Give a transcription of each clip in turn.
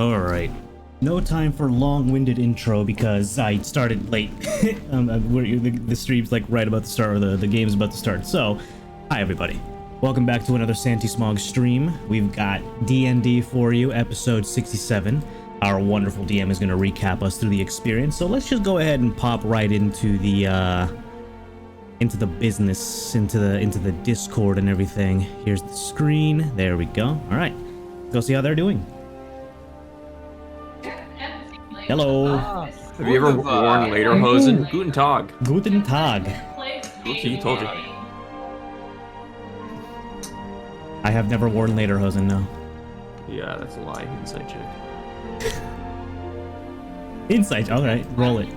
Alright. No time for long-winded intro because I started late. The stream's like right about to start, or the game's about to start. So, hi everybody. Welcome back to another Santi Smog stream. We've got D&D for you, episode 67. Our wonderful DM is going to recap us through the experience. So let's just go ahead and pop right into the business, into the Discord and everything. Here's the screen. There we go. All right. Go see how they're doing. Hello. Have you ever worn lederhosen? Guten Tag. Guten Tag. Okay, told you. I have never worn lederhosen, no. Yeah, that's a lie. Inside check. Inside, alright, roll it.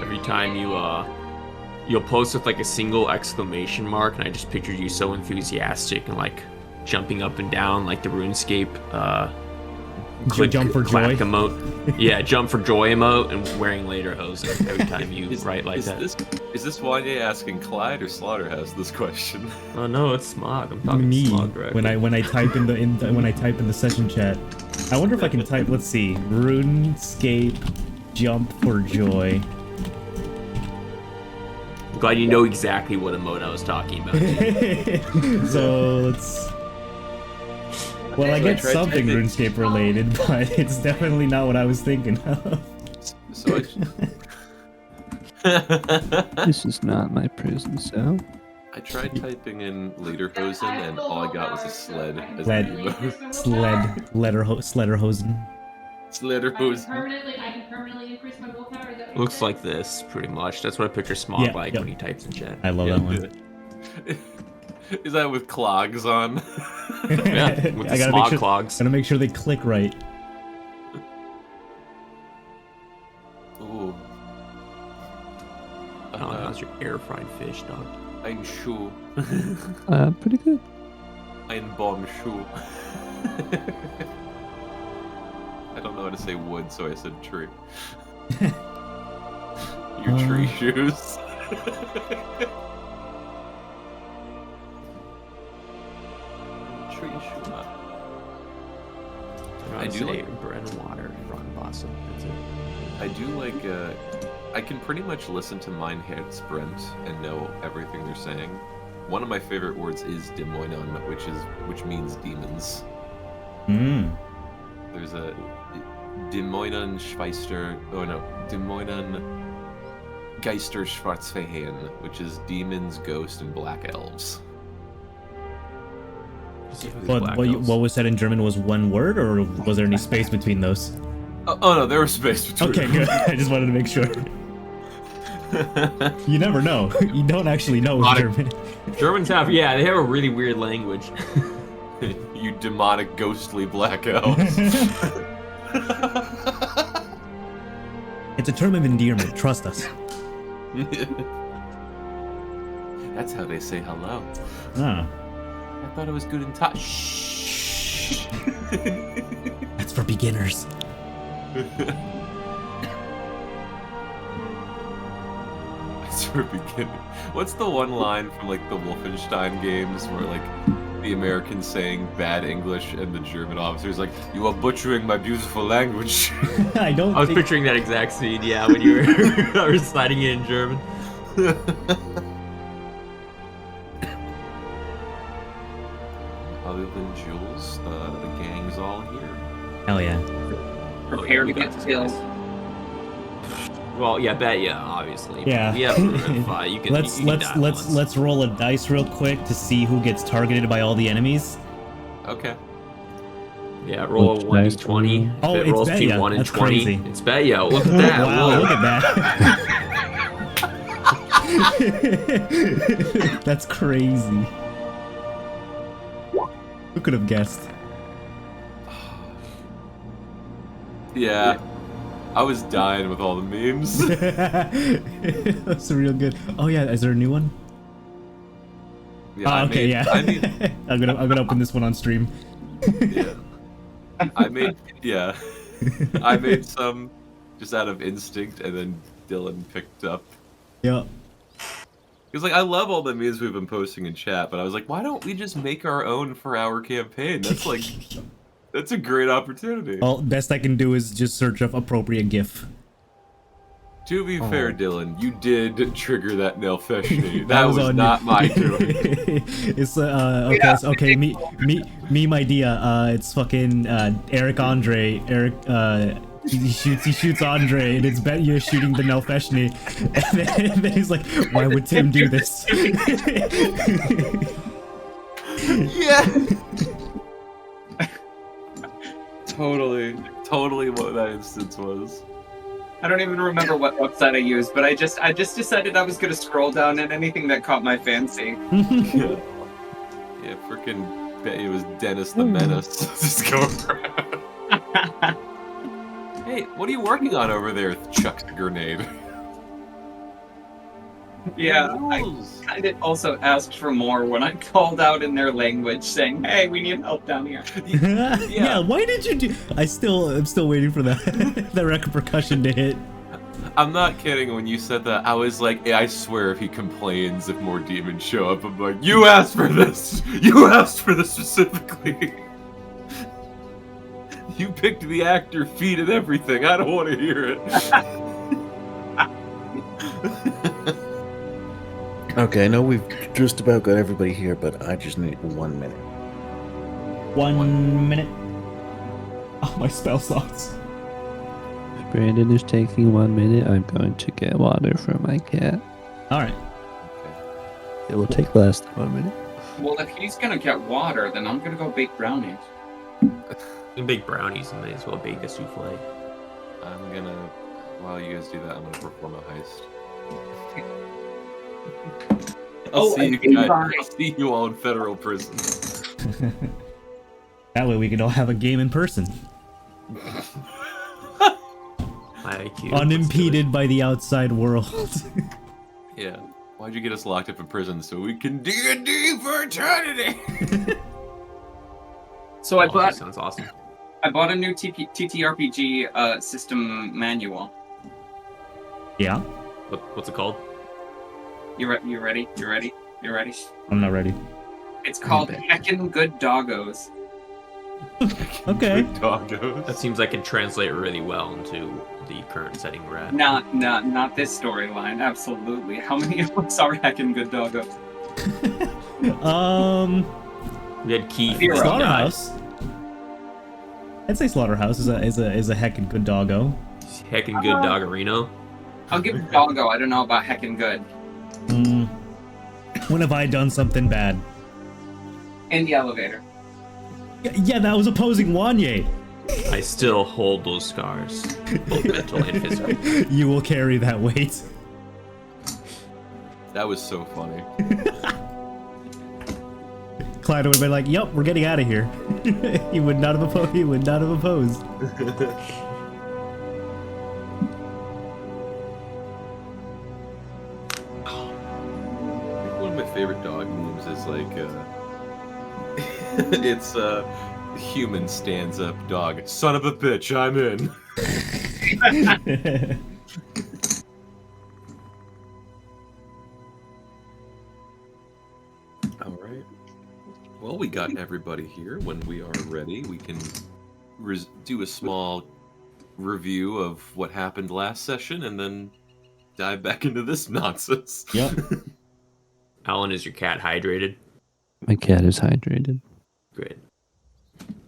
Every time you'll post with like a single exclamation mark, and I just pictured you so enthusiastic and like jumping up and down like the RuneScape jump for joy emote. Yeah, jump for joy emote and wearing lederhosen every time you write like that. Is this Wanye asking Clyde or Slaughterhouse this question? Oh no, it's Smog. I'm talking me Smog directly. when I type in the session chat. I wonder if I can type. Let's see, RuneScape jump for joy. I'm glad you know exactly what emote I was talking about. So let's. Well, I get something RuneScape related, but it's definitely not what I was thinking of. So This is not my prison cell. I tried typing in lederhosen and all I got was a sled as Sled. the emote. Sledderhosen. Sledderhosen. I can permanently increase my willpower. Is that what Looks you like this, pretty much. That's what I picture Smog Yeah, like yep. when he types in chat. I love that one. Is that with clogs on? Yeah, with the Smog clogs. Gotta make sure they click right. Ooh. Oh, how's your air fried fish, dog? Ein Schuh. Pretty good. Ein Baumschuh. I don't know how to say wood, so I said tree. Your tree shoes. Tree shoe. I do do like- like bread and water and rotten pasta. That's it. I do like, I can pretty much listen to Mein Herzbrand and know everything they're saying. One of my favorite words is Dämonen, which means demons. There's a Dämonen Schweister, Dämonen Geister Schwarzfeen, which is demons, ghosts, and black elves. What was said in German was one word, or was there any space between those? Oh no, there was space between Okay, them. good. I just wanted to make sure. You never know. You don't actually know with German. Germans have, they have a really weird language. You demonic, ghostly black elves. It's a term of endearment. Trust us. That's how they say hello. Ah, I thought it was good in touch. Shh. that's for beginners. That's for beginning. What's the one line from like the Wolfenstein games where like the Americans saying bad English and the German officer's like, "You are butchering my beautiful language." I I was picturing that exact scene, when you were reciting it in German. Other than Jules, the gang's all here. Hell yeah. Prepare to get skills. Well, obviously. Yeah. We have you can. Let's you can die once. let's roll a dice real quick to see who gets targeted by all the enemies. Okay. Yeah, roll a Which 1d20. Oh, If it it's rolls between Betya. 1 and That's 20. crazy. It's Betya. Look at that. Wow, Whoa. look at that. That's crazy. Who could have guessed? Yeah. I was dying with all the memes. That's real good. Oh yeah, is there a new one? Yeah, Oh, okay, I yeah. made, I'm gonna open this one on stream. yeah. I made some just out of instinct, and then Dylan picked up. Yeah. Because like I love all the memes we've been posting in chat, but I was like, why don't we just make our own for our campaign? That's like, that's a great opportunity. Well, best I can do is just search up appropriate GIF. To be fair, Dylan, you did trigger that Nelfeshni. That was on not you. my doing. It's okay. Okay, me, my idea. It's fucking Eric Andre. He shoots Andre, and it's Betya shooting the Nelfeshni. And then he's like, "Why would Tim do this?" Yeah. Totally what that instance was. I don't even remember what website I used, but I just decided I was gonna scroll down at anything that caught my fancy. Yeah, freaking bet it was Dennis the Menace just going around. Hey, what are you working on over there? Chucks a grenade. Yeah, I kind of also asked for more when I called out in their language, saying, "Hey, we need help down here." Yeah. Why did you do? I'm still waiting for that the repercussion to hit. I'm not kidding. When you said that, I was like, I swear, if he complains, if more demons show up, I'm like, you asked for this. You asked for this specifically. You picked the actor, feet, and everything. I don't want to hear it. Okay, I know we've just about got everybody here, but I just need 1 minute. 1 minute. Oh, my spell slots. If Brandon is taking 1 minute, I'm going to get water for my cat. All right. It will take less than 1 minute. Well, if he's gonna get water, then I'm gonna go bake brownies. You can bake brownies and may as well bake a souffle. I'm gonna, while you guys do that, I'm gonna perform a heist. I'll see you all in federal prison. That way we can all have a game in person. Unimpeded by the outside world. Yeah. Why'd you get us locked up in prison so we can D&D for eternity? So I bought. Sounds awesome. I bought a new TTRPG system manual. Yeah. What's it called? You ready? You ready? You ready? I'm not ready. It's called Heckin' Good Doggos. Okay. Good doggos. That seems like it translate really well into the current setting we're at. Not this storyline. Absolutely. How many of us are Heckin' Good Doggos? We had Keith. Slaughterhouse. I'd say Slaughterhouse is a heckin' good doggo. Heckin' good doggerino. I'll give it Doggo. I don't know about Heckin' Good. When have I done something bad? In the elevator. Yeah, that was opposing Wanye. I still hold those scars, both mental and physical. You will carry that weight. That was so funny. Clyde would have been like, "Yup, we're getting out of here." He would not have opposed. He would not have opposed. One of my favorite dog memes is like, it's human stands up, dog. Son of a bitch, I'm in. All right. Well, we got everybody here. When we are ready, we can do a small review of what happened last session and then dive back into this nonsense. Yep. Alan, is your cat hydrated? My cat is hydrated. Great.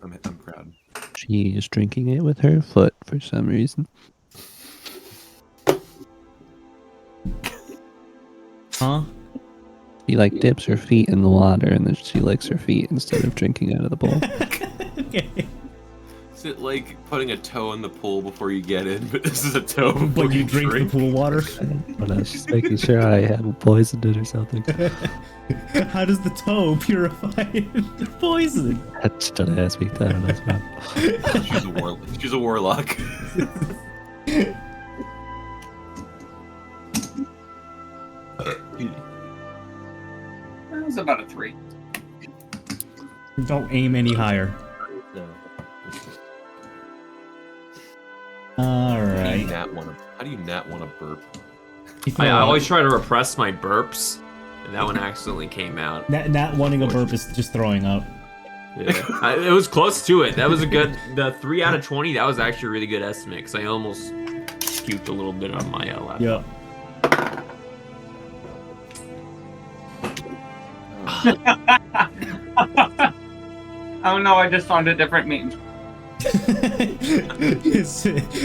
I'm proud. She is drinking it with her foot for some reason. Huh? She dips her feet in the water and then she licks her feet instead of drinking out of the bowl. Okay. Is it like putting a toe in the pool before you get in, but this is a toe before But you drink the pool water. But I was just making sure I hadn't poisoned it or something. How does the toe purify the poison? That's what I asked me. I don't know. She's a warlock. That was about a 3. Don't aim any higher. No. All right. How do you not want to burp? I always try to repress my burps That one accidentally came out. Not wanting a burp is just throwing up. Yeah. It was close to it. That was a good. The 3 out of 20. That was actually a really good estimate because I almost puked a little bit on my laptop. Yep. Oh no, I just found a different meme.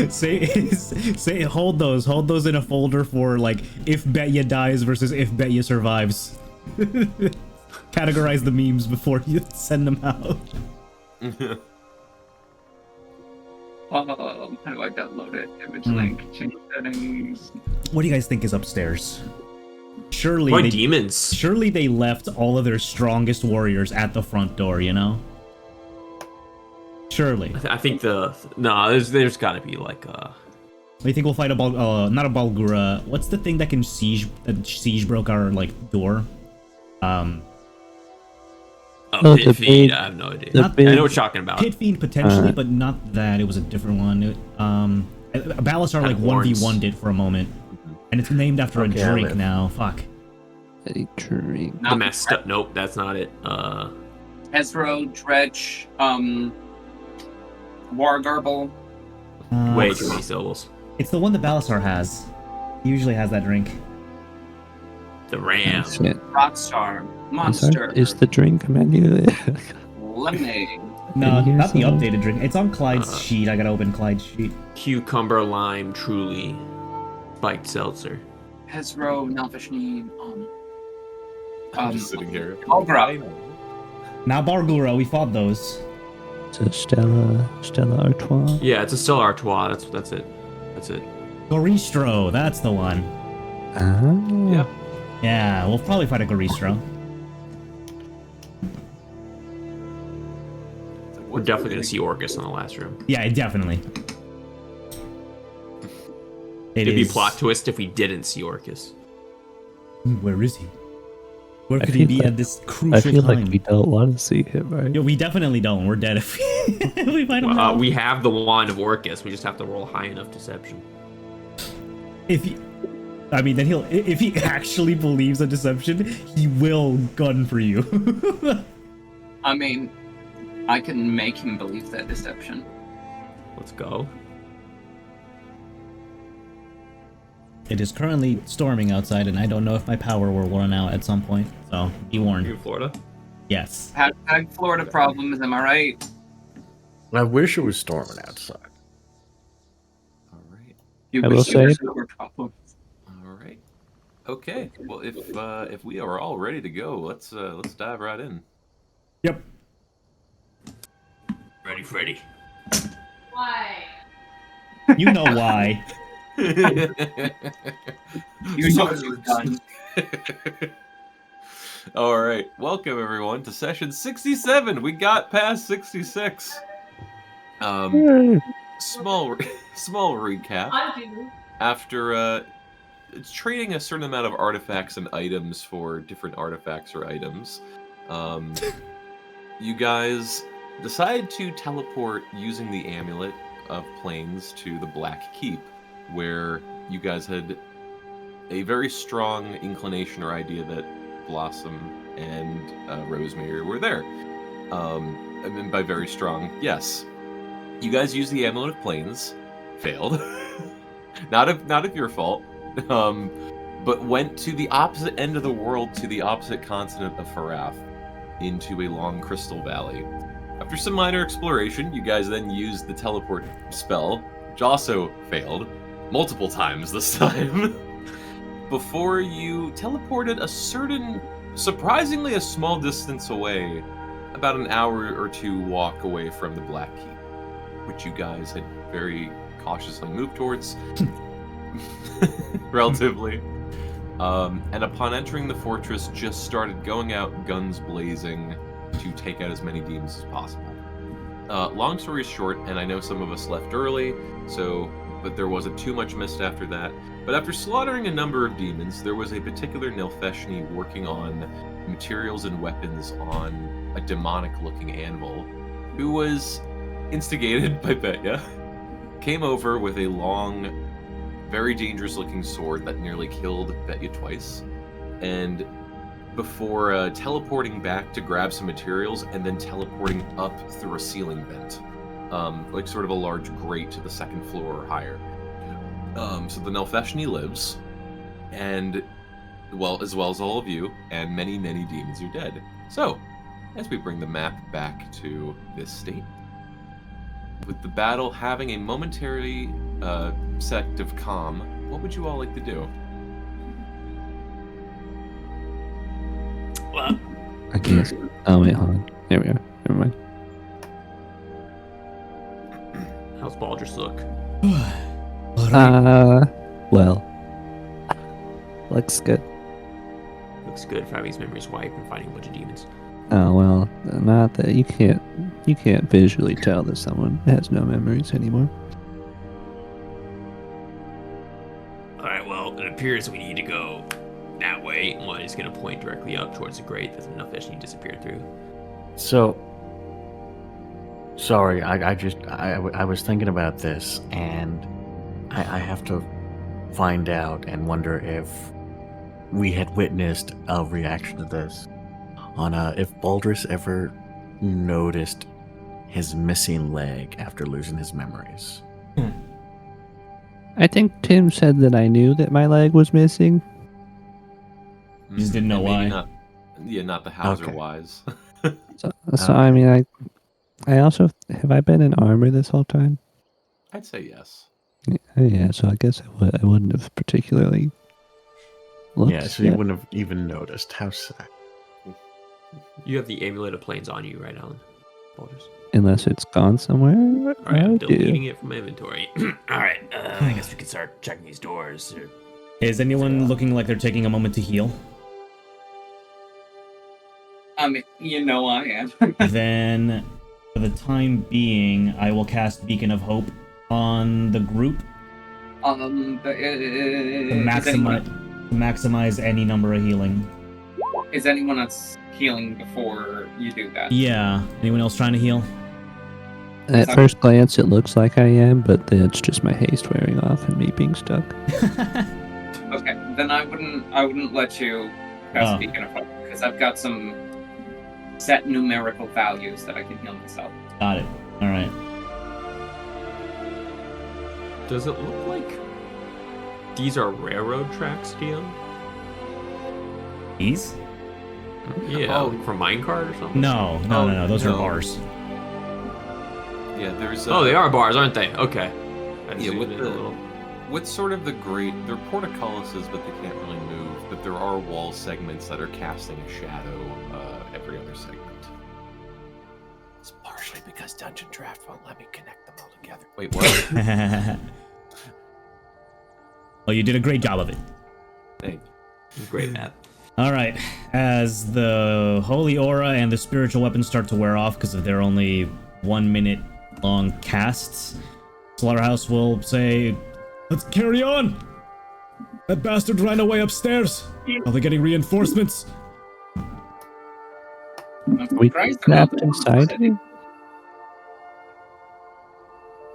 say hold those in a folder for like if Betya dies versus if Betya survives. Categorize the memes before you send them out. How do I download it? Image link, change settings. What do you guys think is upstairs? Surely Why demons? Surely they left all of their strongest warriors at the front door, you know? Surely. I think there's got to be like a. You think we'll fight a not a Balgura? What's the thing that can siege broke our like door? Pit Fiend. I have no idea. I know what you're talking about. Pit Fiend potentially, but not that. It was a different one. Balasar like 1v1'd it for a moment, and it's named after a drink now. Fuck. A drink. The messed up. Nope, that's not it. Ezro, Dredge, Wargarble. Way too many syllables. It's the one that Balasar has. He usually has that drink. The Ram. Rockstar. Monster. Is the drink menu? Lemonade. No, not the updated drink. It's on Clyde's sheet. I gotta open Clyde's sheet. Cucumber, lime, truly, spiked seltzer. Ezro, Nalvishni, I'm just sitting here. Algra. Now Bargura, we fought those. It's a Stella Artois. Yeah, it's a Stella Artois. That's it. Goristro, that's the one. Ah. Yep. Yeah, we'll probably fight a Goristro. We're definitely gonna see Orcus in the last room. Yeah, definitely. It'd be plot twist if we didn't see Orcus. Where is he? Where could he be at this crucial I feel time? like we don't want to see him, right? Yeah, we definitely don't. We're dead if we find him. Now. We have the wand of Orcus. We just have to roll high enough deception. If he actually believes a deception, he will gun for you. I mean, I can make him believe that deception. Let's go. It is currently storming outside, and I don't know if my power will run out at some point. So be warned. Are you in Florida? Yes. Hashtag Florida problems. Am I right? I wish it was storming outside. All right. You I wish will there were say- silver problems. All right. Okay. Well, if we are all ready to go, let's dive right in. Yep. Ready, Freddy. Why? You know why. You know what you've done. All right. Welcome everyone to session 67. We got past 66. Small recap. I do. After trading a certain amount of artifacts and items for different artifacts or items, you guys decide to teleport using the Amulet of Plains to the Black Keep, where you guys had a very strong inclination or idea that Blossom and Rosemary were there. And by very strong, yes. You guys used the Amulet of Plains, failed. not of your fault, but went to the opposite end of the world, to the opposite continent of Farath, into a long crystal valley. After some minor exploration, you guys then used the teleport spell, which also failed, multiple times this time, before you teleported a certain, surprisingly a small distance away, about an hour or two walk away from the Black Keep, which you guys had very cautiously moved towards, relatively. And upon entering the fortress, just started going out guns blazing to take out as many demons as possible. Long story short, and I know some of us left early, but there wasn't too much missed after that. But after slaughtering a number of demons, there was a particular Nilfeshni working on materials and weapons on a demonic-looking anvil, who was instigated by Betya, came over with a long, very dangerous-looking sword that nearly killed Betya twice, and before teleporting back to grab some materials and then teleporting up through a ceiling vent, like sort of a large grate to the second floor or higher. So the Nelfeshni lives, and as well as all of you, and many, many demons are dead. So, as we bring the map back to this state, with the battle having a momentary sect of calm, what would you all like to do? Well, I guess. Oh wait, hold on. There we are. Never mind. how's Baldur's look? Well, looks good. Looks good for having his memories wiped and fighting a bunch of demons. Oh well, not that you can't visually tell that someone has no memories anymore. Alright, well, it appears we need to go that way. One is going to point directly up towards the grate that enough fish disappeared through. So, sorry, I was thinking about this, and I have to find out and wonder if we had witnessed a reaction to this on if Baldrus ever noticed his missing leg after losing his memories. I think Tim said that I knew that my leg was missing. You just didn't know And maybe why. not the Hauser Okay. wise. So I mean, I also have I been in armor this whole time? I'd say yes. Yeah, so I guess I wouldn't have particularly looked. Yeah, so you yet. wouldn't have even noticed. How sad. You have the amulet of planes on you, right, Alan? Baldur's. Unless it's gone somewhere. Alright, I'm I deleting do. it from my inventory. Alright, I guess we can start checking these doors. Is anyone looking like they're taking a moment to heal? You know I am. Then, for the time being, I will cast Beacon of Hope on the group to maximize any number of healing. Is anyone else healing before you do that? Yeah. Anyone else trying to heal? At first glance, it looks like I am, but then it's just my haste wearing off and me being stuck. Okay, then I wouldn't let you cast Oh. Beacon of Hope because I've got some set numerical values that I can heal myself. Got it. All right. Does it look like these are railroad tracks, DM? These? Yeah, Oh. like from minecart or something? No. Those are no. bars. Yeah, there's. Oh, they are bars, aren't they? Okay. I Yeah, zoomed with in the- a little. With sort of the grate, they're portcullises, but they can't really move. But there are wall segments that are casting a shadow every other segment. It's partially because Dungeon Draft won't let me connect them all together. Wait, what? Well, you did a great job of it. Thank Great map. All right. As the holy aura and the spiritual weapons start to wear off because they're only 1 minute long casts, Slaughterhouse will say, "Let's carry on. That bastard ran away upstairs. Are they getting reinforcements?" We Christ, trapped inside they here?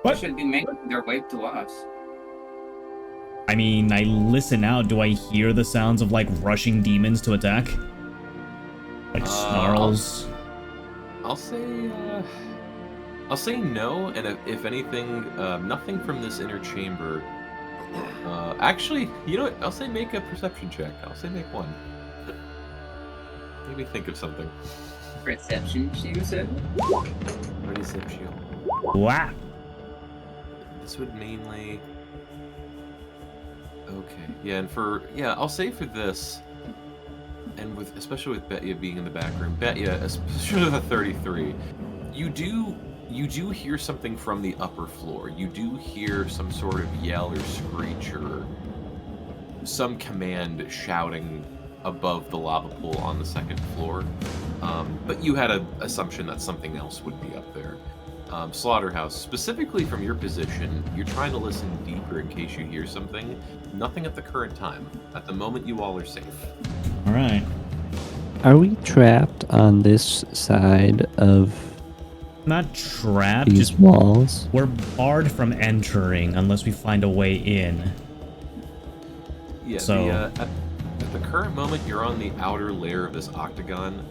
What? should be making their way to us. I mean, I listen out. Do I hear the sounds of like rushing demons to attack? Like snarls. I'll say no, and if anything, nothing from this inner chamber. Actually, you know what? I'll say make a perception check. I'll say make one. Maybe think of something. Perception, you said? Perception. Wow. This would mainly. Okay, yeah, I'll say for this, and especially with Betya being in the back room, Betya, especially with a 33, you do hear something from the upper floor. You do hear some sort of yell or screech or some command shouting above the lava pool on the second floor. But you had an assumption that something else would be up there. Slaughterhouse, specifically from your position, you're trying to listen deeper in case you hear something. Nothing at the current time. At the moment, you all are safe. All right. Are we trapped on this side of Not trapped. these Just walls? we're barred from entering unless we find a way in. Yeah, So- at the the current moment, you're on the outer layer of this octagon.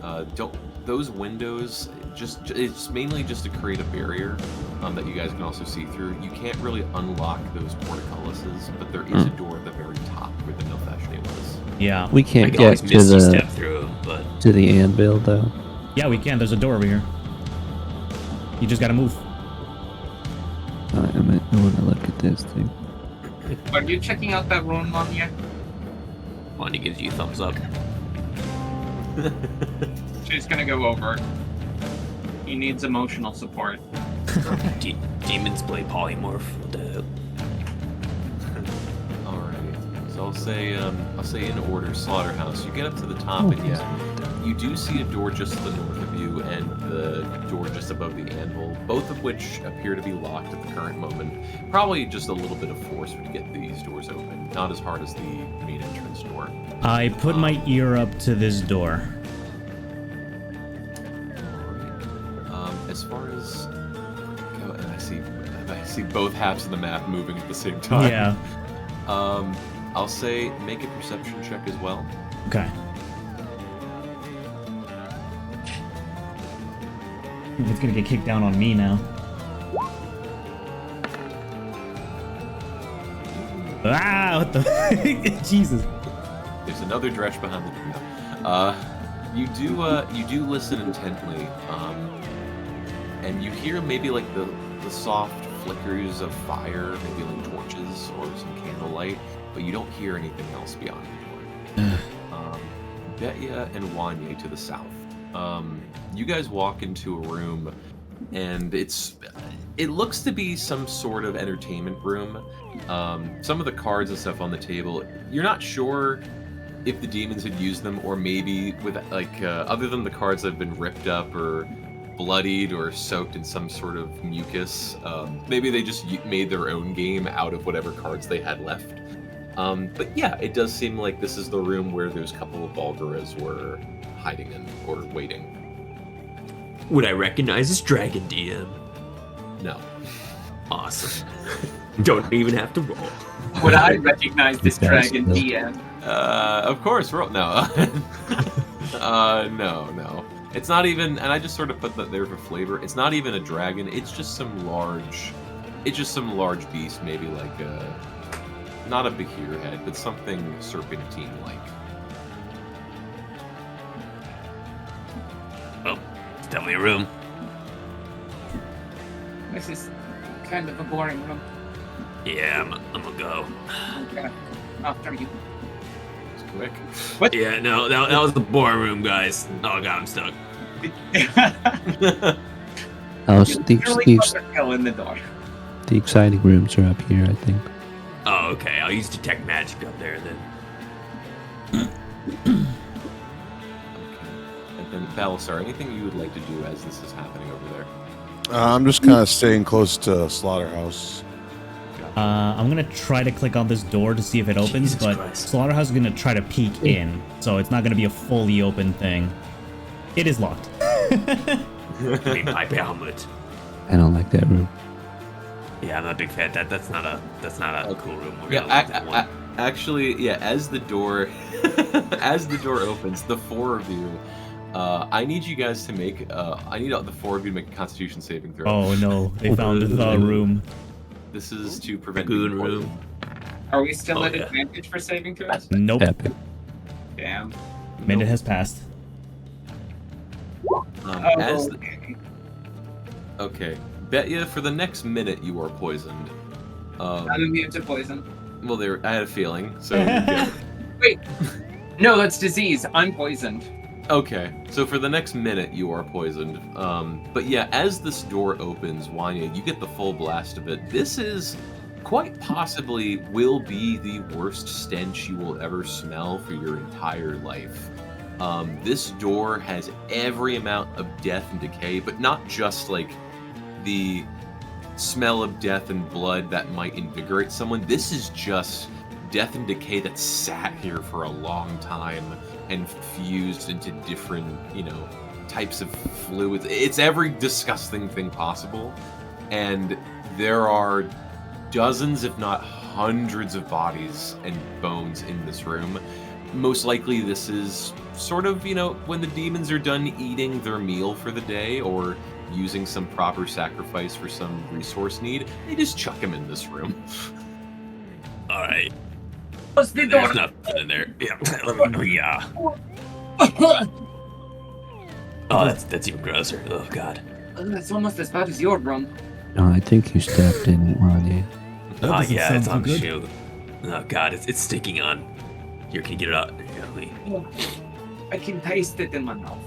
Those windows, it's mainly just to create a barrier that you guys can also see through. You can't really unlock those portcullises, but there is a door at the very top where the Nilfgaard table is. Yeah. We I can't can get always to misty step the through 'em, but to the anvil though. Yeah, we can. There's a door over here. You just gotta move. I want to look at this thing. Are you checking out that room, Manya? Monty gives you a thumbs up. She's gonna go over. He needs emotional support. Demons play polymorph. What the hell? Alrighty. So I'll say in order, Slaughterhouse. You get up to the top, and yeah, you do see a door just to the north of you, and the door just above the anvil, both of which appear to be locked at the current moment. Probably just a little bit of force would get these doors open, not as hard as the main entrance door. I put my ear up to this door. As far as and I see both halves of the map moving at the same time. Yeah. I'll say make a perception check as well. Okay. It's gonna get kicked down on me now. Ah, what the? Jesus. There's another Dretch behind the door. You do listen intently, and you hear maybe like the soft flickers of fire, maybe like torches or some candlelight, but you don't hear anything else beyond the door. Betya and Wanye to the south. You guys walk into a room, and it looks to be some sort of entertainment room. Some of the cards and stuff on the table, you're not sure if the demons had used them, or maybe with like other than the cards that have been ripped up or bloodied or soaked in some sort of mucus, maybe they just made their own game out of whatever cards they had left. But yeah, it does seem like this is the room where those couple of Balgaras were hiding in or waiting. Would I recognize this dragon DM? No. Awesome. Don't even have to roll. Would I recognize this Yes, dragon no. DM? Of course, no. No. It's not even, and I just sort of put that there for flavor. It's not even a dragon. It's just some large beast, maybe like not a Bahir head, but something serpentine-like. Well, it's definitely a room. This is kind of a boring room. Yeah, I'm gonna go. Okay. After you. Quick. Yeah, no, that was the boring room, guys. Oh god, I'm stuck. Oh, Literally put the hell in the door. the exciting rooms are up here, I think. Oh, okay. I'll use detect magic up there then. Okay. And then Balasar, anything you would like to do as this is happening over there? I'm just kind of staying close to Slaughterhouse. I'm gonna try to click on this door to see if it opens, Jesus but Christ. Slaughterhouse is gonna try to peek in, so it's not gonna be a fully open thing. It is locked. Be my helmet. I don't like that room. Yeah, I'm not a big fan. That's not a cool room. We're Yeah, gonna leave that one. actually, yeah. As the door, as the door opens, the four of you, I need you guys to make. I need the four of you to make a Constitution saving throw. Oh no, they found the room. This is to prevent Goon being poisoned. room. Are we still Oh, at yeah. advantage for saving throws? Nope. Epic. Damn. Minute has passed. As the, Okay. okay, Betya, for the next minute you are poisoned. I'm immune to poison. Well, I had a feeling. So you're good. Wait. No, that's disease. I'm poisoned. Okay, so for the next minute you are poisoned. But yeah, as this door opens, Wanya, you get the full blast of it. This is quite possibly will be the worst stench you will ever smell for your entire life. This door has every amount of death and decay, but not just like the smell of death and blood that might invigorate someone. This is just death and decay that sat here for a long time and fused into different, types of fluids. It's every disgusting thing possible. And there are dozens, if not hundreds of bodies and bones in this room. most likely this is sort of, when the demons are done eating their meal for the day or using some proper sacrifice for some resource need, they just chuck him in this room. All right. What's the door? There's nothing in there. Yeah. Yeah. Oh, that's even grosser. Oh God. That's almost as bad as your room. No, I think you stepped in it, Wanye. That Oh doesn't yeah, sound it's too on the good. shield. Oh God, it's sticking on. Here, can you get it out? Here, let me- I can taste it in my mouth.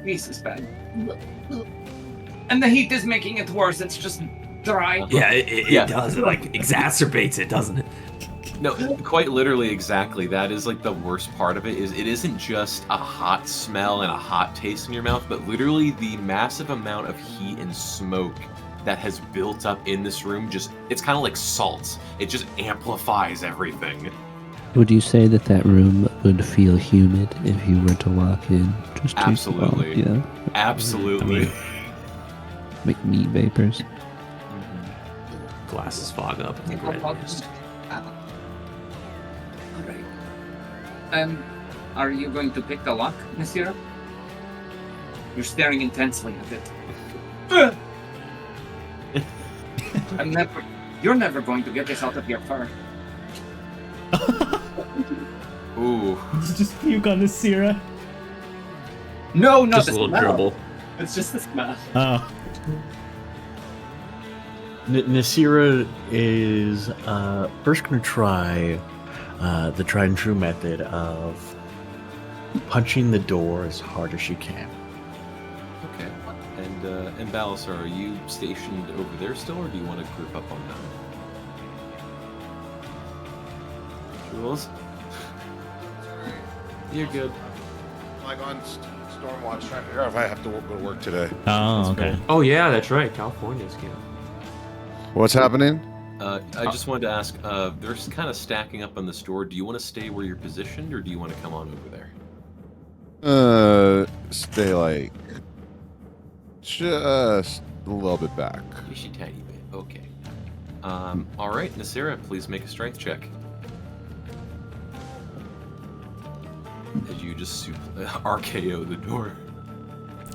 This is bad. And the heat is making it worse. It's just dry. Yeah, it Yeah. does. It like exacerbates it, doesn't it? No, quite literally, exactly. That is like the worst part of it. Is it isn't just a hot smell and a hot taste in your mouth, but literally the massive amount of heat and smoke that has built up in this room. It's kind of like salt. It just amplifies everything. Would you say that room would feel humid if you were to walk in? Just to- Absolutely. Yeah. Absolutely. Like meat vapors. Glasses fog up. And red mist. Alright. Are you going to pick the lock, Monsieur? You're staring intensely at it. You're never going to get this out of your fur. Ooh. Did you just puke on the Sierra? No, not Just the a little smell. dribble. It's just the smell. Oh. Nasira is first going to try the tried and true method of punching the door as hard as she can. Okay. And Balasar, are you stationed over there still, or do you want to group up on them? Jules? You're good. Like on Stormwatch, trying to figure out if I have to go to work today. Oh, okay. Oh yeah, that's right. California's good. What's happening? I just wanted to ask, they're kind of stacking up on this door. Do you want to stay where you're positioned, or do you want to come on over there? Stay like just a little bit back. Just a tiny bit. Okay. All right, Nasira, please make a strength check. As you just RKO the door.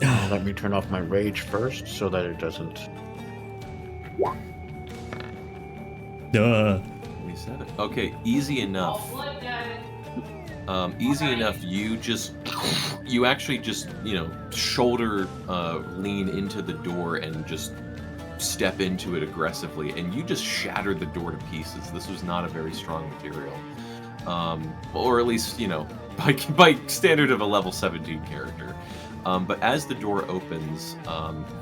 Let me turn off my rage first so that it doesn't. Duh. 27. Okay, easy enough. Easy enough. You actually just, shoulder lean into the door and just step into it aggressively, and you just shattered the door to pieces. This was not a very strong material. Or at least, by standard of a level 17 character. But as the door opens,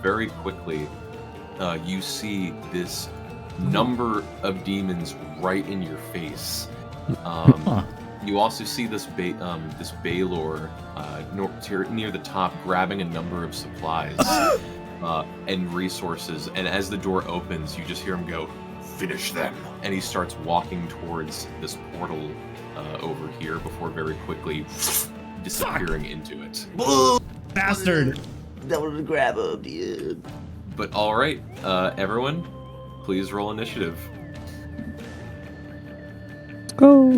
very quickly, you see this number of demons right in your face. You also see this Baylor near the top, grabbing a number of supplies and resources. And as the door opens, you just hear him go, "Finish them!" And he starts walking towards this portal over here before very quickly disappearing into it. Bastard! That was a grab up, dude. But all right, everyone, please roll initiative. Go.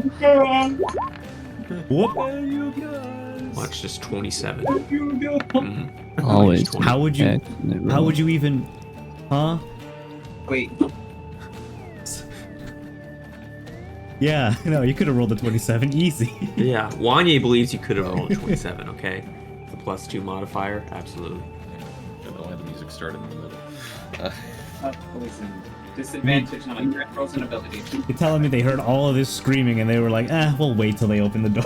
Whoop. Watch this 27. Mhm. Always. 20. How would you? Accident How roll. would you even? Huh? Wait. Yeah. No, you could have rolled a 27. Easy. Yeah, Wanye believes you could have rolled a 27. Okay, the +2 modifier, absolutely. I don't know why the music started in the middle. Listen. Disadvantage on my frozen ability. You're telling me they heard all of this screaming and they were like, we'll wait till they open the door.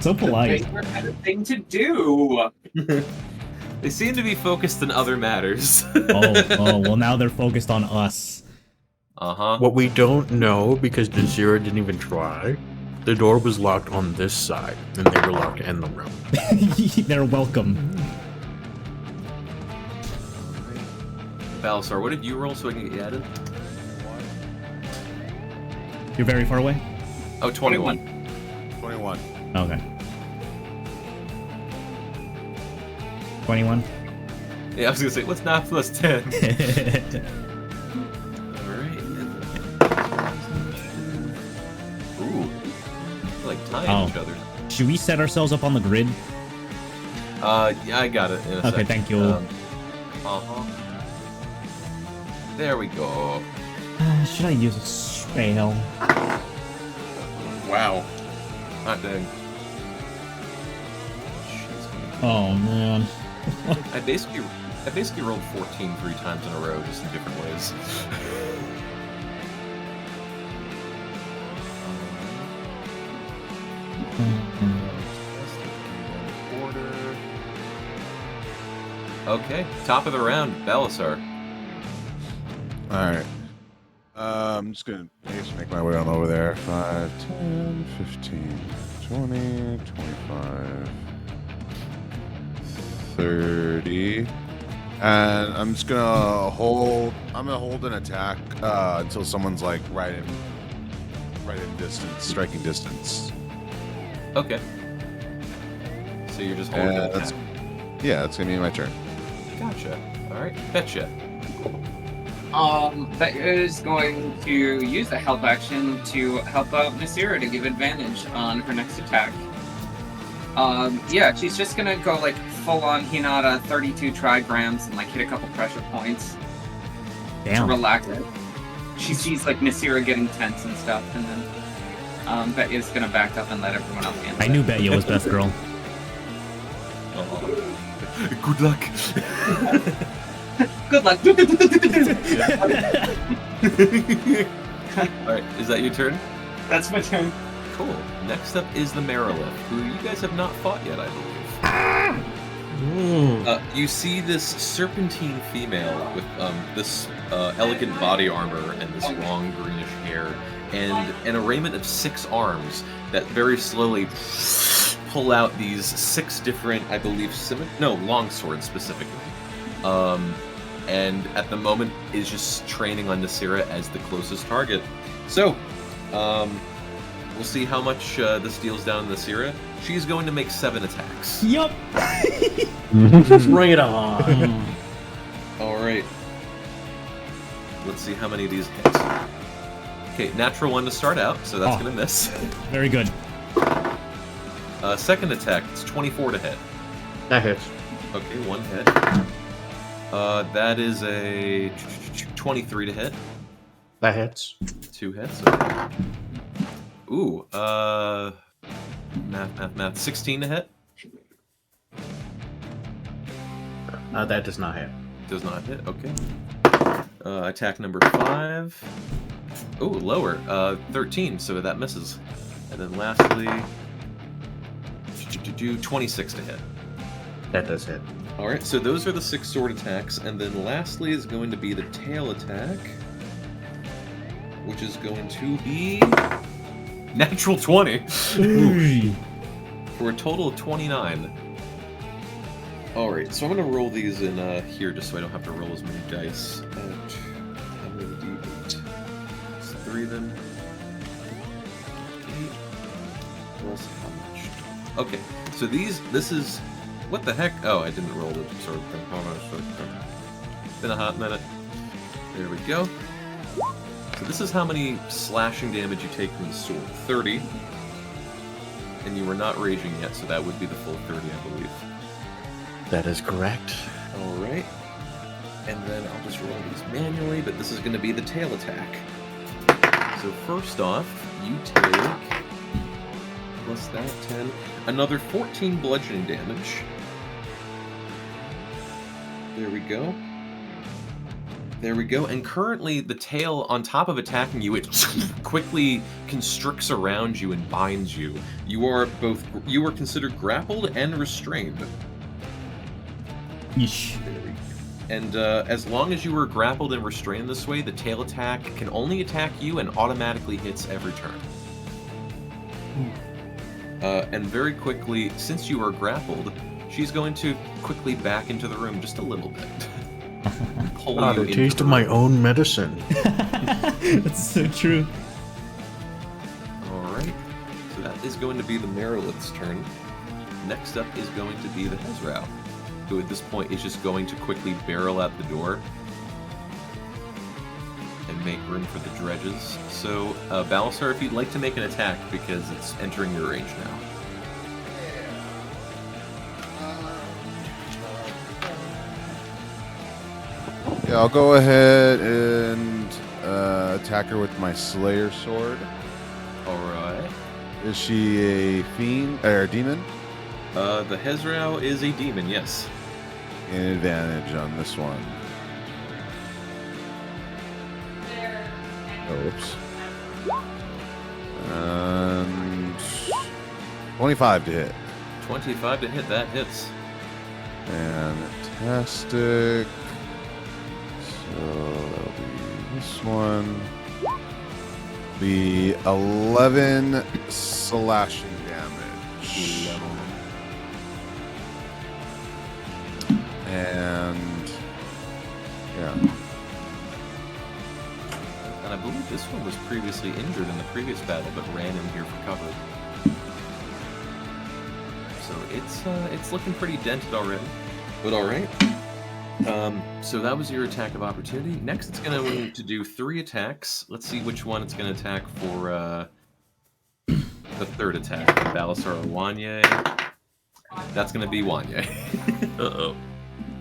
So polite. They had a thing to do. They seem to be focused on other matters. Oh, well, now they're focused on us. Uh-huh. What we don't know, because Nazira didn't even try, the door was locked on this side, and they were locked in the room. They're welcome. Balasar, what did you roll so I can get you added? You're very far away? Oh, 21. 21. Okay. 21. Yeah, I was gonna say, what's 9 plus 10? Alright. behind each other. Should we set ourselves up on the grid? Yeah, I got it in a Okay, second. thank you. There we go. Should I use a spell? Wow. Hot dang. Oh man. I basically rolled 14 3 times in a row, just in different ways. Order. Okay, top of the round, Belisar. Alright. I'm just gonna make my way on over there. 5, 10, 15, 20, 25, 30. And I'm just gonna hold an attack until someone's like right in distance, striking distance. Okay. So you're just holding an attack. That's gonna be my turn. Gotcha. Alright, betcha. That is going to use the help action to help out Nasira to give advantage on her next attack. Yeah, she's just gonna go like full-on Hinata 32 trigrams and like hit a couple pressure points to relax it. She sees like Nasira getting tense and stuff, and then Betya's gonna back up and let everyone else handle it. I knew Betya was best girl. Good luck. Good luck. Alright, is that your turn? That's my turn. Cool. Next up is the Marilith, who you guys have not fought yet, I believe. You see this serpentine female with this elegant body armor and this long greenish hair and an arrayment of 6 arms that very slowly pull out these 6 different, I believe, long swords specifically. And at the moment is just training on Nasira as the closest target. So, we'll see how much this deals down Nasira. She's going to make 7 attacks. Yup. Bring it on. Alright. Let's see how many of these hit. Okay, natural 1 to start out, so that's gonna miss. Very good. Second attack, it's 24 to hit. That hits. Okay, 1 hit. That is a 23 to hit. That hits. 2 hits. Okay. Ooh, math. 16 to hit. That does not hit. Does not hit, okay. Attack number 5. Ooh, lower. 13, so that misses. And then lastly, 26 to hit. That does hit. Alright, so those are the 6 sword attacks, and then lastly is going to be the tail attack, which is going to be natural 20 for a total of 29. Alright, so I'm going to roll these in here just so I don't have to roll as many dice. I'm going to do 8. It's 3 of them. 8 plus how much? Okay, so this is... What the heck? Oh, I didn't roll the sword thing. Hold on a second. Been a hot minute. There we go. So this is how many slashing damage you take from the sword. 30. And you were not raging yet, so that would be the full 30, I believe. That is correct. Alright. And then I'll just roll these manually, but this is going to be the tail attack. So first off, you take... plus that, 10. Another 14 bludgeoning damage. There we go. There we go. And currently, the tail, on top of attacking you, it quickly constricts around you and binds you. You are considered grappled and restrained. Yeesh. And as long as you are grappled and restrained this way, the tail attack can only attack you and automatically hits every turn. And very quickly, since you are grappled, she's going to quickly back into the room just a little bit. Pull you the into taste the of my room. own medicine. That's so true. Alright, so that is going to be the Marilith's turn. Next up is going to be the Hezrau, who at this point is just going to quickly barrel out the door. and make room for the dredges. So, Balasar, if you'd like to make an attack, because it's entering your range now. Yeah, I'll go ahead and attack her with my Slayer sword. Alright. Is she a fiend or a demon? The Hezrao is a demon, yes. An advantage on this one. Oh, oops. And 25 to hit. 25 to hit, that hits. Fantastic. So that'll be this one. Be 11 slashing damage. And yeah. And I believe this one was previously injured in the previous battle, but ran in here for cover. So it's looking pretty dented already. But alright. So that was your attack of opportunity. Next it's going to do 3 attacks. Let's see which one it's going to attack for the third attack. Balasar or Wanye. That's going to be Wanye. Uh-oh.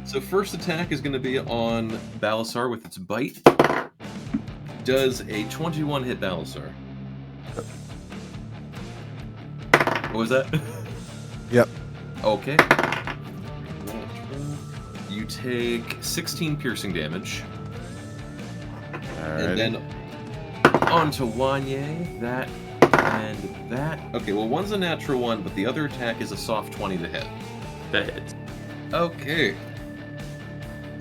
So first attack is going to be on Balasar with its bite. Does a 21 hit Balasar? What was that? Yep. Okay. You take 16 piercing damage. Alright. And then onto Wanye, that and that. Okay, well one's a natural one, but the other attack is a soft 20 to hit. That hits. Okay.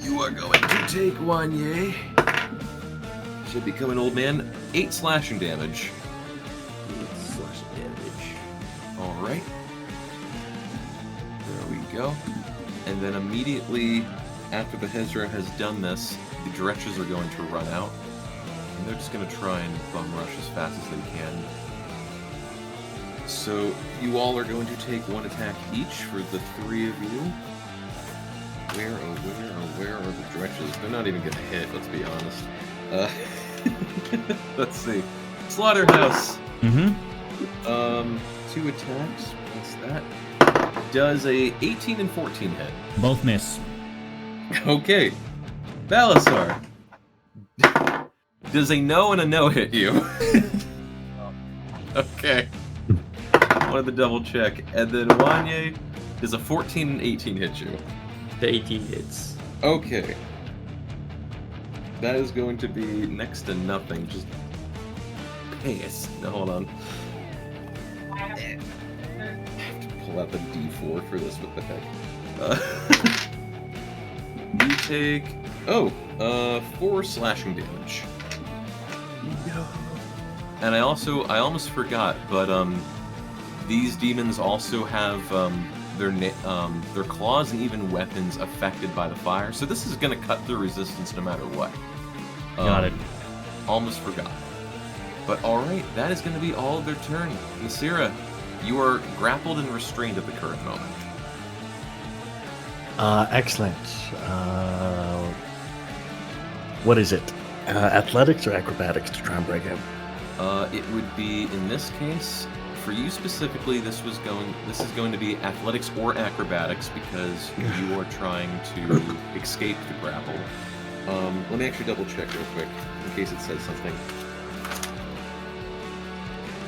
You are going to take Wanye. Should become an old man. 8 slashing damage. 8 slashing damage. Alright. There we go. And then immediately after the Hezra has done this, the Dretches are going to run out. And they're just going to try and bum rush as fast as they can. So you all are going to take 1 attack each for the 3 of you. Where are the Dretches? They're not even going to hit, let's be honest. Let's see. Slaughterhouse! Mm-hmm. 2 attacks. What's that? Does a 18 and 14 hit? Both miss. Okay. Balasar. Does a no and a no hit you? Okay. Wanted to double check. And then Wanye, does a 14 and 18 hit you? The 18 hits. Okay. That is going to be next to nothing. Just piss. No, hold on. I have to pull out the D4 for this. What the heck? You take 4 slashing damage. No. And I almost forgot, but these demons also have their claws and even weapons affected by the fire. So this is going to cut through resistance no matter what. Got it. Almost forgot. But alright, that is going to be all of their turn. Nasira, you are grappled and restrained at the current moment. Excellent. What is it? Athletics or acrobatics to try and break him? It would be, in this case, for you specifically, this is going to be athletics or acrobatics because you are trying to escape the grapple. Let me actually double check real quick in case it says something.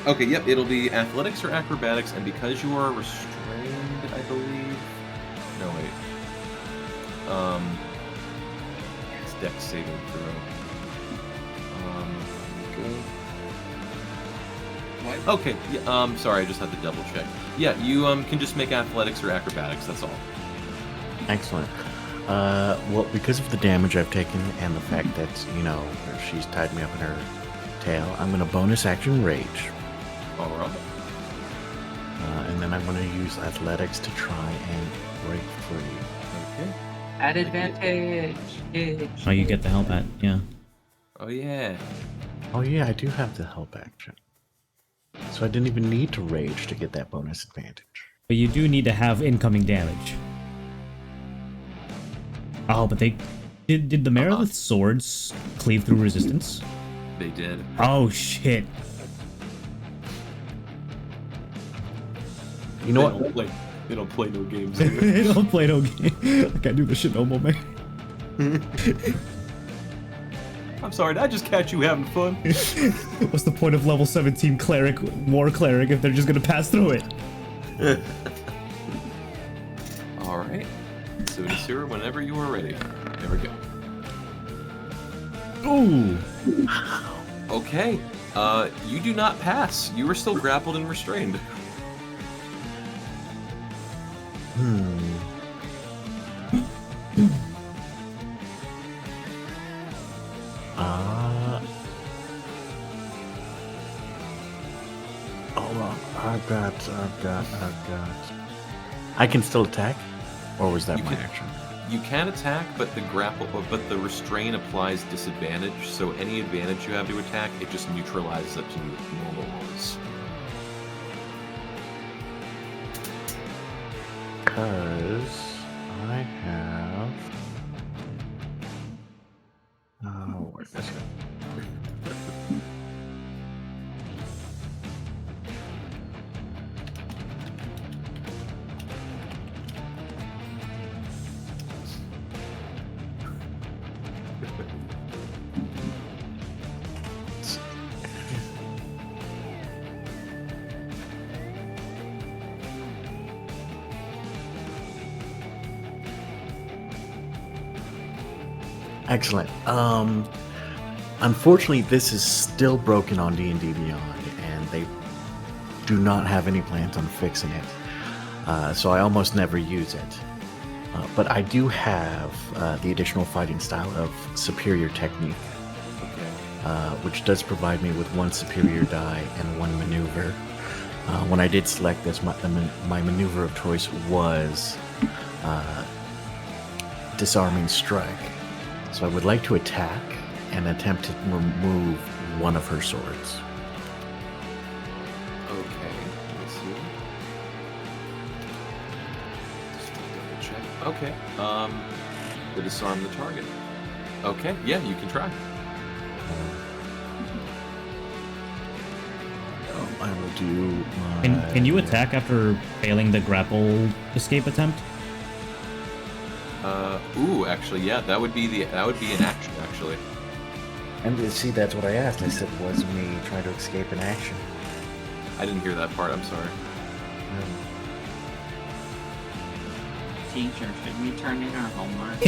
Okay, yep, it'll be athletics or acrobatics, and because you are restrained, I believe. No, wait. It's dex saving throw. What? Okay, yeah, sorry, I just had to double check. Yeah, you can just make athletics or acrobatics, that's all. Excellent. Well, because of the damage I've taken and the fact that, she's tied me up in her tail, I'm going to bonus action rage. Alright. And then I'm going to use athletics to try and break free. Okay. At advantage. Oh, you get the help at, yeah. Oh, yeah. Oh yeah, I do have the help action. So I didn't even need to rage to get that bonus advantage. But you do need to have incoming damage. Oh, but Did the Meredith swords cleave through resistance? They did. Oh shit! You know what? They don't play no games. They don't play no game. I can't do this shit no more, man. I'm sorry, did I just catch you having fun? What's the point of level 17 cleric, war cleric, if they're just gonna pass through it? All right. So, Nasira, whenever you are ready. There we go. Ooh. Okay. You do not pass. You are still grappled and restrained. Hold on. I've got. I can still attack, or was that You my can- action? You can attack, but the restrain applies disadvantage. So any advantage you have to attack, it just neutralizes it to normal rolls. Because I have. Oh, where's this go? Excellent. Unfortunately, this is still broken on D&D Beyond, and they do not have any plans on fixing it. So I almost never use it. But I do have the additional fighting style of Superior Technique, which does provide me with one superior die and one maneuver. When I did select this, my maneuver of choice was Disarming Strike. So I would like to attack and attempt to remove one of her swords. Okay, let's see. Just double check. Okay, to disarm the target. Okay, yeah, you can try. I will do my... Can you attack after failing the grapple escape attempt? Ooh, actually, yeah, that would be an action, actually. And see, that's what I asked. I said, was me trying to escape an action? I didn't hear that part. I'm sorry. Teacher, should we turn in our homework?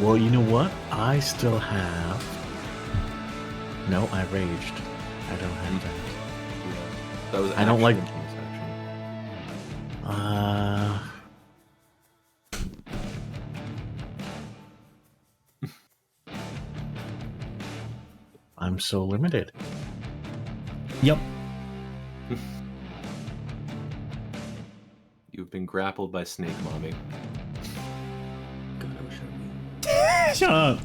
Well, you know what? I still have... No, I raged. I don't have that. That was I don't like- action. I'm so limited. Yep. You've been grappled by Snake Mommy. Shut up.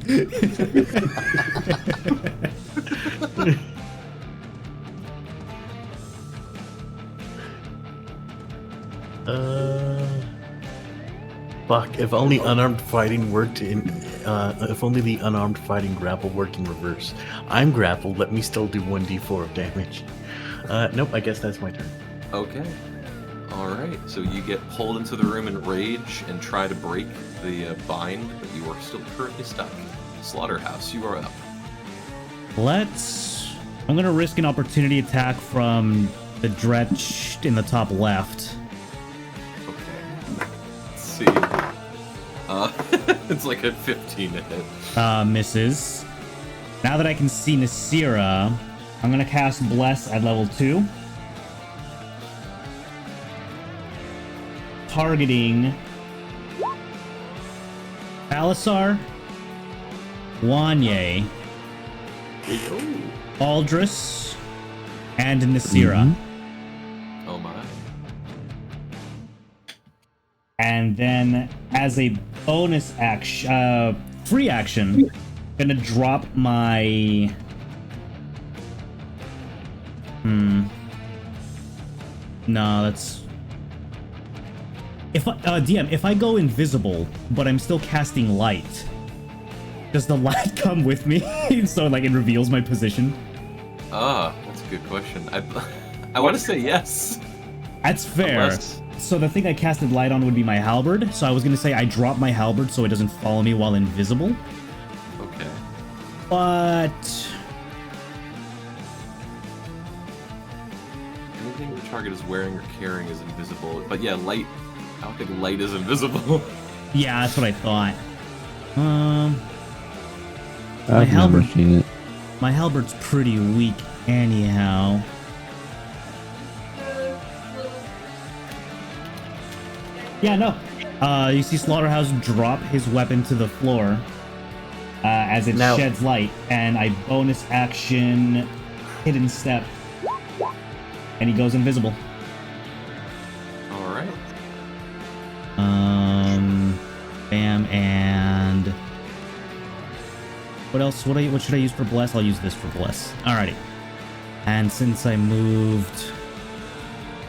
Fuck, if only unarmed fighting worked in... if only the unarmed fighting grapple worked in reverse. I'm grappled, let me still do 1d4 of damage. Nope, I guess that's my turn. Okay. Alright, so you get pulled into the room in rage and try to break the bind, but you are still currently stuck. Slaughterhouse, you are up. I'm gonna risk an opportunity attack from the dretch in the top left. Okay. Let's see. It's like a 15 to hit. Misses. Now that I can see Nasira, I'm gonna cast Bless at level 2. Targeting Alisar, Wanye, Aldris, and Nasira. Oh my. And then, as a bonus action, free action, gonna drop my. No, that's. If DM, if I go invisible, but I'm still casting light, does the light come with me? So like it reveals my position? That's a good question. I want to say yes. That's fair. Unless... So the thing I casted light on would be my halberd. So I was gonna say I drop my halberd so it doesn't follow me while invisible. Okay. But anything the target is wearing or carrying is invisible. But yeah, light. I don't think light is invisible. yeah, that's what I thought. I've never seen it. My halberd's pretty weak anyhow. Yeah, no. You see Slaughterhouse drop his weapon to the floor as it sheds light, and I bonus action hidden step, and he goes invisible. All right. Bam, and what else? What should I use for bless? I'll use this for bless. Alrighty. And since I moved,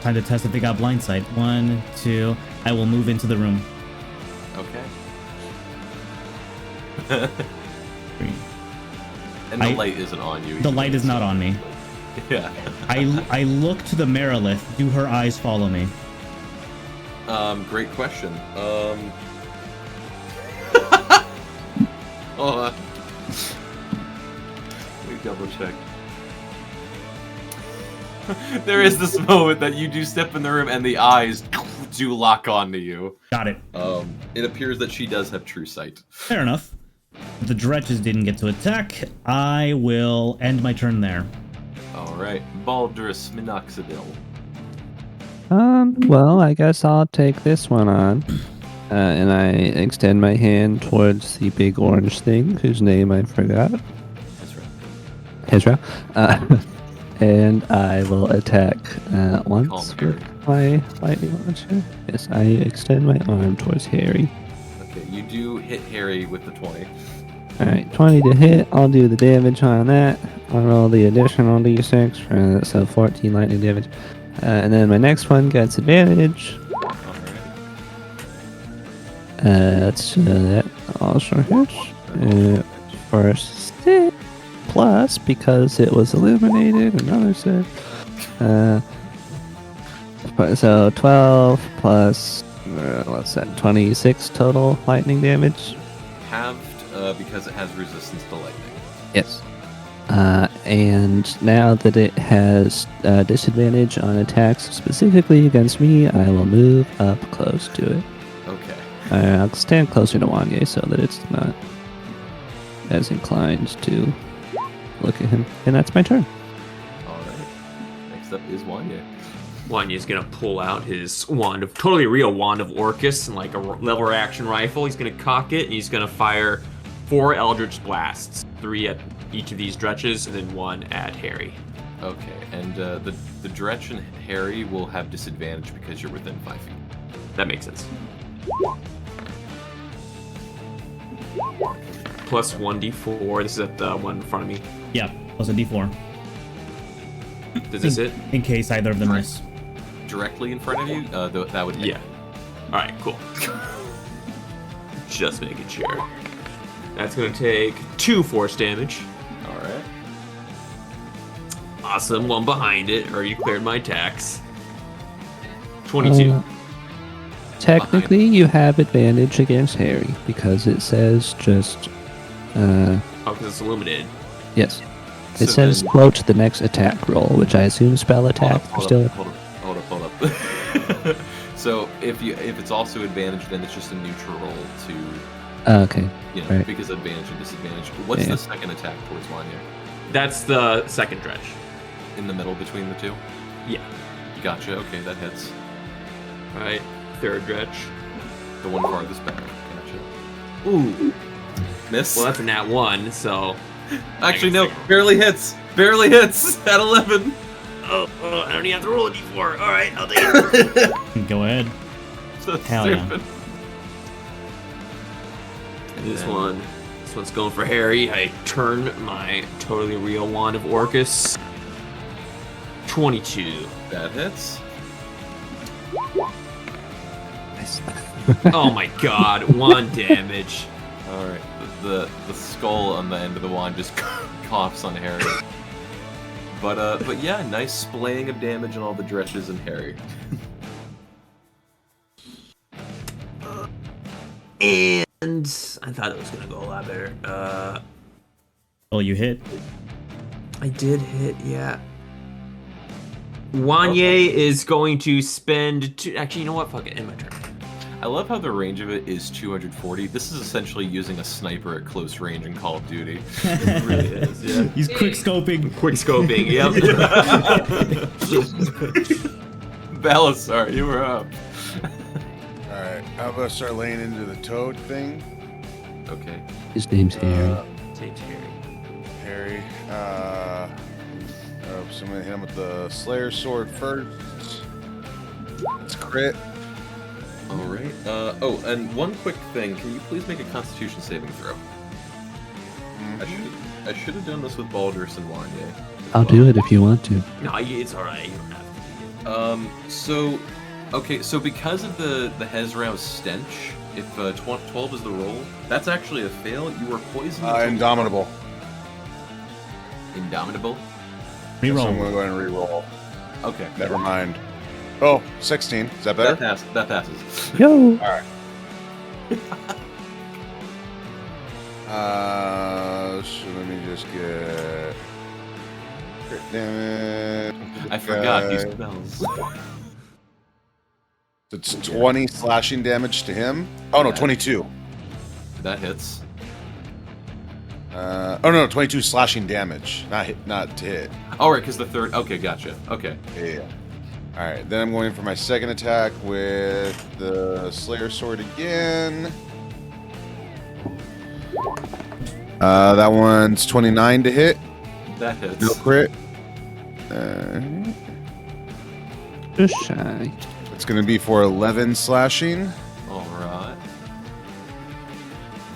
time to test if they got blindsight. 1, 2. I will move into the room. Okay. 3. And the light isn't on you. The light is not on me. Yeah. I look to the Merilith. Do her eyes follow me? Great question. Hold on. Let me double check. There is this moment that you do step in the room and the eyes do lock onto you. Got it. It appears that she does have true sight. Fair enough. The Dretches didn't get to attack. I will end my turn there. Alright. Baldurus Minoxidil. Well, I guess I'll take this one on. And I extend my hand towards the big orange thing, whose name I forgot. Ezra. And I will attack once with my lightning launcher. Yes, I extend my arm towards Harry. Okay, you do hit Harry with the 20. Alright, 20 to hit. I'll do the damage on that. I'll roll the additional d6, so 14 lightning damage. And then my next one gets advantage. That also hits. For 6. Plus, because it was illuminated, another 6. So 12 plus, what's that, 26 total lightning damage? Halved because it has resistance to lightning. Yes. And now that it has disadvantage on attacks specifically against me, I will move up close to it. Okay. I'll stand closer to Wanye so that it's not as inclined to look at him. And that's my turn. Alright. Next up is Wanye. Wanya's gonna pull out his totally real wand of Orcus and like a lever action rifle. He's gonna cock it and he's gonna fire 4 Eldritch Blasts. 3 at each of these Dretches and then 1 at Harry. Okay, and the Dretch and Harry will have disadvantage because you're within 5 feet. That makes sense. Plus 1d4. This is at the one in front of me. Yeah, plus a d4. Does this hit? In case either of them miss. Directly in front of you? That would hit. Yeah. Alright, cool. Just making sure. That's going to take 2 force damage. Alright. Awesome. 1 behind it. Already cleared my attacks. 22. Technically, you have advantage against Harry because it says just. Oh, because it's illuminated. Yes. It So says then- quote the next attack roll, which I assume spell attack. Hold up. So if it's also advantage, then it's just a neutral roll to, Okay. Right. because advantage and disadvantage. What's Yeah. the second attack towards Wanya? That's the second Dretch. In the middle between the two? Yeah. Gotcha. Okay, that hits. Alright. Third Dretch. The one farthest back. Gotcha. Ooh. Miss. Well, that's a nat 1, so... Actually, no. Barely hits. Barely hits. At 11. Oh, I don't even have to roll a d4. Alright, I'll take it. Go ahead. So Hell yeah. stupid. This one's going for Harry. I turn my totally real wand of Orcus. 22. That hits. I Yes. Oh my god, 1 damage. All right, the skull on the end of the wand just coughs on Harry. But yeah, nice splaying of damage on all the dretches and Harry. And I thought it was gonna go a lot better. Oh, you hit. I did hit, yeah. Wanye is going to spend actually, you know what? Fuck it, end my turn. I love how the range of it is 240. This is essentially using a sniper at close range in Call of Duty. It really is, yeah. He's quick scoping. Quick scoping, yep. Balasar, you were up. Alright, how about I start laying into the toad thing? Okay. His name's Harry. Take Harry. Harry. So I'm gonna hit him with the Slayer Sword first. It's crit. Alright. Oh, and one quick thing. Can you please make a Constitution saving throw? I should have done this with Baldur's and Wanye. I'll do it if you want to. No, it's alright. You don't have to. So because of the Hezrau's stench, if 12 is the roll, that's actually a fail. You were poisoned. Indomitable. Indomitable? So I'm Reroll. gonna go ahead and reroll. Okay. Never mind. Oh, 16. Is that better? That passes. Yo! Alright. So let me just get crit damage. I forgot he spells. It's 20 slashing damage to him. Oh no, 22. That hits. 22 slashing damage, not to hit. Oh, right, because the third. Okay, gotcha. Okay. Yeah. All right, then I'm going for my second attack with the Slayer Sword again. That one's 29 to hit. That hits. No crit. Just shy. It's going to be for 11 slashing. All right.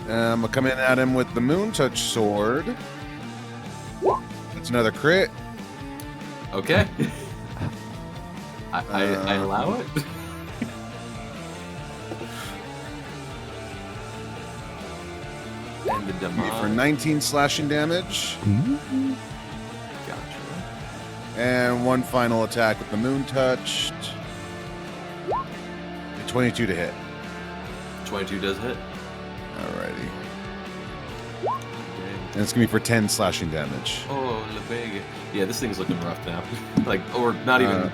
I'm going to come in at him with the Moon Touch Sword. That's another crit. Okay. I allow it. And the For damage. 19 slashing damage. Gotcha. And one final attack with the Moon Touch. 22 to hit. 22 does hit. Alrighty. Okay. And it's going to be for 10 slashing damage. Oh, La Vega. Yeah, this thing's looking rough now. Or not even.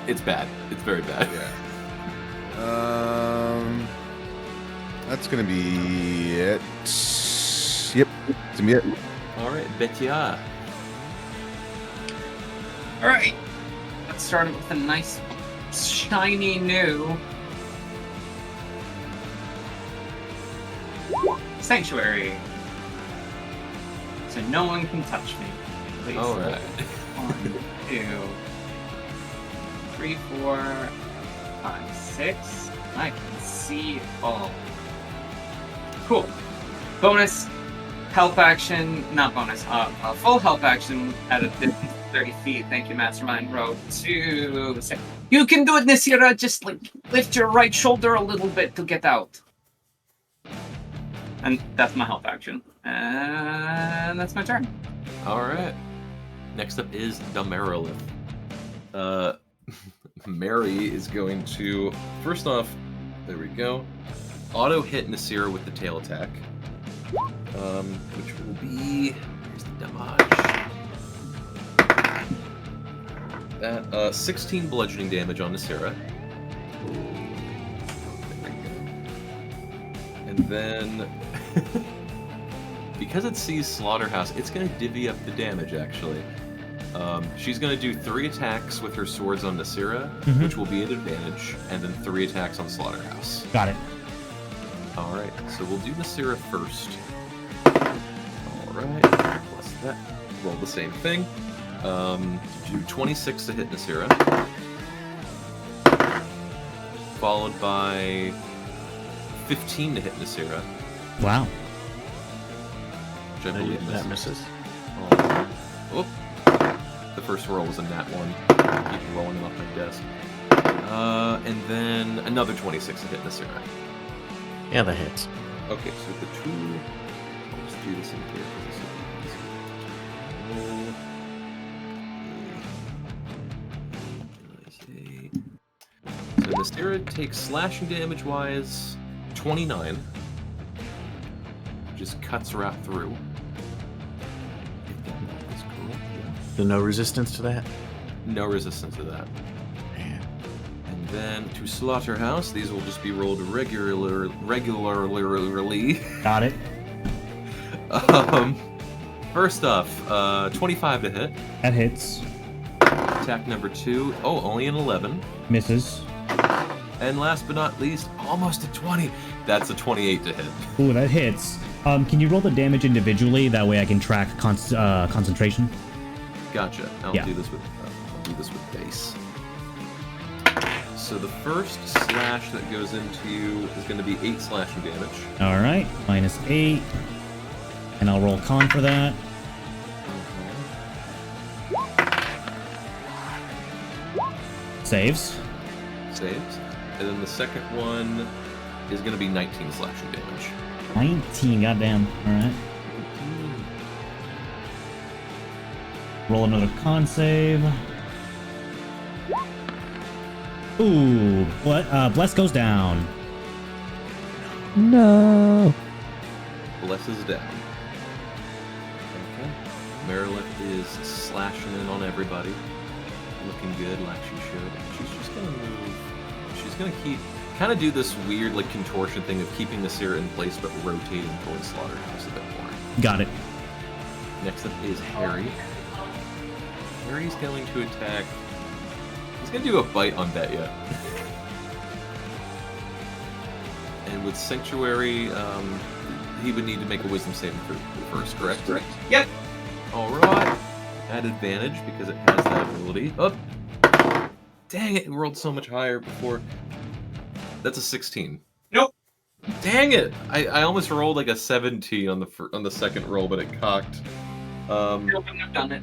It's bad. It's very bad. Yeah. That's gonna be it. Yep, it's gonna be it. All right, Betya. All right. Let's start it with a nice, shiny new sanctuary, so no one can touch me. Please. All right. 1, 2, 3, 4, 5, 6. I can see all. Cool. Bonus help action, not bonus, full help action at a distance of 30 feet. Thank you, Mastermind. Row 2. You can do it, Nisira. Just lift your right shoulder a little bit to get out. And that's my help action. And that's my turn. All right. Next up is Damerolith. Mary is going to, first off, there we go, auto hit Nasira with the tail attack, which will be, here's the damage. That 16 bludgeoning damage on Nasira. There we go. And then, because it sees Slaughterhouse, it's going to divvy up the damage actually. She's going to do 3 attacks with her swords on Nasira, which will be an advantage, and then 3 attacks on Slaughterhouse. Got it. Alright, so we'll do Nasira first. Alright, plus that. Roll the same thing. Do 26 to hit Nasira. Followed by 15 to hit Nasira, Wow. which I believe That misses. Oh. The first roll was a nat 1. Keep rolling it off my desk. And then another 26 to hit Nasira. Yeah, that hits. Okay, so the 2... I'll just do this in here because this will be easy. So Nasira takes slashing damage wise 29. Just cuts right through. If that math is correct, yeah. So no resistance to that? No resistance to that. Man. And then to Slaughterhouse, these will just be rolled regularly. Got it. First off, 25 to hit. That hits. Attack number 2. Oh, only an 11. Misses. And last but not least, almost a 20. That's a 28 to hit. Ooh, that hits. Can you roll the damage individually? That way I can track concentration. Gotcha. I'll do this with base. So the first slash that goes into you is going to be 8 slashing damage. All right, -8, and I'll roll con for that. Saves. Saves. And then the second one is going to be 19 slashing damage. 19, goddamn. All right. Roll another con save. Ooh, what? Bless goes down. No. Bless is down. Okay. Marilyn is slashing in on everybody. Looking good like she should. She's just gonna move. She's gonna kind of do this weird like contortion thing of keeping the Nasira in place but rotating towards Slaughterhouse a bit more. Got it. Next up is Harry. Harry's going to attack. He's going to do a bite on Betya. And with Sanctuary, he would need to make a Wisdom saving throw first, correct? Correct. Yep. Alright. At advantage because it has that ability. Oh! Dang it, it rolled so much higher before. That's a 16. Nope. Dang it! I almost rolled like a 17 on the second roll, but it cocked. Nope, I've done it.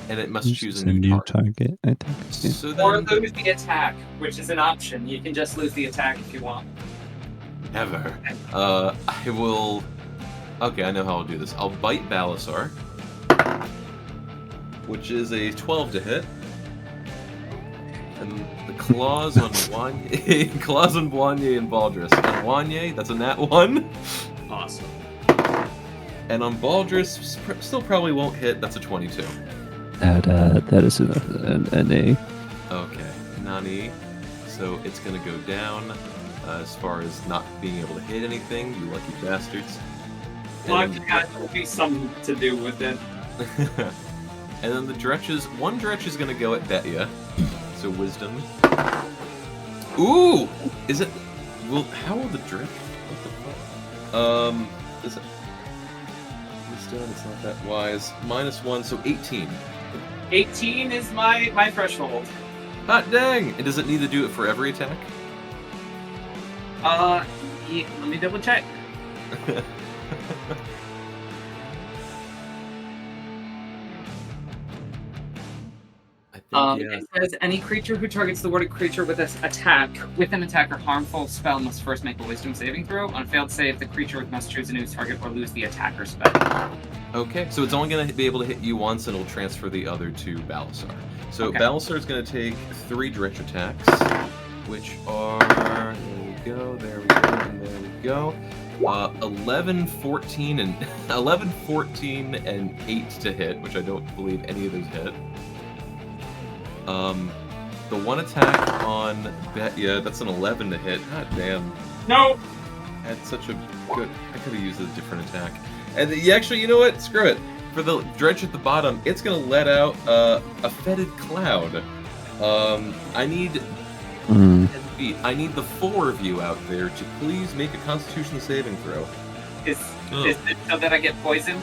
And it must choose a new new target. target, I think. Yeah. So Or then, lose the attack, which is an option. You can just lose the attack if you want. never. I will. Okay, I know how I'll do this. I'll bite Balasar, which is a 12 to hit. And the claws on Wanye, claws on Wanye and Baldrus. On Wanye, that's a nat 1. Awesome. And on Baldrus, still probably won't hit. That's a 22. That is an A. Okay, Nani. So it's gonna go down as far as not being able to hit anything. You lucky bastards. Lucky guys will be something to do with it. And then the Dretches. One Dretch is gonna go at Betya. So Wisdom. Ooh! Is it? Well, how will the Dretch? What the fuck? Is it? Wisdom. It's not that wise. -1, so 18. 18 is my threshold. Hot dang! And does it need to do it for every attack? Yeah, let me double check. I think, yeah. It says any creature who targets the warded creature with an attack or harmful spell must first make a Wisdom saving throw. On failed save, the creature must choose a new target or lose the attacker spell. Okay, so it's only going to be able to hit you once, and it'll transfer the other to Balasar. So Okay. Balasar is going to take 3 Dretch attacks, which are... There we go, and there we go. 11, 14, and 11, 14, and 8 to hit, which I don't believe any of those hit. The one attack on Betya, that's an 11 to hit. God damn. No! That's such a good... I could have used a different attack. And actually, you know what? Screw it. For the Dredge at the bottom, it's going to let out a fetid cloud. I need 10 feet. I need the 4 of you out there to please make a Constitution saving throw. Is it so that I get poisoned?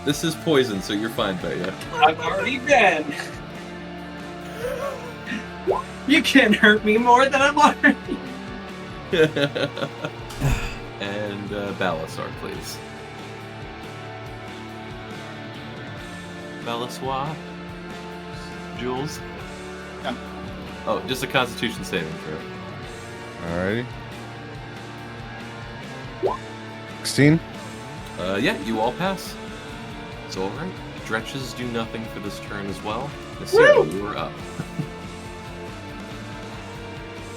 This is poison, so you're fine, Betya. I've already been. You can't hurt me more than I'm already. And Balasar, please. Balasar? Jules? Yeah. Oh, just a Constitution saving throw. Alrighty. 16. Yeah, you all pass. It's all right. Dretches do nothing for this turn as well. Nasira, you are up.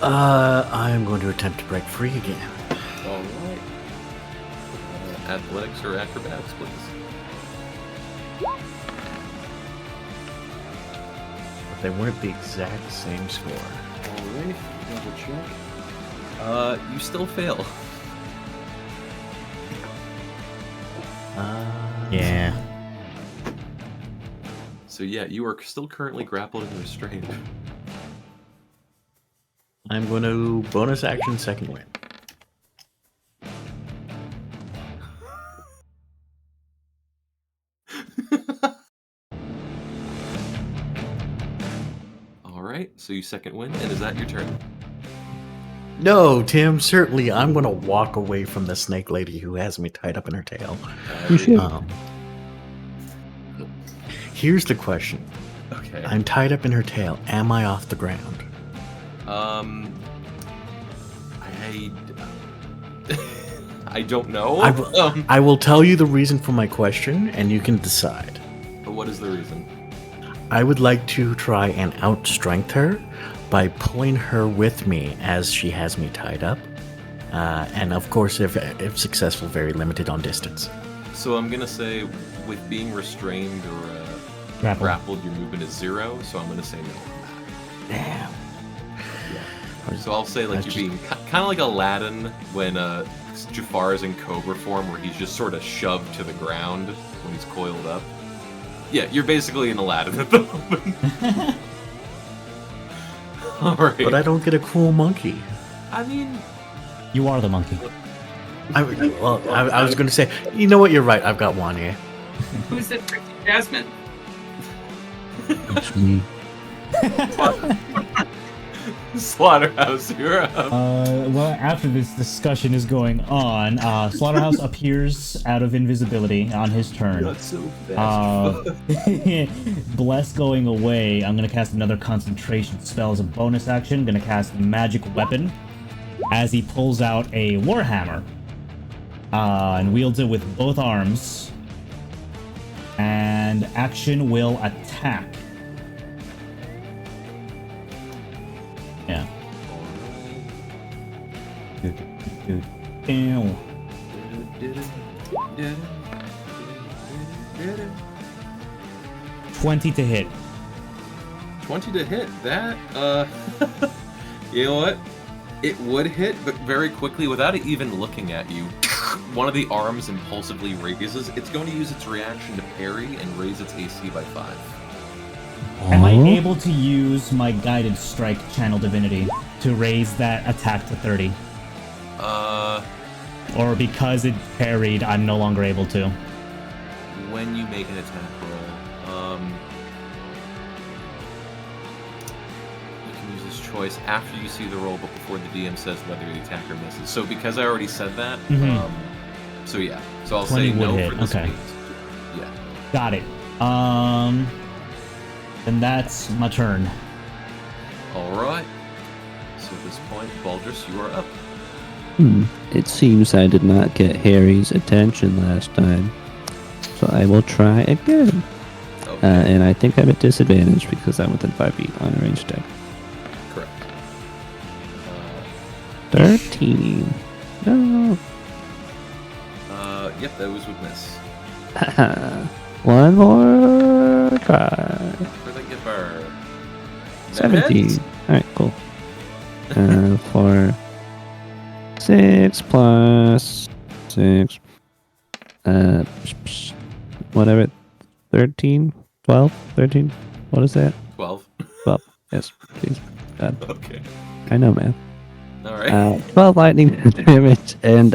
I'm going to attempt to break free again. All right. Athletics or acrobatics, please. But they weren't the exact same score. All right. Double check. You still fail. Yeah. So yeah, you are still currently grappled and restrained. I'm going to bonus action second win. All right, so you second win, and is that your turn? No, Tim, certainly I'm going to walk away from the snake lady who has me tied up in her tail. You should. Here's the question. Okay. I'm tied up in her tail. Am I off the ground? I don't know. I will tell you the reason for my question, and you can decide. What is the reason? I would like to try and outstrength her by pulling her with me as she has me tied up. And of course, if successful, very limited on distance. So I'm gonna say, with being restrained or grappled, your movement is 0. So I'm gonna say no. Damn. Yeah. So I'll say like you're being kind of like Aladdin when Jafar is in Cobra form, where he's just sort of shoved to the ground when he's coiled up. Yeah, you're basically an Aladdin at the moment. All right. But I don't get a cool monkey. I mean, You are the monkey. I was going to say, you know what? You're right. I've got one here. Who's the tricky Jasmine? It's me. Slaughterhouse, you're up. Well, after this discussion is going on, Slaughterhouse appears out of invisibility on his turn. Not so fast. Bless going away. I'm gonna cast another concentration spell as a bonus action. Gonna cast Magic Weapon as he pulls out a Warhammer and wields it with both arms. And action will attack. Yeah. Ew. 20 to hit. 20 to hit. That, you know what? It would hit, but very quickly, without it even looking at you, one of the arms impulsively raises. It's going to use its reaction to parry and raise its AC by 5. Am I able to use my Guided Strike Channel Divinity to raise that attack to 30? Or because it parried, I'm no longer able to? When you make an attack roll, you can use this choice after you see the roll, but before the DM says whether the attacker misses. So because I already said that, so yeah. So I'll 20 say no would hit, for this okay. feat. Yeah. Got it. And that's my turn. All right. So at this point, Baldrus, you are up. It seems I did not get Harry's attention last time, so I will try again. Okay. And I think I'm at disadvantage because I'm within 5 feet on a ranged attack. Correct. 13. No. Yep, that was would miss. One more try. For the Gipper. 17. Alright, cool. For 6 plus 6. Whatever. 13? 12? 13? What is that? 12. 12. Yes, please. God. Okay. I know, man. All right. 12 lightning damage, and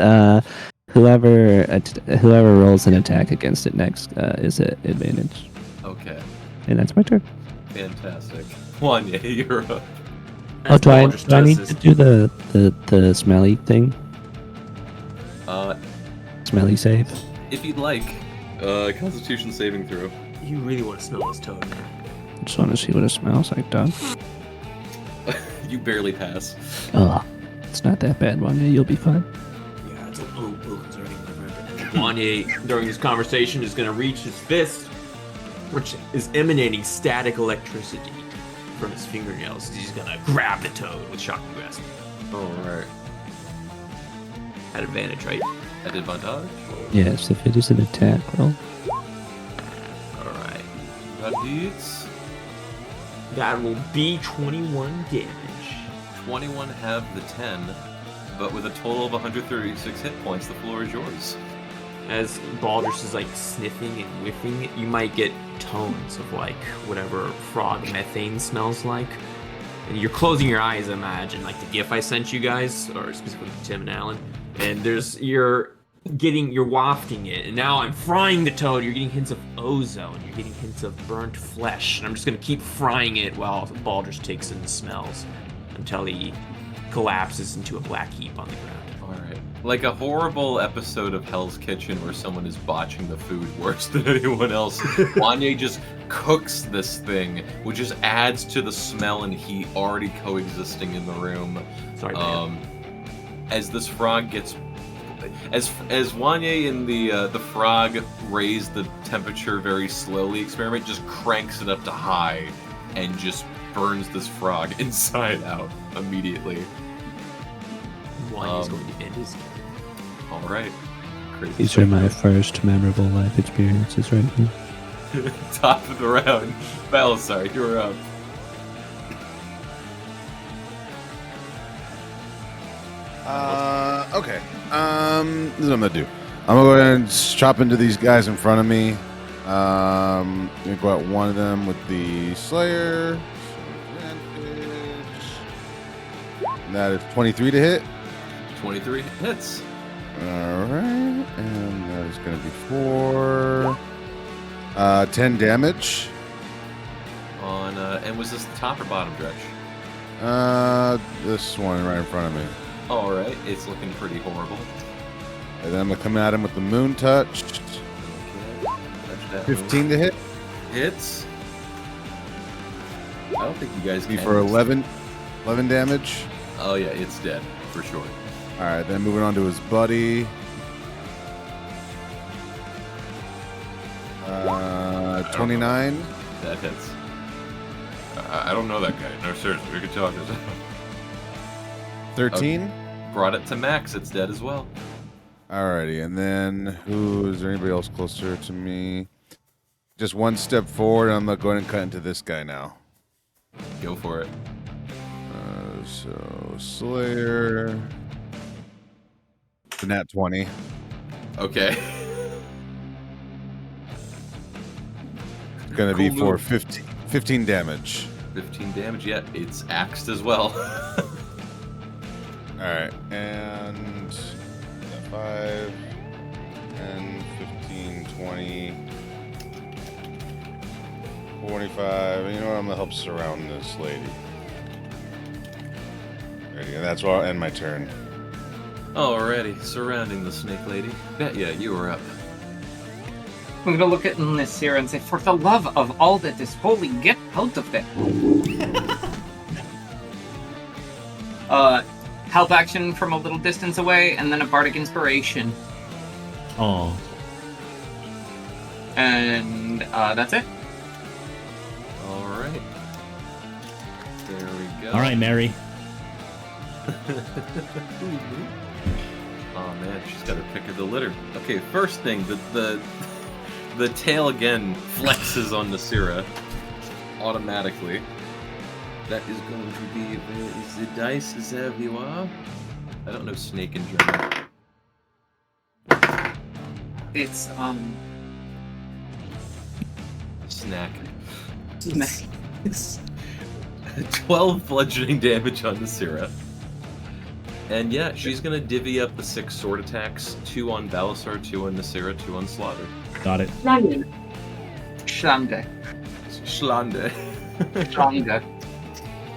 whoever rolls an attack against it next is at advantage. Okay. And that's my turn. Fantastic. Wanya, you're up. Oh, do I Baldrus need does to do the smelly thing? Smelly save? If you'd like, Constitution saving throw. You really want to smell this toad, man. I just want to see what it smells like, dog. You barely pass. Oh, it's not that bad, Wanya. You'll be fine. Yeah, it's a little concerning, my friend. Wanye, during this conversation, is going to reach his fist, which is emanating static electricity from his fingernails. He's going to grab the toad with shocking grasp. Alright. At advantage, right? At advantage? Yes, if it is an attack roll. Alright. That hits. That will be 21 damage. 21 have the 10, but with a total of 136 hit points, the floor is yours. As Baldur's is like sniffing and whiffing, you might get tones of like whatever frog methane smells like. And you're closing your eyes, imagine, like the GIF I sent you guys, or specifically Tim and Alan. And you're wafting it, and now I'm frying the toad. You're getting hints of ozone, you're getting hints of burnt flesh, and I'm just gonna keep frying it while Baldur's takes in the smells until he collapses into a black heap on the ground. Alright. Like a horrible episode of Hell's Kitchen where someone is botching the food worse than anyone else. Wanye just cooks this thing, which just adds to the smell and heat already coexisting in the room. Sorry, man. As this frog gets... As Wanye and the frog raise the temperature very slowly, Experiment just cranks it up to high and just burns this frog inside out immediately. Wanye's going to end his game. Alright. These are my first memorable life experiences right here. Top of the round. Balasar, you're up. Okay. This is what I'm gonna do. I'm gonna go ahead and chop into these guys in front of me. I'm gonna go at one of them with the Slayer. And that is 23 to hit. 23 hits. Alright. And that is gonna be 10 damage. On and was this the top or bottom dredge? This one right in front of me. Alright, it's looking pretty horrible. And then I'm gonna come at him with the moon touch. Okay. Touch that 15 to hit. hits. I don't think you guys Be can. for 11 damage. Oh yeah, it's dead for sure. Alright, then moving on to his buddy. 29. That hits. I don't know that guy. No, seriously, we could talk this. 13. Brought it to max. It's dead as well. Alrighty, and then is there anybody else closer to me? Just one step forward, and I'm gonna go ahead and cut into this guy now. Go for it. So Slayer. The nat 20. Okay. Gonna be Cool for move. 15 damage. 15 damage. Yeah, it's axed as well. Alright, and 5, 10, 15, 20, 45. You know what? I'm gonna help surround this lady. Alrighty, and that's where I'll end my turn. Alrighty, surrounding the snake lady. Yeah, you were up. I'm gonna look at Nasira and say, for the love of all that is holy, get out of there. Help action from a little distance away, and then a bardic inspiration. Oh. And that's it. Alright. There we go. All right, Mary. Oh man, she's got her pick of the litter. Okay, first thing, the tail again flexes on Nasira automatically. That is going to be is the dice servir. I don't know snake in German. It's Snack. 12 bludgeoning damage on Nasira. And yeah, she's gonna divvy up the 6 sword attacks, 2 on Balasar, 2 on Nasira, 2 on Slaughter. Got it. Schlande. Schlande. Schlande.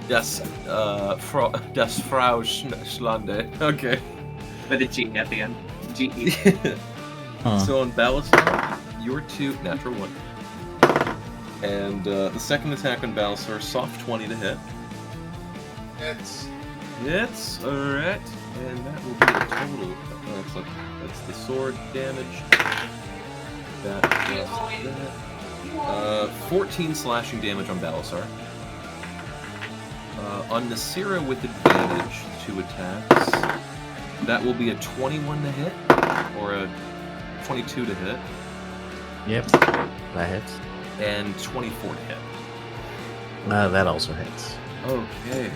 Das Frau Schlande. Okay. With a G at the end. G-E. So on Balasar, your 2, natural 1. And the second attack on Balasar, soft 20 to hit. Hits. Hits. All right, and that will be a total. That's the sword damage. That plus that. 14 slashing damage on Balasar. On Nasira with advantage to attacks, that will be a 21 to hit, or a 22 to hit. Yep, that hits. And 24 to hit. That also hits. Okay.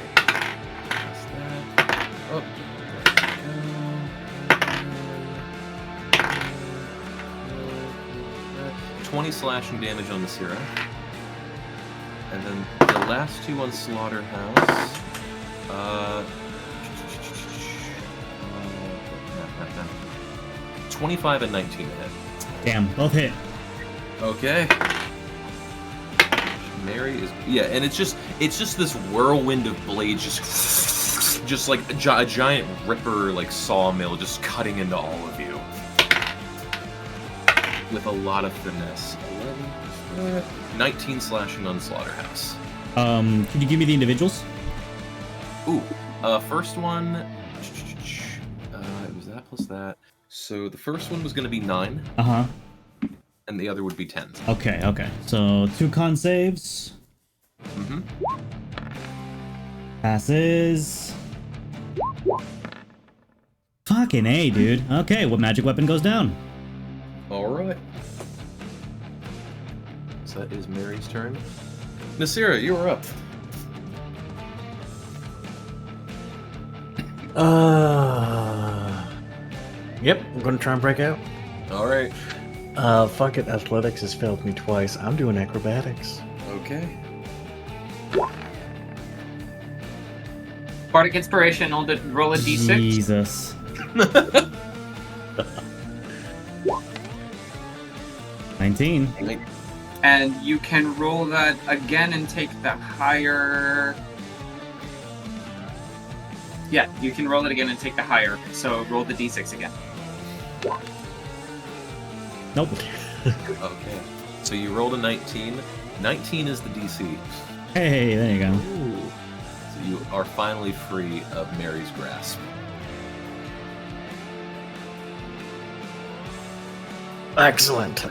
That's that. Oh, there we go. 20 slashing damage on Nasira. And then the last two on Slaughterhouse. 25 and 19 to hit. Damn, both hit. Okay. Mary is and it's just this whirlwind of blades, just like a giant ripper, like sawmill, just cutting into all of you with a lot of finesse. 19 slashing on Slaughterhouse. Can you give me the individuals? Ooh, first one. It was that plus that. So the first one was going to be 9. Uh-huh. And the other would be 10. Okay. So 2 con saves. Mm-hmm. Passes. Fucking A, dude. Okay, what magic weapon goes down? Alright. So that is Mary's turn. Nasira, you are up. Yep, I'm gonna try and break out. Alright. Fuck it, athletics has failed me twice. I'm doing acrobatics. Okay. Bardic Inspiration, roll a d6. Jesus. 19. And you can roll that again and take the higher... Yeah, you can roll it again and take the higher. So roll the d6 again. Nope. Okay. So you rolled a 19. 19 is the DC. Hey, there you go. Ooh. So you are finally free of Mary's grasp. Excellent.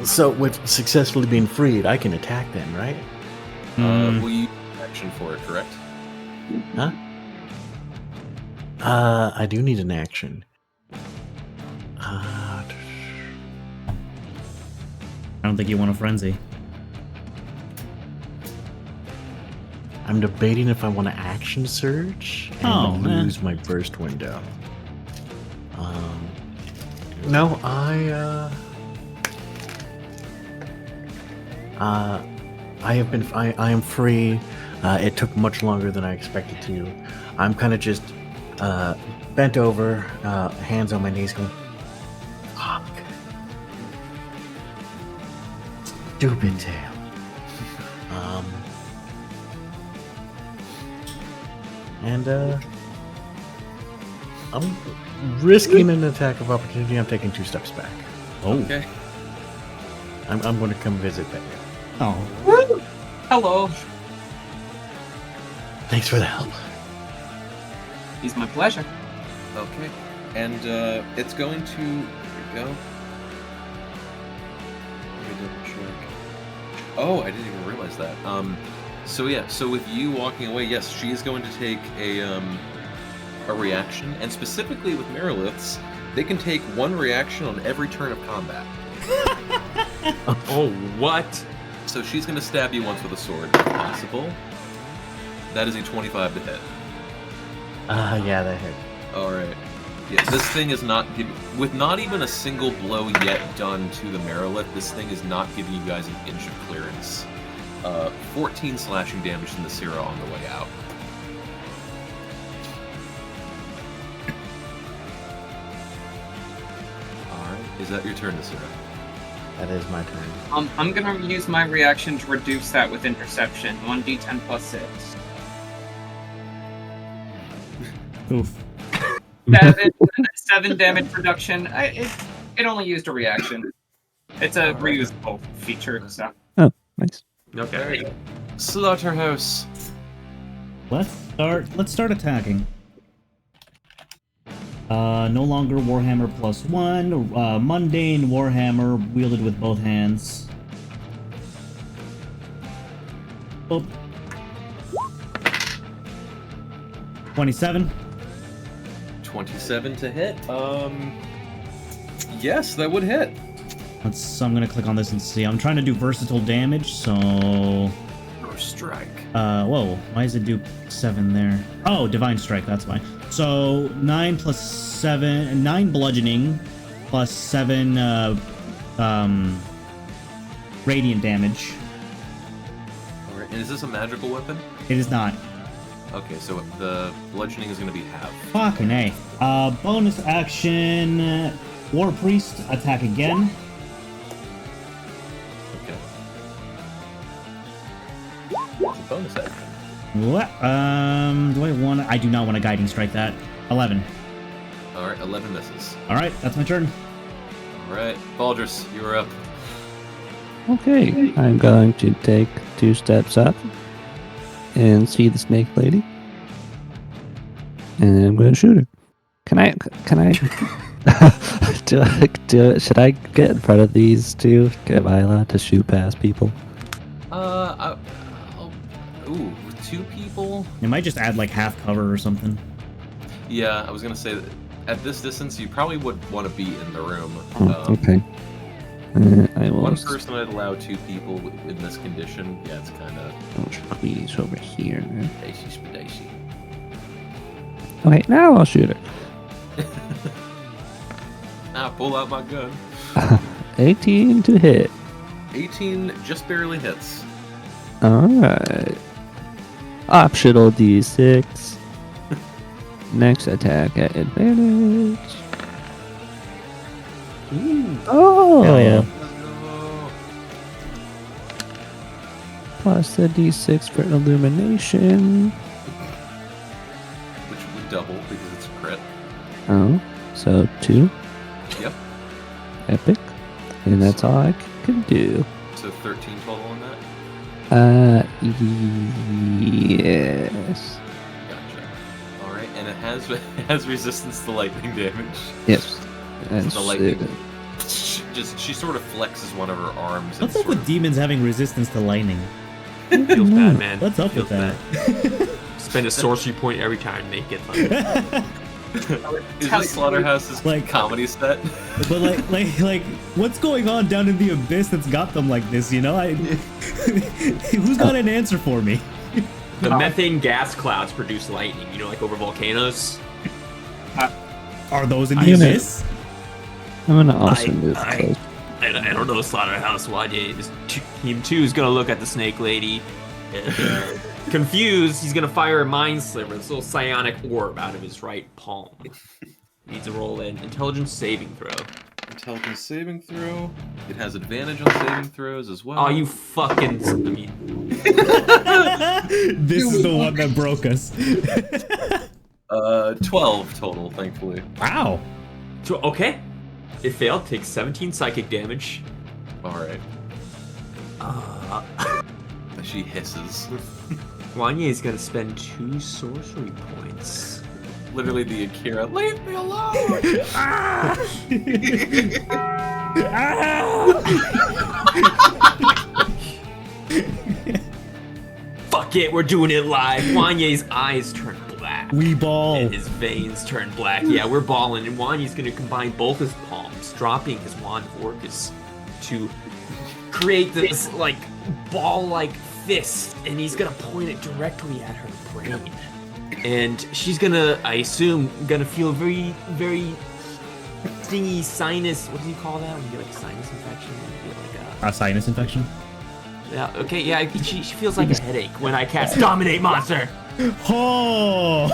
So with successfully being freed, I can attack then, right? Will you use action for it, correct? Huh? I do need an action. I don't think you want a frenzy. I'm debating if I want to action surge and lose my burst window. No, I am free. It took much longer than I expected to. I'm kind of just bent over, hands on my knees, going, "Fuck, stupid tail." And I'm risking an attack of opportunity. I'm taking 2 steps back. Oh. Okay. I'm going to come visit that guy. Oh. Hello. Thanks for the help. It's my pleasure. Okay. And it's going to... Here we go. Let me double check. Oh, I didn't even realize that. So yeah, so with you walking away, yes, she is going to take a reaction, and specifically with Meriliths, they can take 1 reaction on every turn of combat. Oh, what? So she's going to stab you once with a sword, if possible. That is a 25 to hit. Yeah, that hit. Alright. Yeah, this thing is not giving... With not even a single blow yet done to the Merilith, this thing is not giving you guys an inch of clearance. 14 slashing damage from the Nasira on the way out. Alright, is that your turn, Nasira? That is my turn. I'm gonna use my reaction to reduce that with interception. 1d10 plus 6. Oof. 7 damage reduction. It only used a reaction. It's a reusable feature, so. Oh, nice. Okay. Slaughterhouse. Let's start attacking. No longer Warhammer +1. Mundane Warhammer wielded with both hands. Oh. 27. 27 to hit. Yes, that would hit. I'm gonna click on this and see. I'm trying to do versatile damage, so. Or strike. Whoa, why does it do 7 there? Oh, Divine Strike, that's why. So, 9 plus 7, 9 bludgeoning, plus 7, radiant damage. Alright, and is this a magical weapon? It is not. Okay, so the bludgeoning is going to be half. Fucking A. Bonus action, War Priest, attack again. Okay. It's a bonus action. What? I do not want to Guiding Strike that. 11. Alright, 11 misses. Alright, that's my turn. Alright, Baldrus, you're up. Okay, I'm going to take 2 steps up and see the snake lady. And then I'm going to shoot her. Can I should I get in front of these two? Am I allowed to shoot past people? Ooh, with 2 people? It might just add like half cover or something. Yeah, I was gonna say that at this distance, you probably would want to be in the room. Okay. I will. One person I'd allow 2 people in this condition. Yeah, it's kind of. I'll squeeze over here. Dicey spadicey. Okay, now I'll shoot her. Pull out my gun. 18 to hit. 18 just barely hits. Alright. Optional D6. Next attack at advantage. Oh! Hell yeah. Plus the D6 for illumination. Which would double because it's a crit. Oh, so 2. Yep. Epic. And that's all I can do. So 13 total on that? Yes. Gotcha. Alright, and it has resistance to lightning damage. Yes. That's The lightning. She sort of flexes one of her arms. What's up with demons having resistance to lightning? Feels bad, man. What's up Feels with that? Spend a sorcery point every time they get thunder. Is this Slaughterhouse's Like- comedy set? But like, what's going on down in the abyss that's got them like this? You know, who's got an answer for me? The methane gas clouds produce lightning, you know, like over volcanoes. Are those in I'm the gonna- abyss? I'm gonna also move close. I don't know, Slaughterhouse. Wanye. Team 2 is gonna look at the snake lady. And, confused, he's gonna fire a mind sliver, this little psionic orb out of his right palm. Needs to roll an intelligence saving throw. Intelligence saving throw. It has advantage on saving throws as well. Oh, you fucking. I mean, This is the one that broke us. 12 total, thankfully. Wow. Okay. It failed. Takes 17 psychic damage. Alright. She hisses. Wanye is gonna spend 2 sorcery points. Literally the Akira. Leave me alone! Fuck it, we're doing it live. Wanye's eyes turn black. We ball. And his veins turn black. Yeah, we're balling, and Wanye's gonna combine both his palms, dropping his wand of Orcus to create this like ball-like fist, and he's gonna point it directly at her brain. And she's gonna, I assume, gonna feel very, very stingy sinus. What do you call that when you get like a sinus infection? You get like A sinus infection? yeah, okay, yeah, she feels like a headache when I cast Dominate Monster Oh!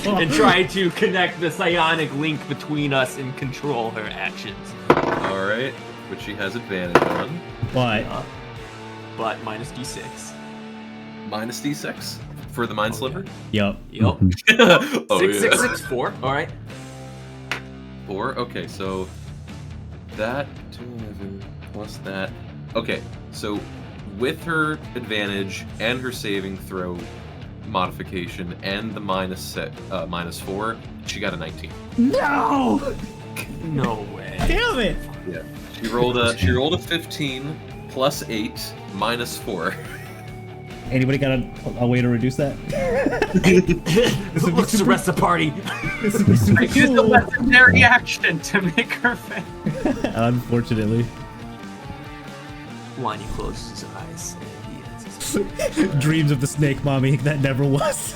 and try to connect the psionic link between us and control her actions. Alright, which she has advantage on. What? But minus d6. Minus d6 for the Mind Sliver. Yup. Yup. Oh, 4. Alright. 4. Okay, so that 211 plus that. Okay, so with her advantage and her saving throw, modification and the -4, she got a 19. No! No way. Damn it! Yeah. She rolled a 15 plus 8 -4. Anybody got a way to reduce that? Let's the rest of the party. This would be super I used the cool. legendary action to make her fail. Unfortunately. Wanya closes his eyes and he ends his Dreams of the snake mommy that never was.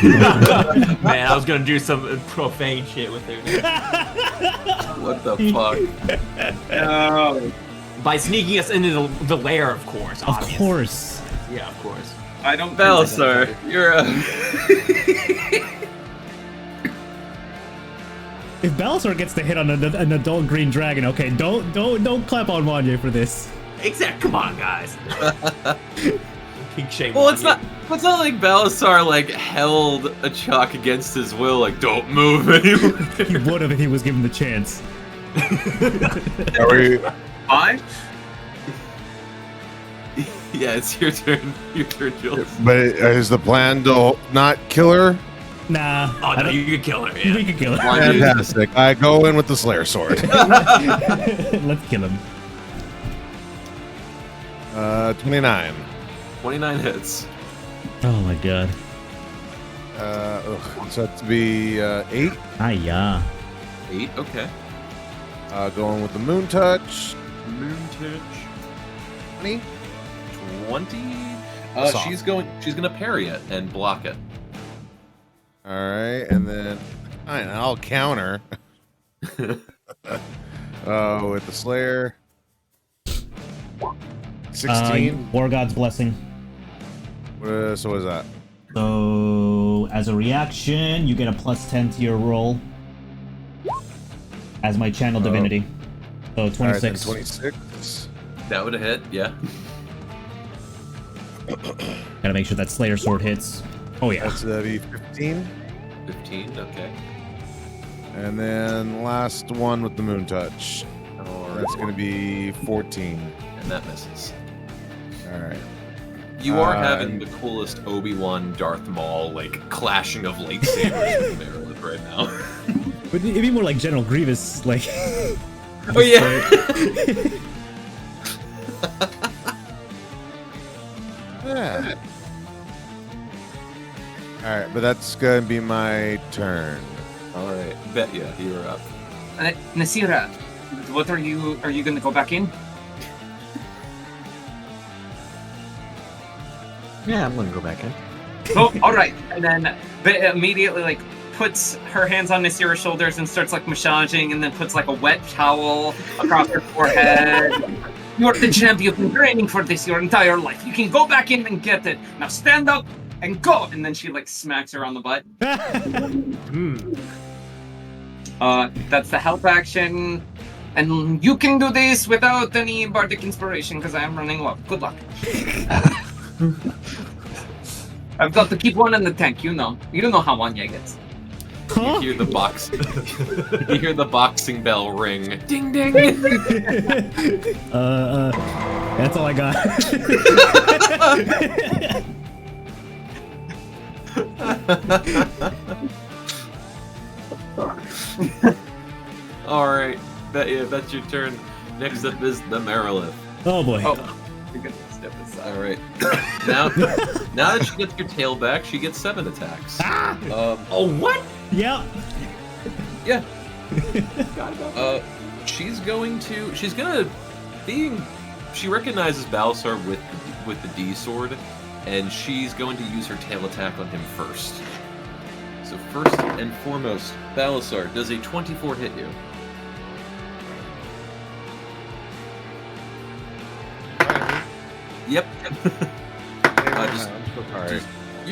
Man, I was gonna do some profane shit with her. What the fuck? No. By sneaking us into the lair, of course. Of obviously. course. Yeah, of course. I don't. Balasar, you're If Balasar gets the hit on an adult green dragon, okay, don't clap on Wanye for this. Exact. Come on, guys. Pink shame. Well, it's not like Balasar like held a chalk against his will, like don't move anywhere. He would have if he was given the chance. Are we? 5? Yeah, it's your turn. Your turn, Jules. But is the plan to not kill her? Nah. Oh no, you could kill her. We Yeah. can kill her. Fantastic. I go in with the Slayer sword. Let's kill him. 29. 29 hits. Oh my god. So that's to be 8. Hiya. 8. Okay. Going with the moon touch. Moon touch. 20. 20. Soft. She's gonna parry it and block it. All right, and then I'll counter. With the Slayer. 16. War God's Blessing. So what is that? So, as a reaction, you get a +10 to your roll. As my channel divinity. So, All right, 26. then 26. That would have hit. Yeah. Gotta make sure that Slayer sword hits. Oh yeah. That's be 15. 15. Okay. And then last one with the moon touch. Alright. That's going to be 14. And that misses. All right. You are having and- the coolest Obi-Wan Darth Maul like clashing of lightsabers with Marilyn right now. But it'd be more like General Grievous, like. Oh yeah. Yeah. All right, but that's going to be my turn. All right. Bet yeah, you're up. Nasira, what are you gonna go back in? Yeah, I'm gonna go back in. Oh, all right. And then immediately like puts her hands on Nasira's shoulders and starts like massaging, and then puts like a wet towel across her forehead. You're the champ. You've been training for this your entire life. You can go back in and get it. Now stand up and go. And then she like smacks her on the butt. That's the help action. And you can do this without any bardic inspiration because I am running low. Good luck. I've got to keep one in the tank, you know. You know how Wanya gets. You hear the box. You hear the boxing bell ring. Ding ding. That's all I got. All right. That's your turn. Next up is the Marilith. Oh boy. Oh, you're gonna step aside. All right. now that she gets your tail back, she gets 7 attacks. Oh what? Yep. Yeah. God, no. She recognizes Balasar with the D sword, and she's going to use her tail attack on him first. So first and foremost, Balasar, does a 24 hit you? Yep. I'm so sorry.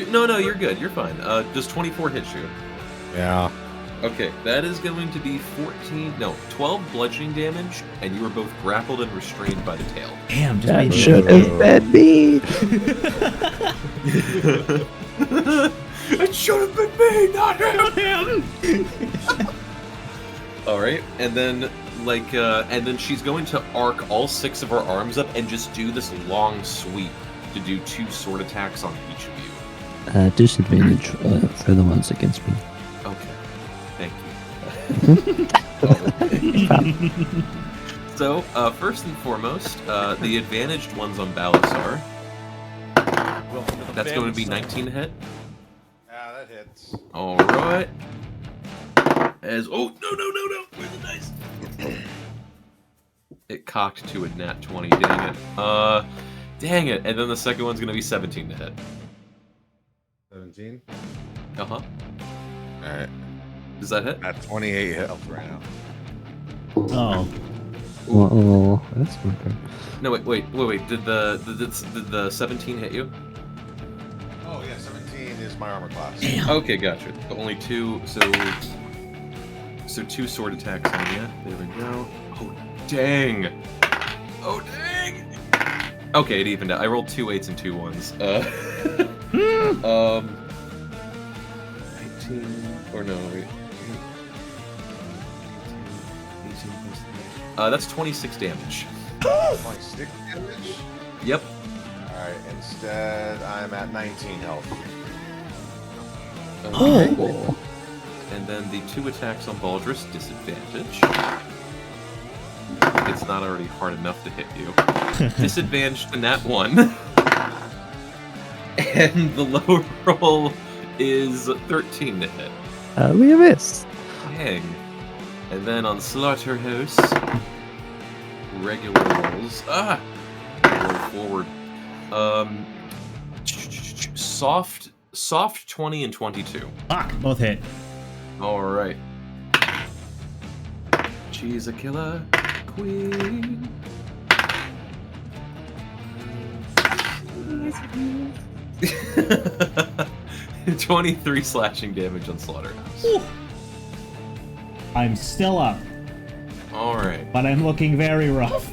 No, you're good. You're fine. Does 24 hit you? Yeah. Okay, that is going to be 12 bludgeoning damage, and you are both grappled and restrained by the tail. Damn, just That made should have been me. It should have been me, not him. All right, and then she's going to arc all 6 of her arms up and just do this long sweep to do 2 sword attacks on each of you. Disadvantage for the ones against me. Okay. Thank you. So, first and foremost, the advantaged ones on Balasar. That's going to be 19 to hit. Yeah, that hits. Alright. No. Where's the dice? It cocked to a nat 20, dang it. Dang it. And then the second one's going to be 17 to hit. 17. Uh-huh. All right. Does that hit? At 28 health right now. Oh. Well, that's not good. No, wait. Did the 17 hit you? Oh yeah, 17 is my armor class. Okay, gotcha. Only two, so two sword attacks on you. There we go. Oh, dang. Okay, it evened out. I rolled 2 8s and 2 1s. 19, or no, wait. 18 plus 3. That's 26 damage. 26 damage? Yep. Alright, instead I'm at 19 health. Okay. Oh. And then the 2 attacks on Baldrus, disadvantage. It's not already hard enough to hit you. Disadvantage to nat 1. And the low roll is 13 to hit. We missed. Dang. And then on Slaughterhouse, regular rolls. Roll forward. Soft 20 and 22. Fuck, both hit. Alright. She's a killer queen. 23 slashing damage on Slaughterhouse. Ooh. I'm still up, Alright. but I'm looking very rough.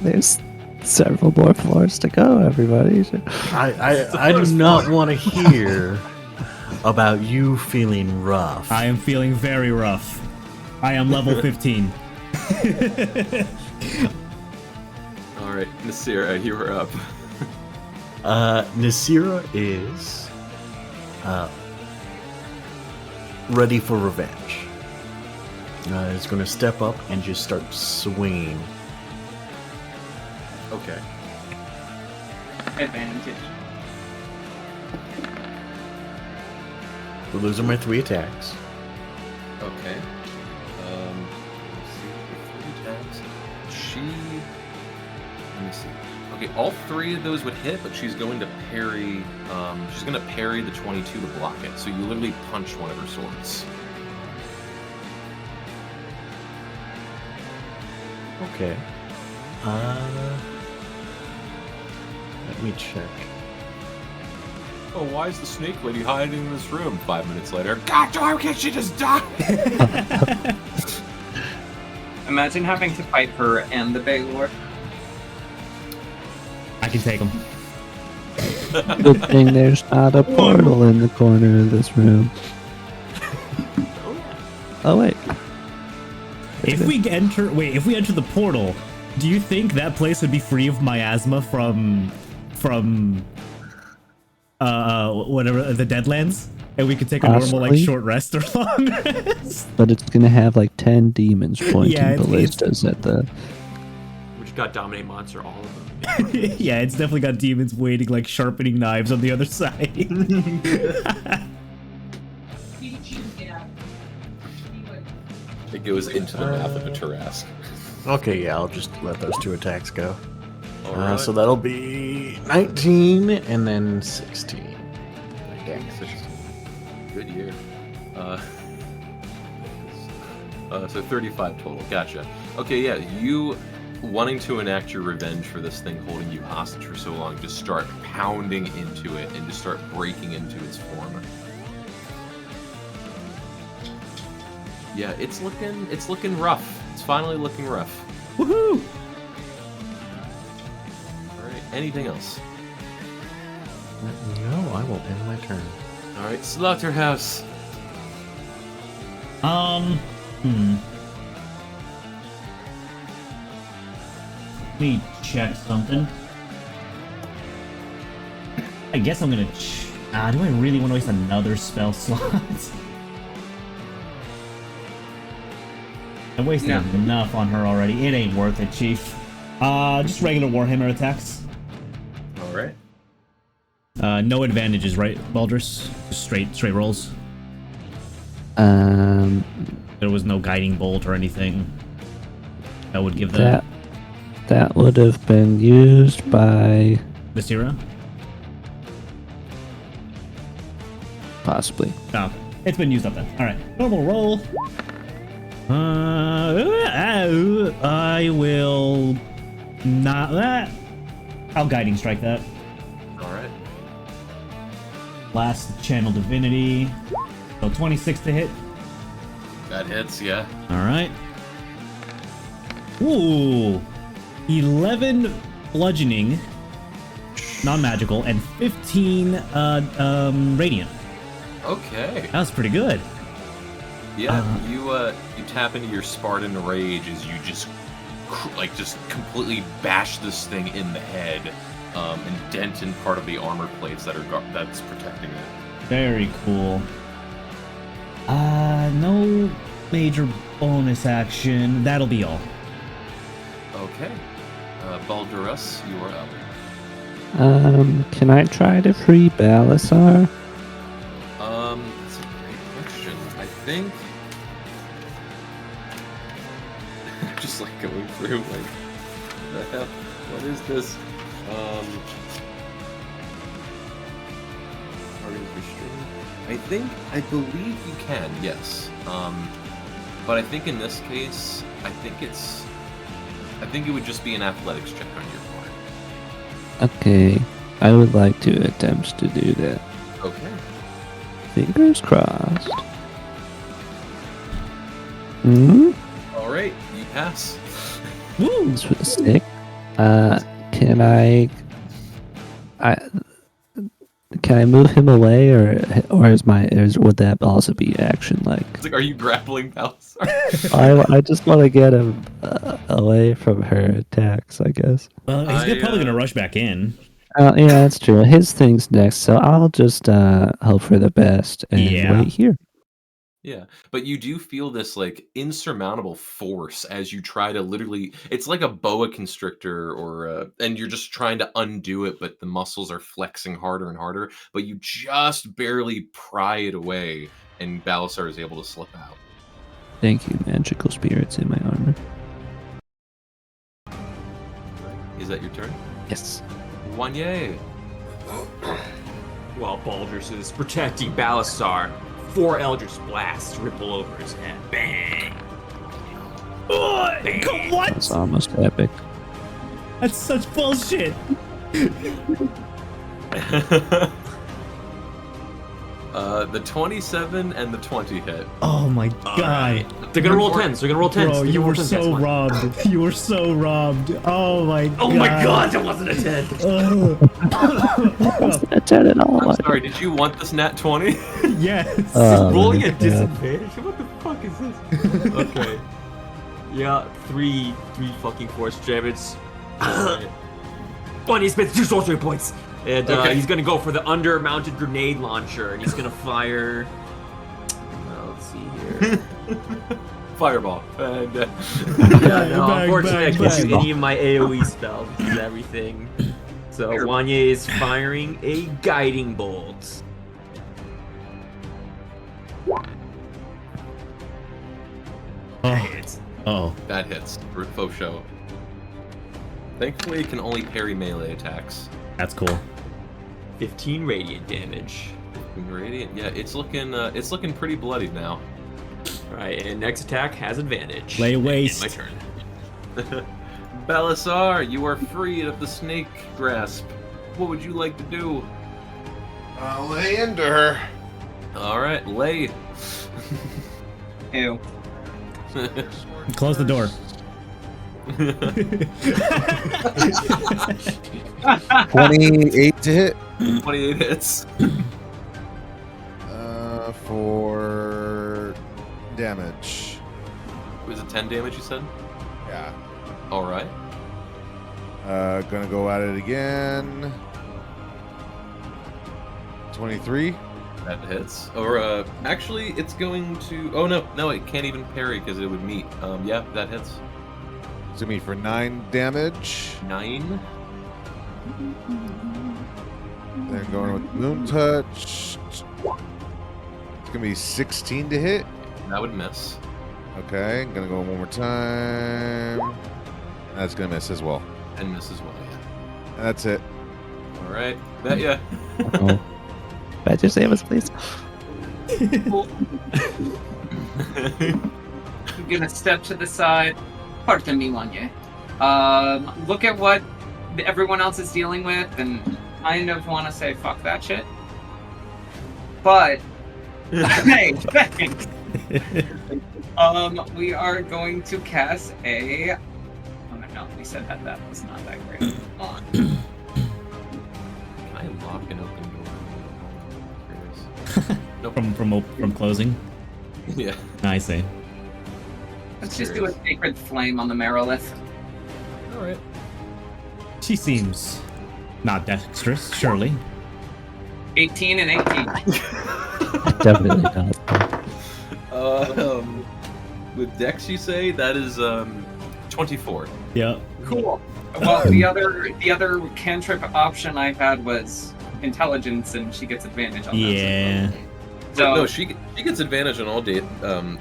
There's several more floors to go, everybody. I do not want to hear about you feeling rough. I am feeling very rough. I am level 15. Alright, Nasira, you are up. Nasira is ready for revenge. Is going to step up and just start swinging. Okay. Advantage. So those are my 3 attacks. Okay. Let's see. 3 attacks. Let me see. Okay, all 3 of those would hit, but she's going to parry. She's going to parry the 22 to block it. So you literally punch one of her swords. Okay. Let me check. Oh, why is the snake lady hiding in this room? 5 minutes later. God, why can't she just die? Imagine having to fight her and the Baylor. I can take him. Good thing there's not a portal in the corner of this room. Oh wait. If we enter the portal, do you think that place would be free of miasma from whatever the Deadlands, and we could take a normal like Possibly. short rest or long rest? But it's gonna have like 10 demons pointing Yeah, it's- ballistas at the. We just got Dominate Monster, all of them. Yeah, it's definitely got demons waiting like sharpening knives on the other side. It goes into the mouth of a Tarrasque. Okay, yeah, I'll just let those 2 attacks go. Alright. So that'll be 19 and then 16. Dang, 16. Good year. So 35 total. Gotcha. Okay, yeah, you wanting to enact your revenge for this thing holding you hostage for so long, just start pounding into it and just start breaking into its form. Yeah, it's looking rough. It's finally looking rough. Woohoo! Alright, anything else? No, I will end my turn. Alright, Slaughterhouse. Let me check something. I guess I'm gonna. Do I really want to waste another spell slot? I wasted enough on her already. It ain't worth it, Chief. Just regular Warhammer attacks. All right. No advantages, right, Baldrus? Just straight rolls. There was no guiding bolt or anything that would give that. That would have been used by Nasira? possibly. Oh, it's been used up then. All right, normal roll. I will not that. I'll guiding strike that. All right. Last channel divinity. So 26 to hit. That hits, yeah. All right. Ooh, 11 bludgeoning, non-magical, and 15 radiant. Okay. That was pretty good. Yeah, you tap into your Spartan rage as you just completely bash this thing in the head, and dent in part of the armor plates that's protecting it. Very cool. No major bonus action. That'll be all. Okay. Baldurus, you are up. Can I try to free Balasar? That's a great question. I think just like going through like what the hell? What is this? Target restraint. I believe you can, yes. But I think in this case, I think it would just be an athletics check on your part. Okay, I would like to attempt to do that. Okay. Fingers crossed. Hmm? Alright, you pass. Woo! This was sick. Can I move him away, or would that also be action like? It's like, are you grappling Balasar? I just want to get him away from her attacks, I guess. Well, he's probably gonna rush back in. Yeah, that's true. His thing's next, so I'll just hope for the best and wait here. Yeah, but you do feel this like insurmountable force as you try to literally. It's like a boa constrictor, and you're just trying to undo it, but the muscles are flexing harder and harder. But you just barely pry it away, and Balasar is able to slip out. Thank you, magical spirits in my armor. Is that your turn? Yes. Wanye. While Baldrus is protecting Balasar, 4 Eldritch Blasts ripple over his head. Bang! Bang. What? That's almost epic. That's such bullshit. The 27 and the 20 hit. Oh my god. They're gonna roll 10s. They're gonna roll 10s. Bro, you were so robbed. You were so robbed. Oh my god. Oh my god, that wasn't a 10. A 10 at all. I'm sorry, did you want this nat 20? Yes. Rolling my a God. disadvantage? What the fuck is this? Okay. Yeah, three fucking force damage. Bunny spends 2 sorcery points. And he's gonna go for the under-mounted grenade launcher, and he's gonna fire. Let's see here. Fireball. And, Yeah, no, unfortunately, I can't do any of my AoE spells. This is everything. So Wanye is firing a guiding bolt. Oh. that hits. For faux show. Thankfully, it can only parry melee attacks. That's cool. 15 radiant damage. Radiant, yeah, it's looking pretty bloody now. Alright, and next attack has advantage. Lay And waste. my turn. Balasar, you are freed of the snake grasp. What would you like to do? I'll lay into her. Alright, lay. Ew. Close the door. 28 to hit. 28 hits. For damage. Was it 10 damage you said? Yeah. Alright. Gonna go at it again. 23. That hits. Or actually, it's going to. Oh no, it can't even parry because it would meet. Yeah, that hits. It's gonna be for 9 damage. 9. Then going with Moon Touch. It's gonna be 16 to hit. That would miss. Okay, gonna go one more time. That's gonna miss as well. And miss as well, yeah. And that's it. All right. That yeah. Oh. Badger, save us, please. I'm gonna step to the side. Pardon me, Wanye. Look at what everyone else is dealing with, and kind of want to say fuck that shit. But hey, thanks. We are going to cast a. Oh no, we said that was not that great. Come on. Can I lock an open door? Curious. From closing. Yeah. I see. Let's just do a sacred flame on the Merilith. All right. She seems not dexterous, surely. 18 and 18. Definitely not. With Dex, you say that is 24. Yeah. Cool. Well, the other cantrip option I had was intelligence, and she gets advantage on that. Yeah. So No, she gets advantage on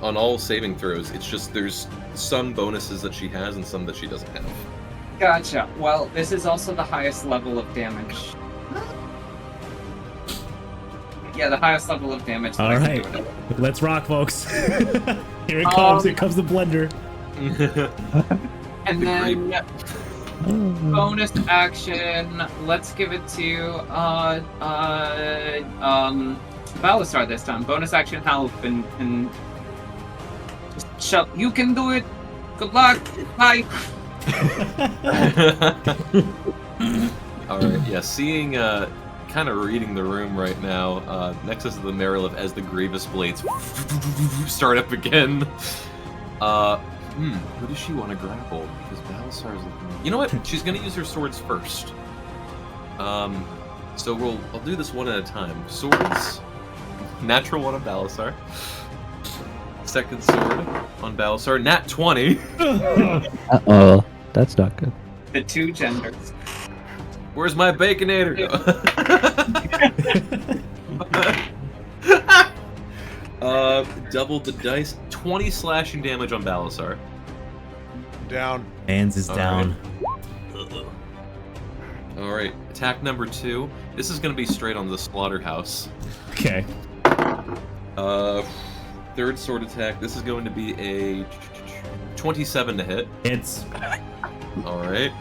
on all saving throws. It's just there's some bonuses that she has and some that she doesn't have. gotcha. Well, this is also the highest level of damage. Yeah, the highest level of damage. that All I can right. do with it. Let's rock, folks. Here it comes. Here comes the blender. And then bonus action. Let's give it to Balasar this time. Bonus action help and you can do it. Good luck. Bye. All right. Yeah. Seeing kind of reading the room right now. Nexus of the Merilith as the Grievous Blades start up again. Who does she want to grapple? Because Balasar is looking. You know what? She's gonna use her swords first. So I'll do this one at a time. Swords. Natural one on Balasar. Second sword on Balasar. Nat 20. Uh-oh. That's not good. The two genders. Where's my Baconator? Doubled the dice. 20 slashing damage on Balasar. Down. Hands is All down. Alright, attack number 2. This is gonna be straight on the slaughterhouse. Okay. Third sword attack. This is going to be a 27 to hit. It's Alright.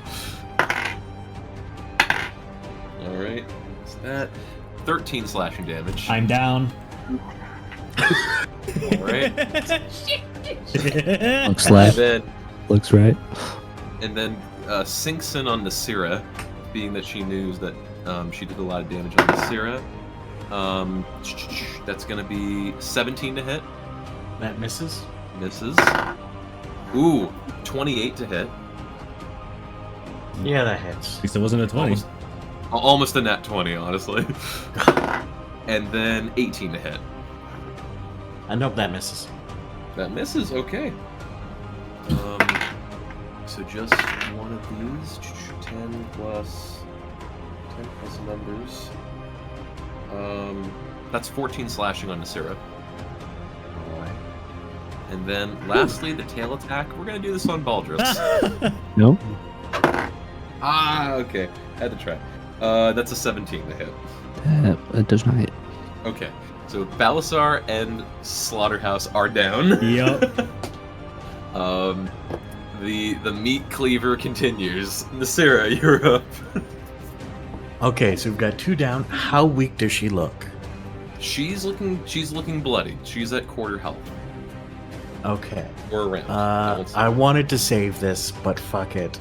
Alright. What's that? 13 slashing damage. I'm down. Alright. Looks left. And Looks right. then sinks in on Nasira, being that she knew that she did a lot of damage on Nasira. That's gonna be 17 to hit. That misses. Misses. Ooh, 28 to hit. Yeah, that hits. At least it wasn't a 20. Almost a nat 20, honestly. And then 18 to hit. I nope, that misses. That misses, okay. So just one of these. 10 plus numbers. That's 14 slashing on Nasira. Alright. And then lastly, the tail attack. We're gonna do this on Baldrus. No? Okay. Had to try. That's a 17 to hit. It does not hit. Okay. So Balasar and Slaughterhouse are down. Yup. The meat cleaver continues. Nasira, you're up. Okay, so we've got 2 down. How weak does she look? She's looking bloody. She's at quarter health. Okay. Or around. I wanted to save this, but fuck it.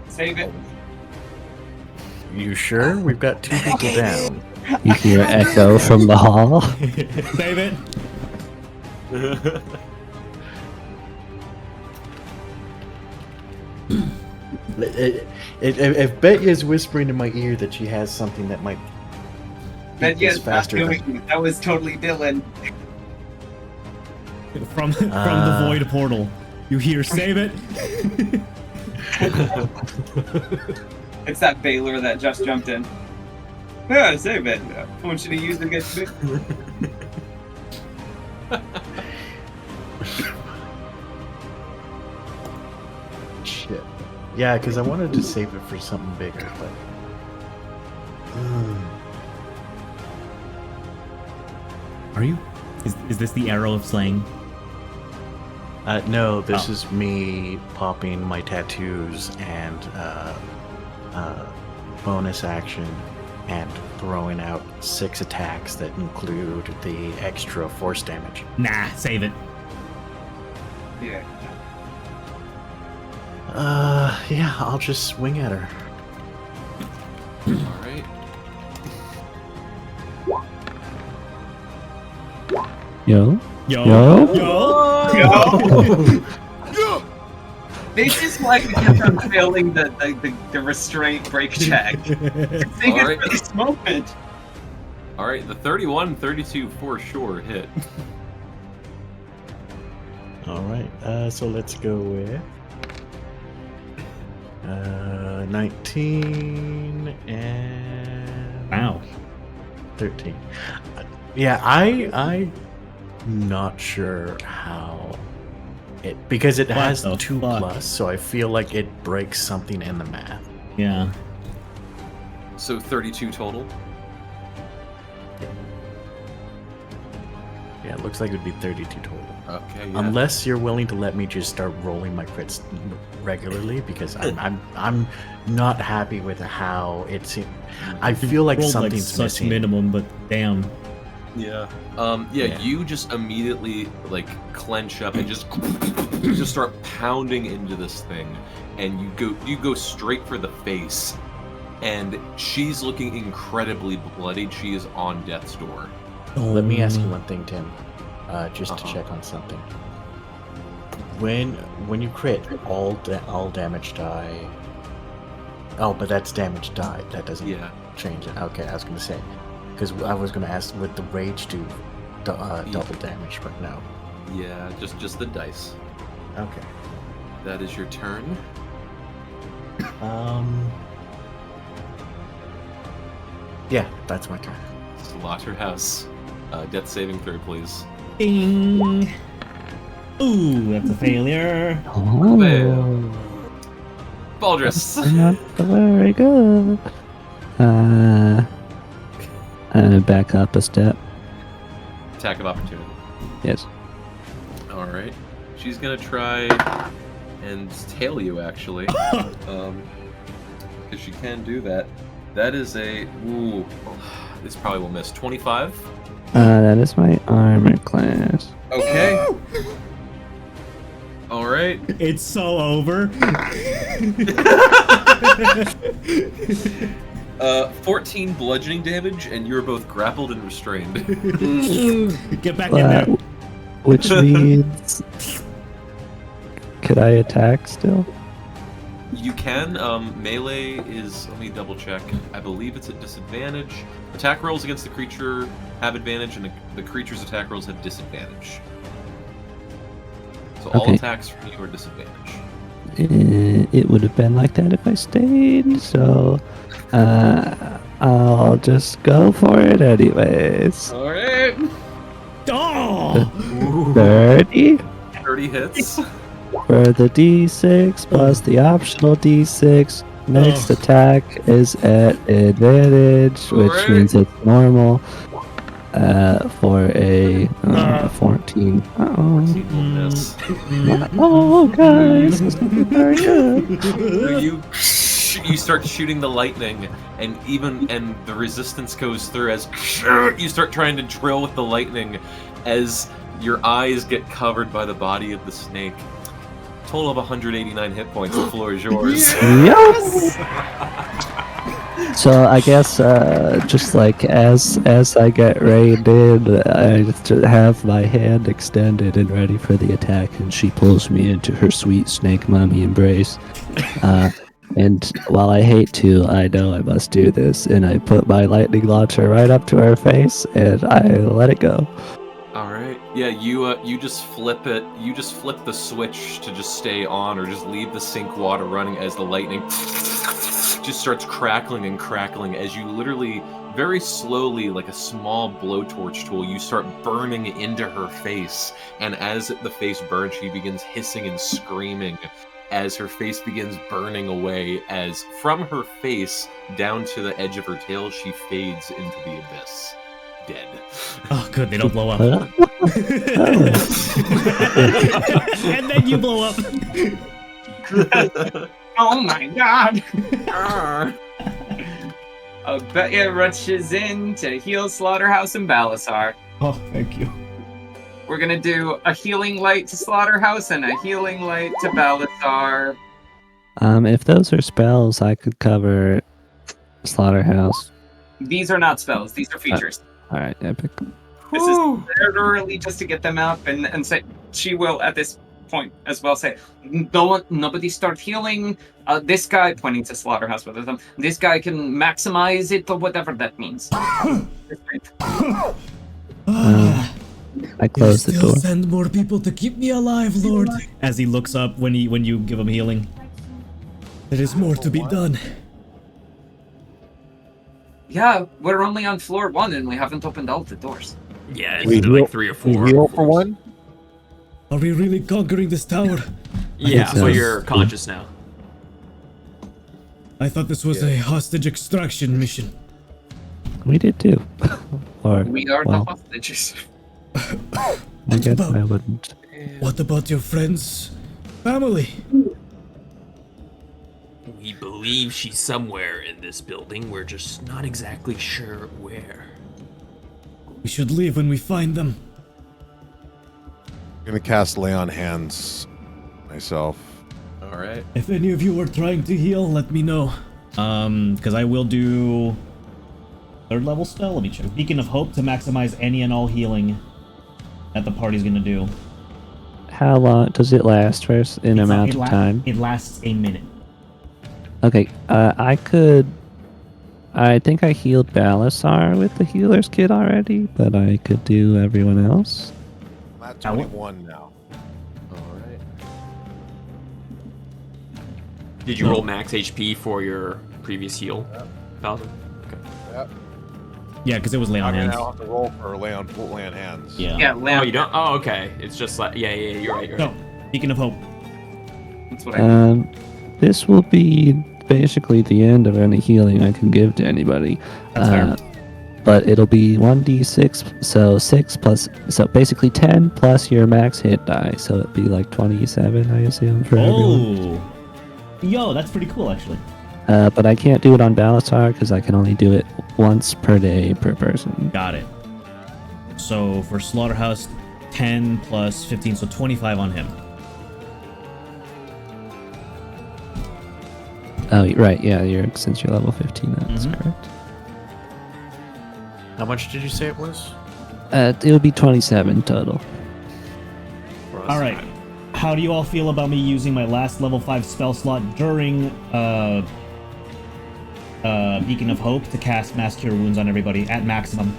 Save it. You sure? We've got 2 people down. You hear echo from the hall. Save it. If Bet is whispering in my ear that she has something that might But this yes, not faster doing than... it. That was totally Dylan. From the void portal, you hear "Save it." It's that Baylor that just jumped in. Yeah, save it. I want you to use it against me. Shit. Yeah, because I wanted to save it for something bigger, but... Are you? Is this the arrow of slaying? No, this is me popping my tattoos and bonus action and throwing out 6 attacks that include the extra force damage. Nah, save it. Yeah. Yeah, I'll just swing at her. All right. Yo. Yo. Yo. Yo. This is why we kept on failing the restraint break check. Thank you Alright. for this moment. All right. The 31, 32 for sure hit. Alright, so let's go with 19 and Wow. 13. Yeah, I'm not sure how it, because it What has the 2 fuck? plus, so I feel like it breaks something in the math. Yeah. So 32 total. Yeah, it looks like it would be 32 total. Okay. Yeah. Unless you're willing to let me just start rolling my crits regularly, because I'm not happy with how it's. I feel like Rolled something's such missing. minimum, but damn. Yeah. Yeah. You just immediately like clench up and just start pounding into this thing, and you go straight for the face, and she's looking incredibly bloodied. She is on death's door. Let me ask you one thing, Tim, just to Uh-huh. check on something. When you crit, all damage die. Oh, but that's damage die. That doesn't Yeah. change it. Okay, I was gonna say, because I was gonna ask, would the rage do double damage, but no. Yeah. Just the dice. Okay. That is your turn. Yeah, that's my turn. Slaughterhouse. Death saving throw, please. Ding. Ooh, that's a failure. Oh. Baldrus. Not very good. I'm gonna back up a step. Attack of opportunity. Yes. All right. She's gonna try and tail you, actually, because she can do that. That is a ooh. This probably will miss. 25. That is my armor class. Okay. All right. It's so over. 14 bludgeoning damage, and you're both grappled and restrained. Get back in there. Which means, could I attack still? You can. Melee is. Let me double check. I believe it's at disadvantage. Attack rolls against the creature have advantage, and the creature's attack rolls have disadvantage. So all Okay. attacks from you are disadvantage. It would have been like that if I stayed, so I'll just go for it anyways. All right. Oh! 30 30 hits. for the d6 plus the optional d6. Next attack is at advantage, which Alright. means it's normal. For a 14. Uh-oh. Will miss. Oh, guys, this is very good. So you start shooting the lightning, and the resistance goes through as you start trying to drill with the lightning, as your eyes get covered by the body of the snake. Total of 189 hit points. The floor is yours. Yes! So I guess just like as I get reined in, I just have my hand extended and ready for the attack, and she pulls me into her sweet snake mommy embrace. And while I hate to, I know I must do this, and I put my lightning launcher right up to her face, and I let it go. All right. Yeah, you just flip it. You just flip the switch to just stay on, or just leave the sink water running as the lightning just starts crackling and crackling as you literally, very slowly, like a small blowtorch tool, you start burning into her face. And as the face burns, she begins hissing and screaming as her face begins burning away. As from her face down to the edge of her tail, she fades into the abyss. Dead. Oh, good. They don't blow up. Huh? And then you blow up. Oh my god! Betya rushes in to heal Slaughterhouse and Balasar. Oh, thank you. We're gonna do a healing light to Slaughterhouse and a healing light to Balasar. If those are spells, I could cover Slaughterhouse. These are not spells, these are features. All right, epic. This is literally just to get them up and say she will at this point as well say, nobody start healing. This guy, pointing to Slaughterhouse with them, this guy can maximize it or whatever that means. I close the door. Send more people to keep me alive, Lord. As he looks up when you give him healing. There is more to be done. Yeah, we're only on floor 1 and we haven't opened all the doors. Yeah, We it's heal- like 3 or 4. We heal for one? Are we really conquering this tower? Yeah, think so so. you're conscious now. I thought this was a hostage extraction mission. We did too. Or We are well, the hostages. I guess I wouldn't. What about your friends? Family? We believe she's somewhere in this building. We're just not exactly sure where. We should leave when we find them. I'm gonna cast Lay on Hands myself. All right. If any of you are trying to heal, let me know. Because I will do 3rd level spell. Let me check. Beacon of Hope to maximize any and all healing that the party's gonna do. How long does it last for an amount of time? It lasts a minute. Okay, I think I healed Balasar with the healer's kit already, but I could do everyone else. I'm at 21 now. All right. Did you roll max HP for your previous heal, Paladin? Yep. Yeah, because it was lay on I'm gonna hands. now have to roll for Lay on Hands. Yeah. Yeah, Oh, Lamp. you don't? Oh, okay. It's just like, yeah, you're right. You're right. No. Beacon of Hope. That's what I This will be basically the end of any healing I can give to anybody. That's fair. But it'll be 1d6, so 6 plus, so basically 10 plus your max hit die, so it'd be like 27, I assume, for everyone. Oh. Yo, that's pretty cool, actually. But I can't do it on Balasar because I can only do it once per day per person. Got it. So for Slaughterhouse, 10 plus 15, so 25 on him. Oh, right, yeah, since you're level 15, that's Mhm. correct. How much did you say it was? It would be 27 total. All right. How do you all feel about me using my last level 5 spell slot during Beacon of Hope to cast Mass Cure Wounds on everybody at maximum?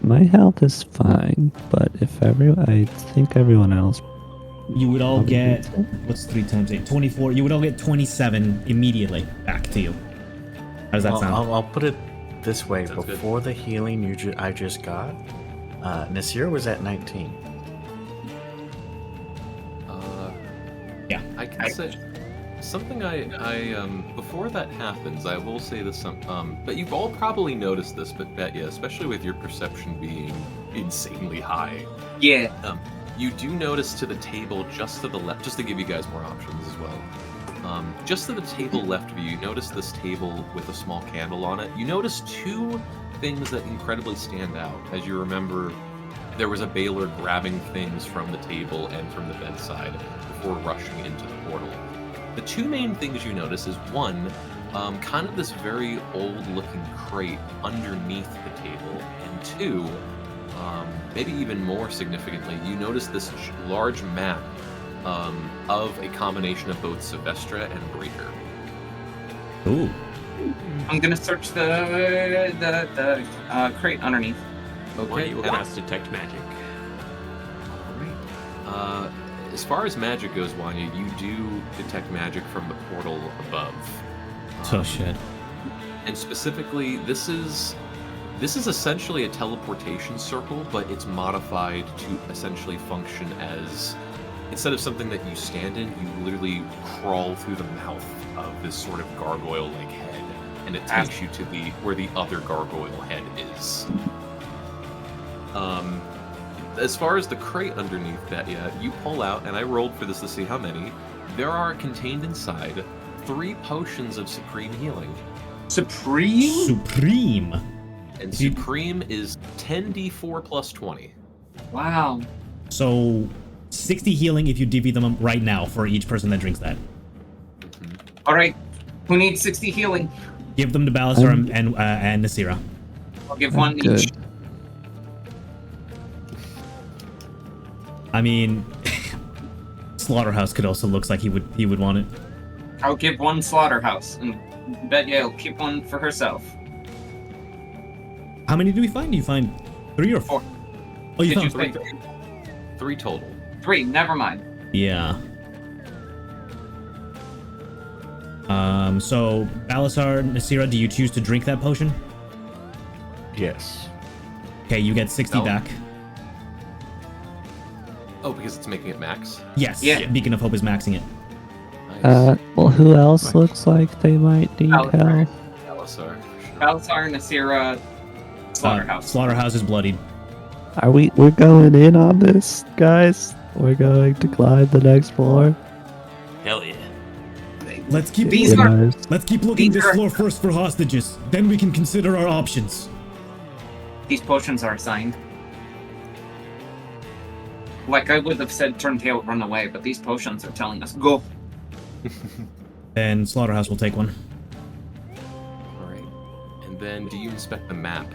My health is fine, but I think everyone else. You would all probably get, needs it. what's 3 times 8? 24. You would all get 27 immediately back to you. How does that sound? I'll put it this way. Sounds good. Before the healing I just got, Nasir was at 19. Yeah. I can say something. Before that happens, I will say this. But you've all probably noticed this, but Betya, especially with your perception being insanely high, Yeah. you do notice to the table just to the left, just to give you guys more options as well. Just to the table left of you, you notice this table with a small candle on it. You notice 2 things that incredibly stand out. As you remember, there was a Baylor grabbing things from the table and from the bedside before rushing into the portal. The 2 main things you notice is 1, kind of this very old-looking crate underneath the table, and 2, maybe even more significantly, you notice this large map of a combination of both Sylvestra and Breaker. Ooh. I'm gonna search the crate underneath. Why you will cast detect magic. As far as magic goes, Wanya, you do detect magic from the portal above. Oh shit. And specifically, this is essentially a teleportation circle, but it's modified to essentially function as, instead of something that you stand in, you literally crawl through the mouth of this sort of gargoyle-like head, and it takes you to where the other gargoyle head is. As far as the crate underneath that, you pull out, and I rolled for this to see how many. There are contained inside 3 potions of supreme healing. Supreme. And supreme is 10d4 plus 20. Wow. So 60 healing if you divvy them up right now for each person that drinks that. All right. Who needs 60 healing? Give them to Balasar and Nasira. I'll give one good. each. I mean, Slaughterhouse could also looks like he would want it. I'll give one Slaughterhouse, and Betya will keep one for herself. How many do we find? Do you find 3 or 4? Oh, you Did found you say 3 total. 3? Never mind. Yeah. So Balasar, Nasira, do you choose to drink that potion? Yes. Okay, you get 60 No. back. Oh, because it's making it max? Yes. Yeah. Beacon of Hope is maxing it. Nice. Well, who else looks like they might need help? Balasar, for sure. Balasar, Nasira, Slaughterhouse. Slaughterhouse is bloodied. We're going in on this, guys? We're going to climb the next floor? Hell yeah. Let's keep These looking. are- Let's keep looking these this are- floor first for hostages. Then we can consider our options. These potions are assigned. Like I would have said, turn tail, run away, but these potions are telling us go. And Slaughterhouse will take one. Alright. And then, do you inspect the map?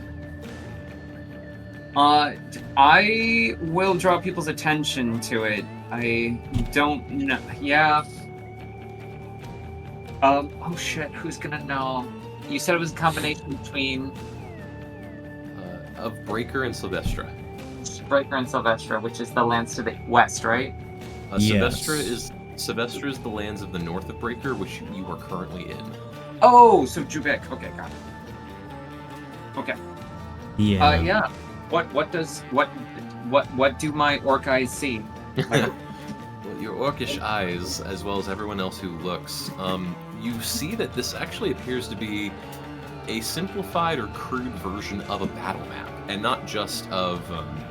I will draw people's attention to it. I don't know. Yeah. Oh shit, who's gonna know? You said it was a combination between Of Breaker and Sylvestra. Breaker and Sylvestra, which is the lands to the west, right? Yes. Sylvestra is the lands of the north of Breaker, which you are currently in. Oh, so Jubek. Okay, got it. Okay. Yeah. Yeah. What do my orc eyes see? Well, your orcish eyes, as well as everyone else who looks, you see that this actually appears to be a simplified or crude version of a battle map, and not just of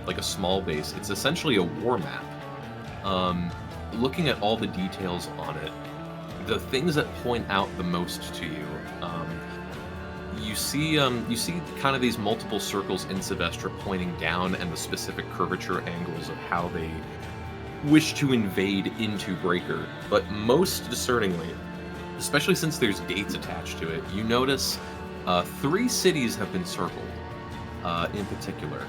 like a small base. It's essentially a war map. Looking at all the details on it, the things that point out the most to you, you see kind of these multiple circles in Sylvestra pointing down, and the specific curvature angles of how they wish to invade into Breaker. But most discerningly, especially since there's dates attached to it, you notice 3 cities have been circled in particular.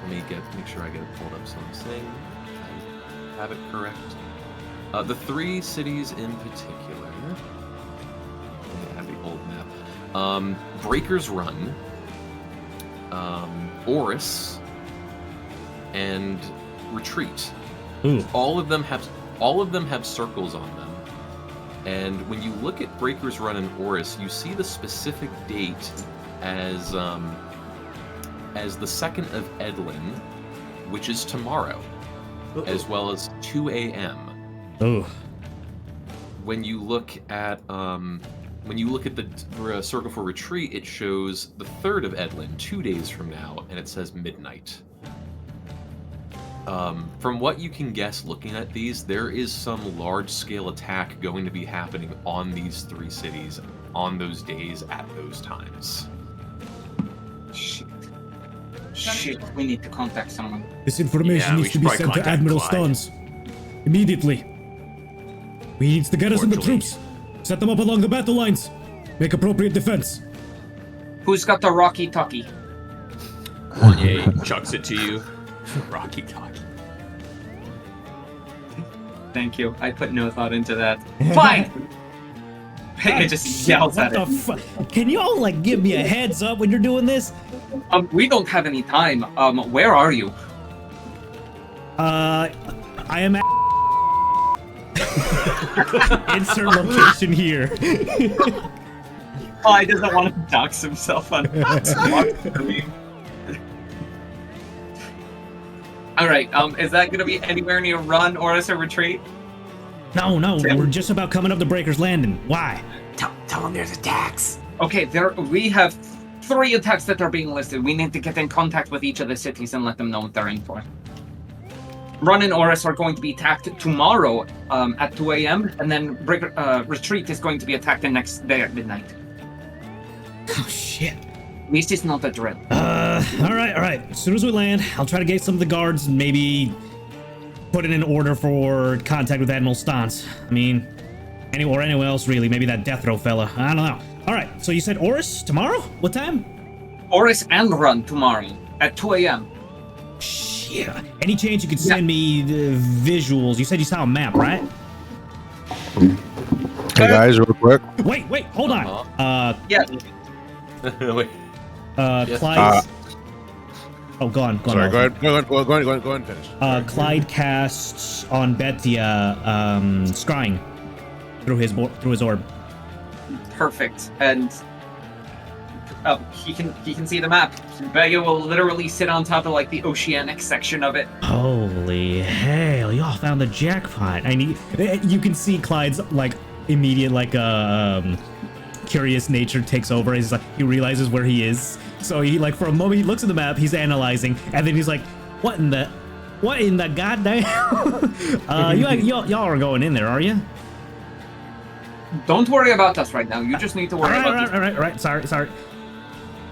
Let me make sure I get it pulled up so I'm saying I have it correct. The 3 cities in particular. I have the old map. Breaker's Run, Oris, and Retreat. Ooh. All of them have circles on them. And when you look at Breaker's Run and Oris, you see the specific date as the 2nd of Edlin, which is tomorrow, as well as 2 a.m. Oh. When you look at the circle for Retreat, it shows the 3rd of Edlin, 2 days from now, and it says midnight. From what you can guess looking at these, there is some large-scale attack going to be happening on these 3 cities on those days at those times. Shit, we need to contact someone. This information Yeah, we needs to should be probably sent to contact Admiral Clyde. Stans. Immediately. We need to garrison the Unfortunately. troops. Set them up along the battle lines. Make appropriate defense. Who's got the Rocky Talkie? Wanye chucks it to you. Rocky Talkie. Thank you. I put no thought into that. Fine! It just yells What at the it. Can y'all like give me a heads up when you're doing this? We don't have any time. Where are you? I am at insert location here. Oh, he doesn't want to dox himself on. All right. Is that going to be anywhere near run or as a retreat? No, Tim. we're just about coming up to Breaker's Landing. Why? Tell him there's attacks. Okay, we have 3 attacks that are being listed. We need to get in contact with each of the cities and let them know what they're in for. Run and Oris are going to be attacked tomorrow at 2 a.m. and then Retreat is going to be attacked the next day at midnight. Oh shit. At least it's not a drill. All right. As soon as we land, I'll try to get some of the guards and maybe put in an order for contact with Admiral Stance. I mean, anywhere else really. Maybe that death row fella. I don't know. All right. So you said Oris tomorrow? What time? Oris and Run tomorrow at 2 a.m. Shit. Any chance you could send me the visuals? You said you saw a map, right? Hey guys, real quick. Wait. Hold on. Yeah. Wait. Clyde. Oh, go on. Sorry, Oliver. go ahead and finish. Clyde casts on Betia, scrying through his orb. Perfect. And he can see the map. Vega will literally sit on top of like the oceanic section of it. Holy hell! Y'all found the jackpot. You can see Clyde's like immediate curious nature takes over. He's like he realizes where he is. So he like for a moment he looks at the map. He's analyzing, and then he's like, "What in the goddamn? y'all are going in there, are you?" Don't worry about us right now. You just need to worry about All right. Sorry.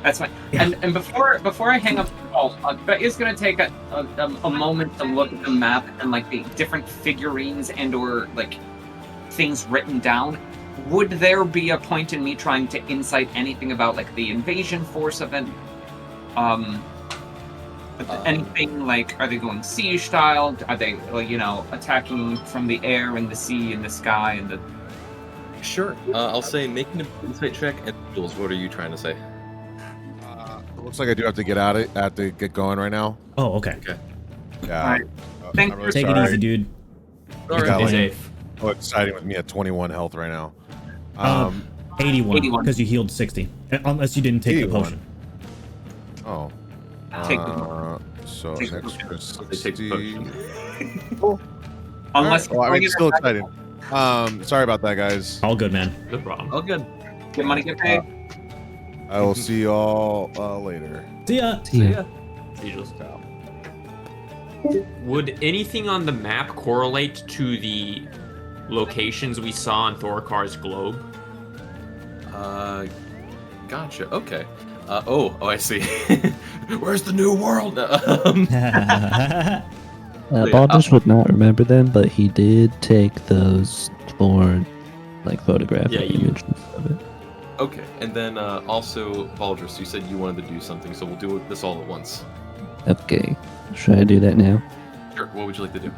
That's fine. Yeah. And before I hang up the call, Betty's gonna take a moment to look at the map and like the different figurines and or like things written down. Would there be a point in me trying to insight anything about like the invasion force of it? Anything like, are they going siege style? Are they attacking from the air and the sea and the sky and the? Sure. I'll say make an insight check and Jules, what are you trying to say? It looks like I do have to get out. I have to get going right now. Oh, okay. Yeah. All right. Thanks I'm for really Take it sorry. easy, dude. All got, right. like, Safe. Oh, it's siding with me at 21 health right now. 81 81. because you healed 60, unless you didn't take the 81. potion. Oh. Take the So take the extra They take the 60. Unless Well, I mean, you're it's still going exciting. Sorry about that, guys. All good, man. No problem. All good. get money, get paid. I will see you all later. See ya. Yeah. Angels. Would anything on the map correlate to the locations we saw on Thorkar's globe? Gotcha. Okay. I see. Where's the new world? Baldus would not remember them, but he did take those for photographic Yeah, images of it. Okay, and then also, Baldrus, you said you wanted to do something, so we'll do this all at once. Okay, should I do that now? Sure. What would you like to do?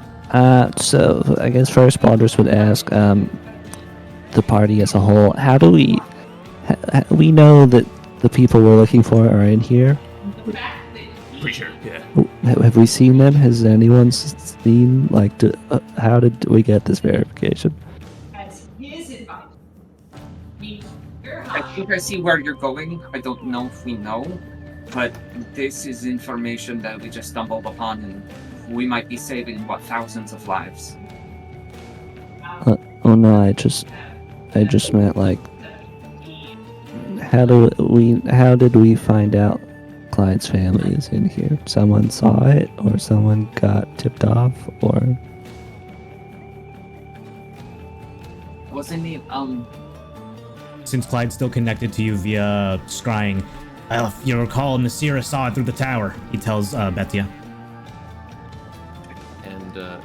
So I guess first Baldus would ask the party as a whole, how do we we know that the people we're looking for are in here? Pretty sure. Yeah. Have we seen them? Has anyone seen how did we get this verification? As his advice. You're I think I see where you're going. I don't know if we know, but this is information that we just stumbled upon, and we might be saving thousands of lives. Oh no, I just meant how did we find out Clyde's family is in here? Someone saw it, or someone got tipped off, or Wasn't it Since Clyde's still connected to you via scrying, if you recall, Nasira saw it through the tower. He tells Betia.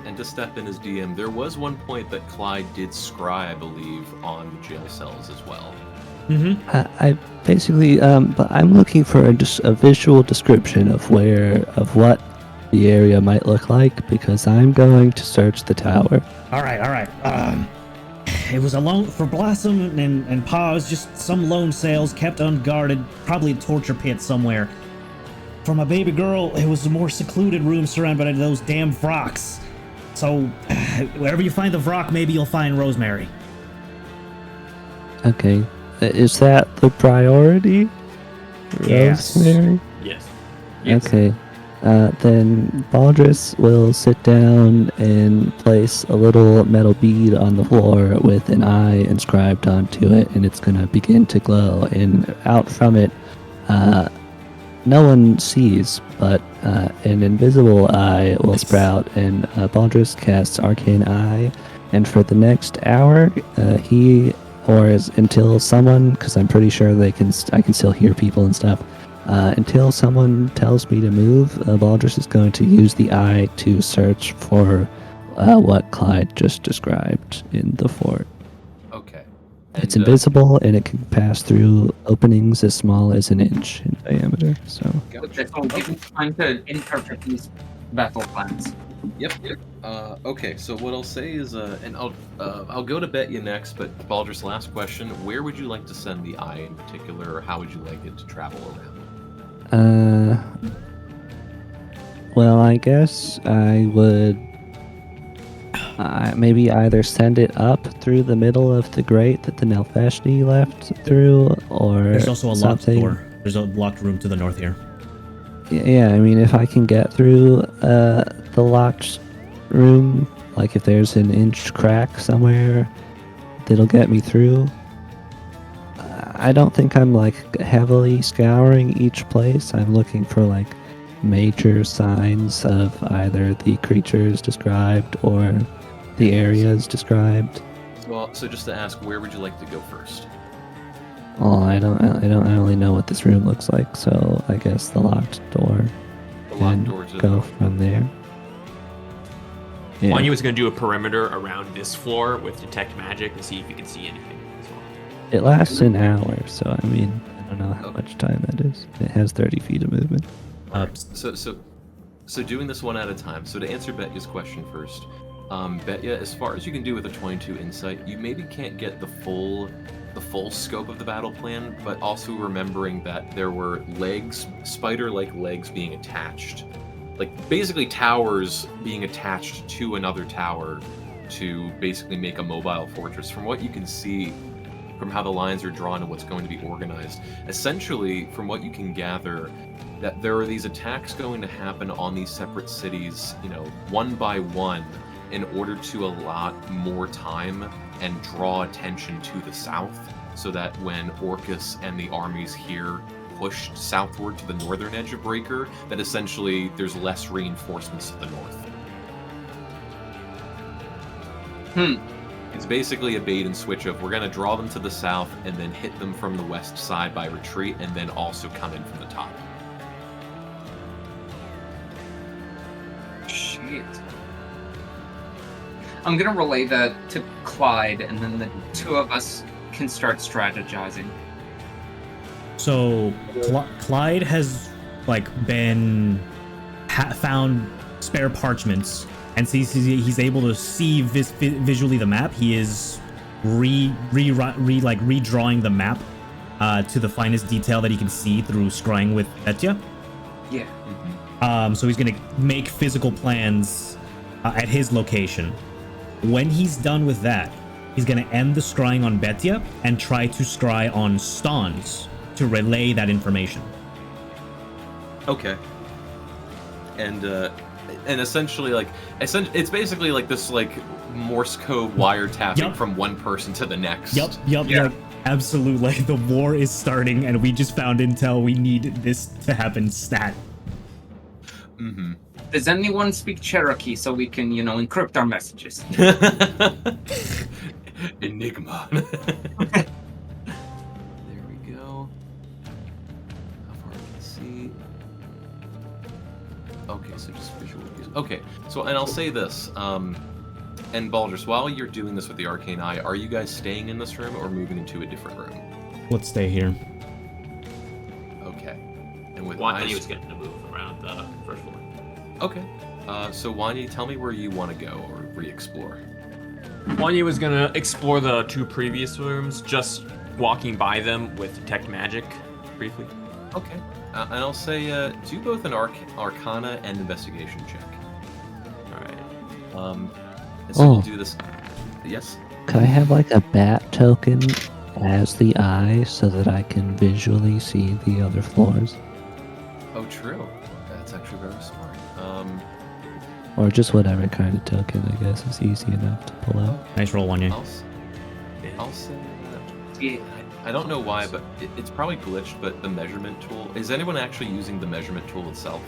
And to step in as DM, there was one point that Clyde did scry, I believe, on the jail cells as well. Mm-hmm. I basically but I'm looking for just a visual description of what the area might look like, because I'm going to search the tower. All right. It was alone for Blossom and Pa. It was just some lone sales kept unguarded, probably a torture pit somewhere. For my baby girl, it was a more secluded room surrounded by those damn Vrocks. So, wherever you find the Vrock, maybe you'll find Rosemary. Okay. Is that the priority? Yes. Rosemary? Yes. Okay. Then Baldrus will sit down and place a little metal bead on the floor with an eye inscribed onto it, and it's gonna begin to glow. And out from it, no one sees, but an invisible eye will sprout, and Baldrus casts Arcane Eye, and for the next hour, until someone, because I'm pretty sure I can still hear people and stuff. Until someone tells me to move, Baldrus is going to use the eye to search for what Clyde just described in the fort. Okay. It's invisible, and it can pass through openings as small as an inch in diameter. So. This will give me time to interpret these battle plans. Yep. Okay, so what I'll say is, and I'll go to Betya next, but Baldr's last question: where would you like to send the eye in particular, or how would you like it to travel around? Well, I guess I would maybe either send it up through the middle of the grate that the Nelfashni left through, or There's also a locked something. door. There's a locked room to the north here. Yeah, I mean, if I can get through the locked room, like if there's an inch crack somewhere that'll get me through. I don't think I'm like heavily scouring each place. I'm looking for like major signs of either the creatures described or the areas described. Well, so just to ask, where would you like to go first? Well, I don't really know what this room looks like, so I guess the locked door. The locked and door to the go north. from there. Yeah. Wanya was going to do a perimeter around this floor with detect magic and see if you can see anything as well. It lasts an hour, so I mean, I don't know how much time that is. It has 30 feet of movement. So doing this one at a time. So to answer Betya's question first, Betya, as far as you can do with a 22 insight, you maybe can't get the full scope of the battle plan, but also remembering that there were legs, spider-like legs being attached, like basically towers being attached to another tower to basically make a mobile fortress. From what you can see, from how the lines are drawn and what's going to be organized, essentially, from what you can gather, that there are these attacks going to happen on these separate cities, one by one, in order to allot more time and draw attention to the south, so that when Orcus and the armies here pushed southward to the northern edge of Breaker, that essentially there's less reinforcements to the north. It's basically a bait and switch of we're going to draw them to the south and then hit them from the west side by retreat and then also come in from the top. Shit. I'm gonna relay that to Clyde, and then the two of us can start strategizing. So Clyde has been found spare parchments, and he's able to see visually the map. He is redrawing the map to the finest detail that he can see through scrying with Betya. Yeah. So he's gonna make physical plans at his location. When he's done with that, he's gonna end the scrying on Betya and try to scry on Stans to relay that information. Okay. And essentially, it's basically like this Morse code wiretapping from one person to the next. Yep. Yeah. Absolutely. The war is starting, and we just found intel. We need this to happen stat. Mm-hmm. Does anyone speak Cherokee so we can, encrypt our messages? Enigma. There we go. How far I can see. Okay, so just visual cues. Okay, so, and I'll say this, and Baldrus, while you're doing this with the Arcane Eye, are you guys staying in this room or moving into a different room? Let's stay here. Okay. And with Wanya was going to move around the first floor. Okay. So Wanya, tell me where you want to go or re-explore. Wanya was gonna explore the 2 previous rooms, just walking by them with detect magic briefly. Okay. And I'll say do both an Arcana and investigation check. All right. And so we'll do this. Yes. Could I have like a bat token as the eye so that I can visually see the other floors? Oh, true. That's actually very smart. Or just whatever kind of token, I guess, is easy enough to pull out. Nice roll, Wanya. I'll say. I don't know why, but it's probably glitched. But the measurement tool, is anyone actually using the measurement tool itself?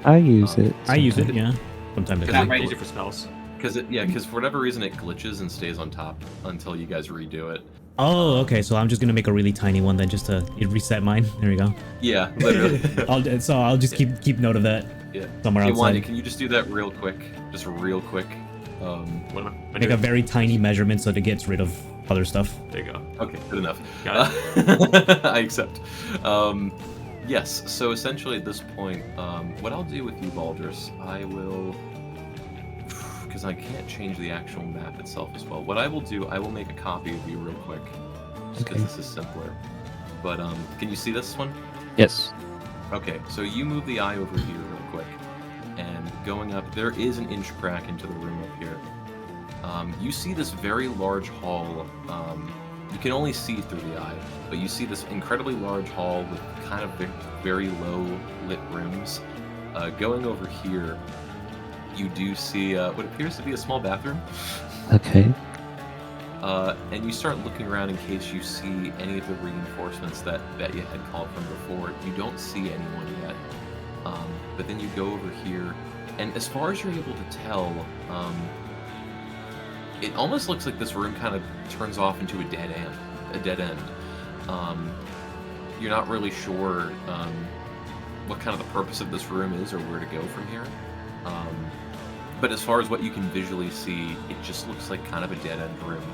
I use it. I use it, sometimes. yeah. From time to Because time. I use it for spells. Because for whatever reason it glitches and stays on top until you guys redo it. Oh, okay. So I'm just gonna make a really tiny one then, just to reset mine. There we go. Yeah, literally. I'll just keep note of that. Yeah. Somewhere Hey, outside. Wanya, can you just do that real quick? Just real quick. What am I Make a doing? very tiny measurement so that it gets rid of other stuff. There you go. Okay, good enough. Got it. I accept. Yes, so essentially at this point, what I'll do with you, Baldrus, I will... Because I can't change the actual map itself as well. What I will do, I will make a copy of you real quick. Just because Okay. this is simpler. But, can you see this one? Yes. Okay, so you move the eye over here real quick. And going up, there is an inch crack into the room up here. You see this very large hall. You can only see through the eye, but you see this incredibly large hall with kind of very low lit rooms. Going over here, you do see what appears to be a small bathroom. Okay. And you start looking around in case you see any of the reinforcements that you had called from before. You don't see anyone yet. But then you go over here, and as far as you're able to tell, it almost looks like this room kind of turns off into a dead end. You're not really sure what kind of the purpose of this room is or where to go from here. But as far as what you can visually see, it just looks like kind of a dead-end room.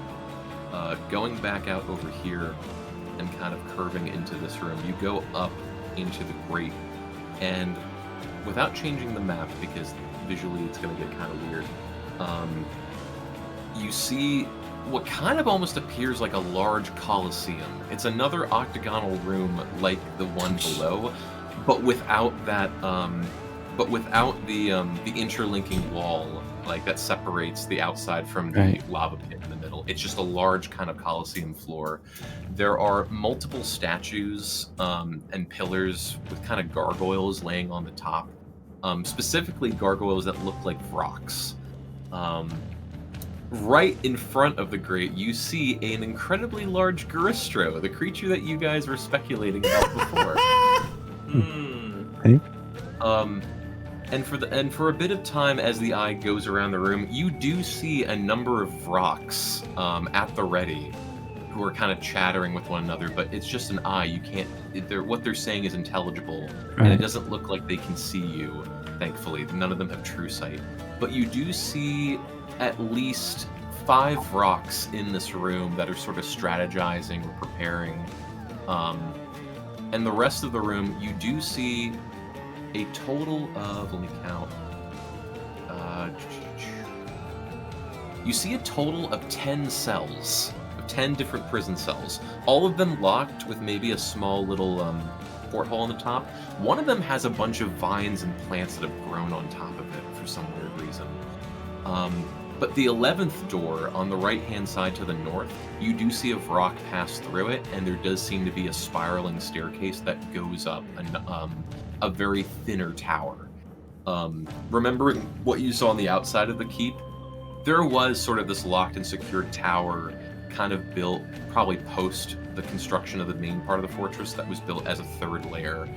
Going back out over here and kind of curving into this room, you go up into the grate, and without changing the map, because visually it's going to get kind of weird, you see what kind of almost appears like a large coliseum. It's another octagonal room like the one below, but without that, the interlinking wall like that separates the outside from the Right. lava pit in the middle. It's just a large kind of coliseum floor. There are multiple statues and pillars with kind of gargoyles laying on the top, specifically gargoyles that look like rocks. Right in front of the grate, you see an incredibly large Garistro, the creature that you guys were speculating about before. Okay. And for a bit of time, as the eye goes around the room, you do see a number of rocks at the ready, who are kind of chattering with one another. But it's just an eye; you can't. What they're saying is intelligible, and it Right. doesn't look like they can see you. Thankfully, none of them have true sight. But you do see at least 5 rocks in this room that are sort of strategizing or preparing. And the rest of the room, you do see a total of, let me count. You see a total of 10 cells, of 10 different prison cells, all of them locked with maybe a small little porthole on the top. One of them has a bunch of vines and plants that have grown on top of it for some weird reason. But the 11th door on the right-hand side to the north, you do see a rock pass through it, and there does seem to be a spiraling staircase that goes up a very thinner tower. Remembering what you saw on the outside of the keep, there was sort of this locked and secured tower kind of built probably post the construction of the main part of the fortress that was built as a 3rd layer.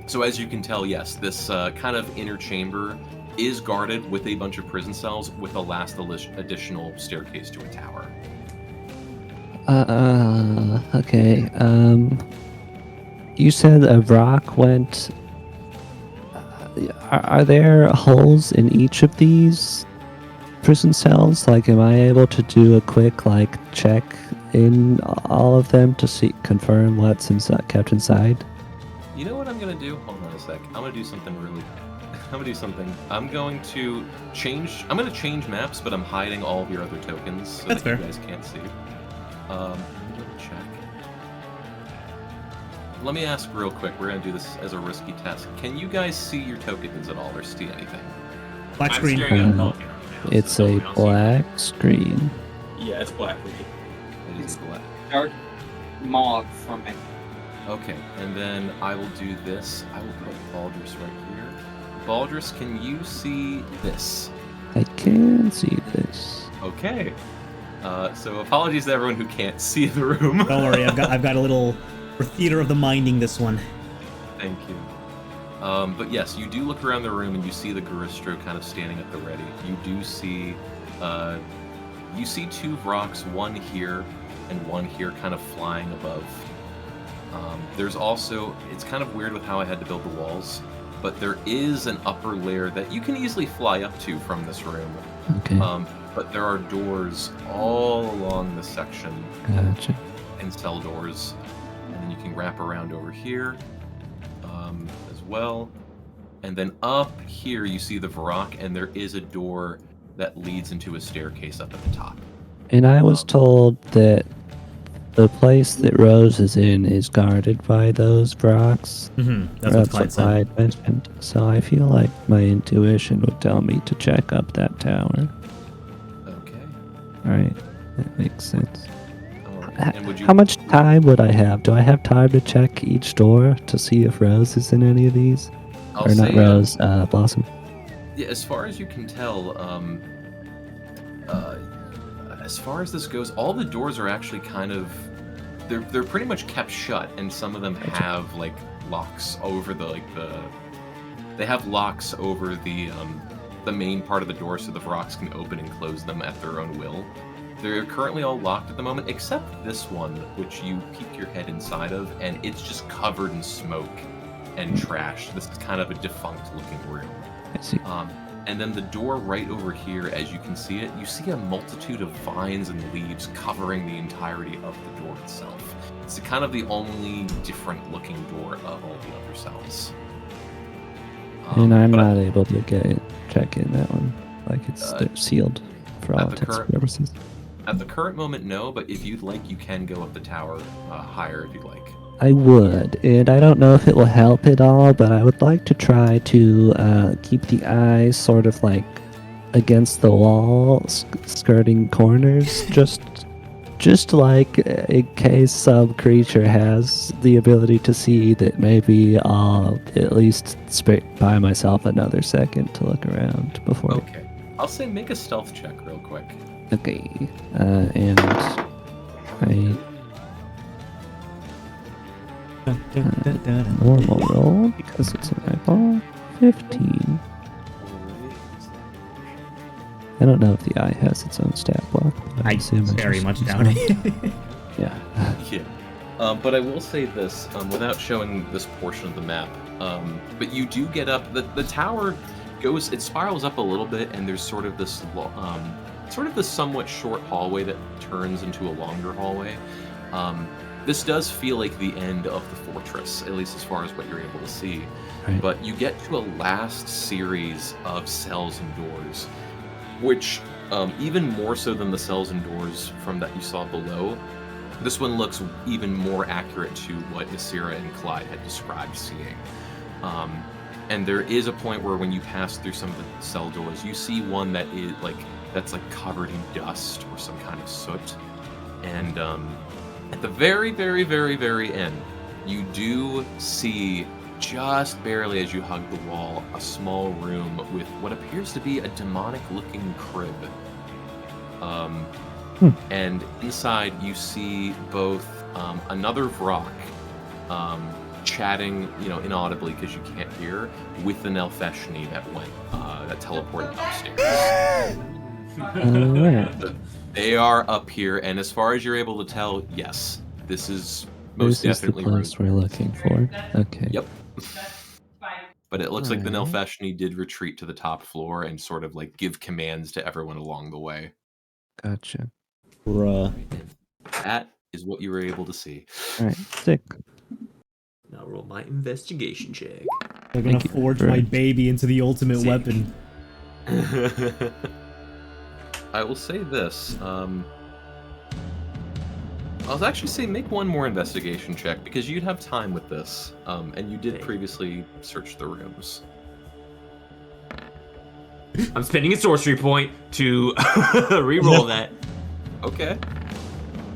So as you can tell, yes, this kind of inner chamber is guarded with a bunch of prison cells with a last additional staircase to a tower. Okay. You said a rock went. Are there holes in each of these prison cells? Like, am I able to do a quick check in all of them to confirm what's kept inside? You know what I'm gonna do? Hold on a sec. I'm gonna do something I'm gonna do something. I'm going to change maps, but I'm hiding all of your other tokens so That's that fair. you guys can't see. Let me double check. Let me ask real quick. We're gonna do this as a risky test. Can you guys see your tokens at all, or see anything? Black I'm screen. staring at a Um, pelican right now, It's so a nobody else black screen. sees- Yeah, it's black for me. It is a black. Dark mauve from it. Okay, and then I will do this. I will put Baldrus right here. Baldrus, can you see this? I can see this. Okay. So apologies to everyone who can't see the room. Don't worry, I've got a little for theater of the minding this one. Thank you. But yes, you do look around the room and you see the Garistro kind of standing at the ready. You do see, two Vroks, one here and one here, kind of flying above. There's also, it's kind of weird with how I had to build the walls, but there is an upper layer that you can easily fly up to from this room. Okay. But there are doors all along this section, Gotcha. and cell doors, and then you can wrap around over here as well. And then up here you see the Varrock, and there is a door that leads into a staircase up at the top. And I was told that the place that Rose is in is guarded by those Vrocks. That's what Clyde said. Clyde mentioned. So I feel like my intuition would tell me to check up that tower. Okay. Alright, that makes sense. And would you? How much time would I have? Do I have time to check each door to see if Rose is in any of these? I'll Or not say, Rose, Blossom. Yeah, as far as you can tell, as far as this goes, all the doors are actually kind of they're pretty much kept shut, and some of them have like locks over they have locks over the main part of the door, so the Vrocks can open and close them at their own will. They're currently all locked at the moment, except this one, which you peek your head inside of, and it's just covered in smoke and trash. This is kind of a defunct-looking room. I see. And then the door right over here, as you can see it, you see a multitude of vines and leaves covering the entirety of the door itself. It's kind of the only different-looking door of all the other cells. And I'm but not able to check in that one. Like it's sealed for all at the intents and current- purposes. At the current moment, no, but if you'd like, you can go up the tower higher if you'd like. I would, and I don't know if it will help at all, but I would like to try to keep the eyes sort of like against the wall, skirting corners, just like in case some creature has the ability to see that maybe I'll at least buy myself another second to look around before. Okay. I'll say make a stealth check real quick. Okay, and I normal roll because it's an eyeball. 15. I don't know if the eye has its own stat block. But I assume it's very just much its doubt own. it. Yeah. Yeah. But I will say this, without showing this portion of the map, but you do get up, the tower it spirals up a little bit, and there's sort of this somewhat short hallway that turns into a longer hallway. This does feel like the end of the fortress, at least as far as what you're able to see. Right. But you get to a last series of cells and doors, which, even more so than the cells and doors from that you saw below, this one looks even more accurate to what Nasira and Clyde had described seeing. And there is a point where when you pass through some of the cell doors, you see one that's covered in dust or some kind of soot. And at the very, very, very, very end, you do see, just barely as you hug the wall, a small room with what appears to be a demonic-looking crib. And inside you see both another Vrock chatting, inaudibly because you can't hear, with an Elfeshni that teleported upstairs. Alright. They are up here, and as far as you're able to tell, yes, this is most This is the definitely place we're looking for. Okay. Yep. But it looks like the Alright. Nelfeshni did retreat to the top floor and sort of give commands to everyone along the way. Gotcha. Bruh. That is what you were able to see. Alright, sick. Now roll my investigation check. They're gonna Thank you forge very my much. baby into the ultimate See. weapon. I will say this. I'll actually say make one more investigation check because you'd have time with this, and you did previously search the rooms. I'm spending a sorcery point to re-roll that. Okay.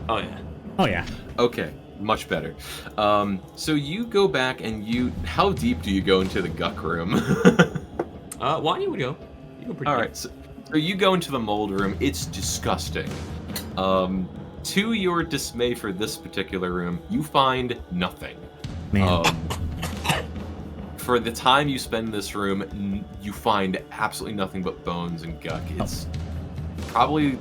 Oh yeah. Oh yeah. Okay. Much better. So you go back and how deep do you go into the Guck room? Why you would go? You go pretty All deep. right. So you go into the mold room. It's disgusting. To your dismay for this particular room, you find nothing. Man. For the time you spend in this room, you find absolutely nothing but bones and guck. It's probably,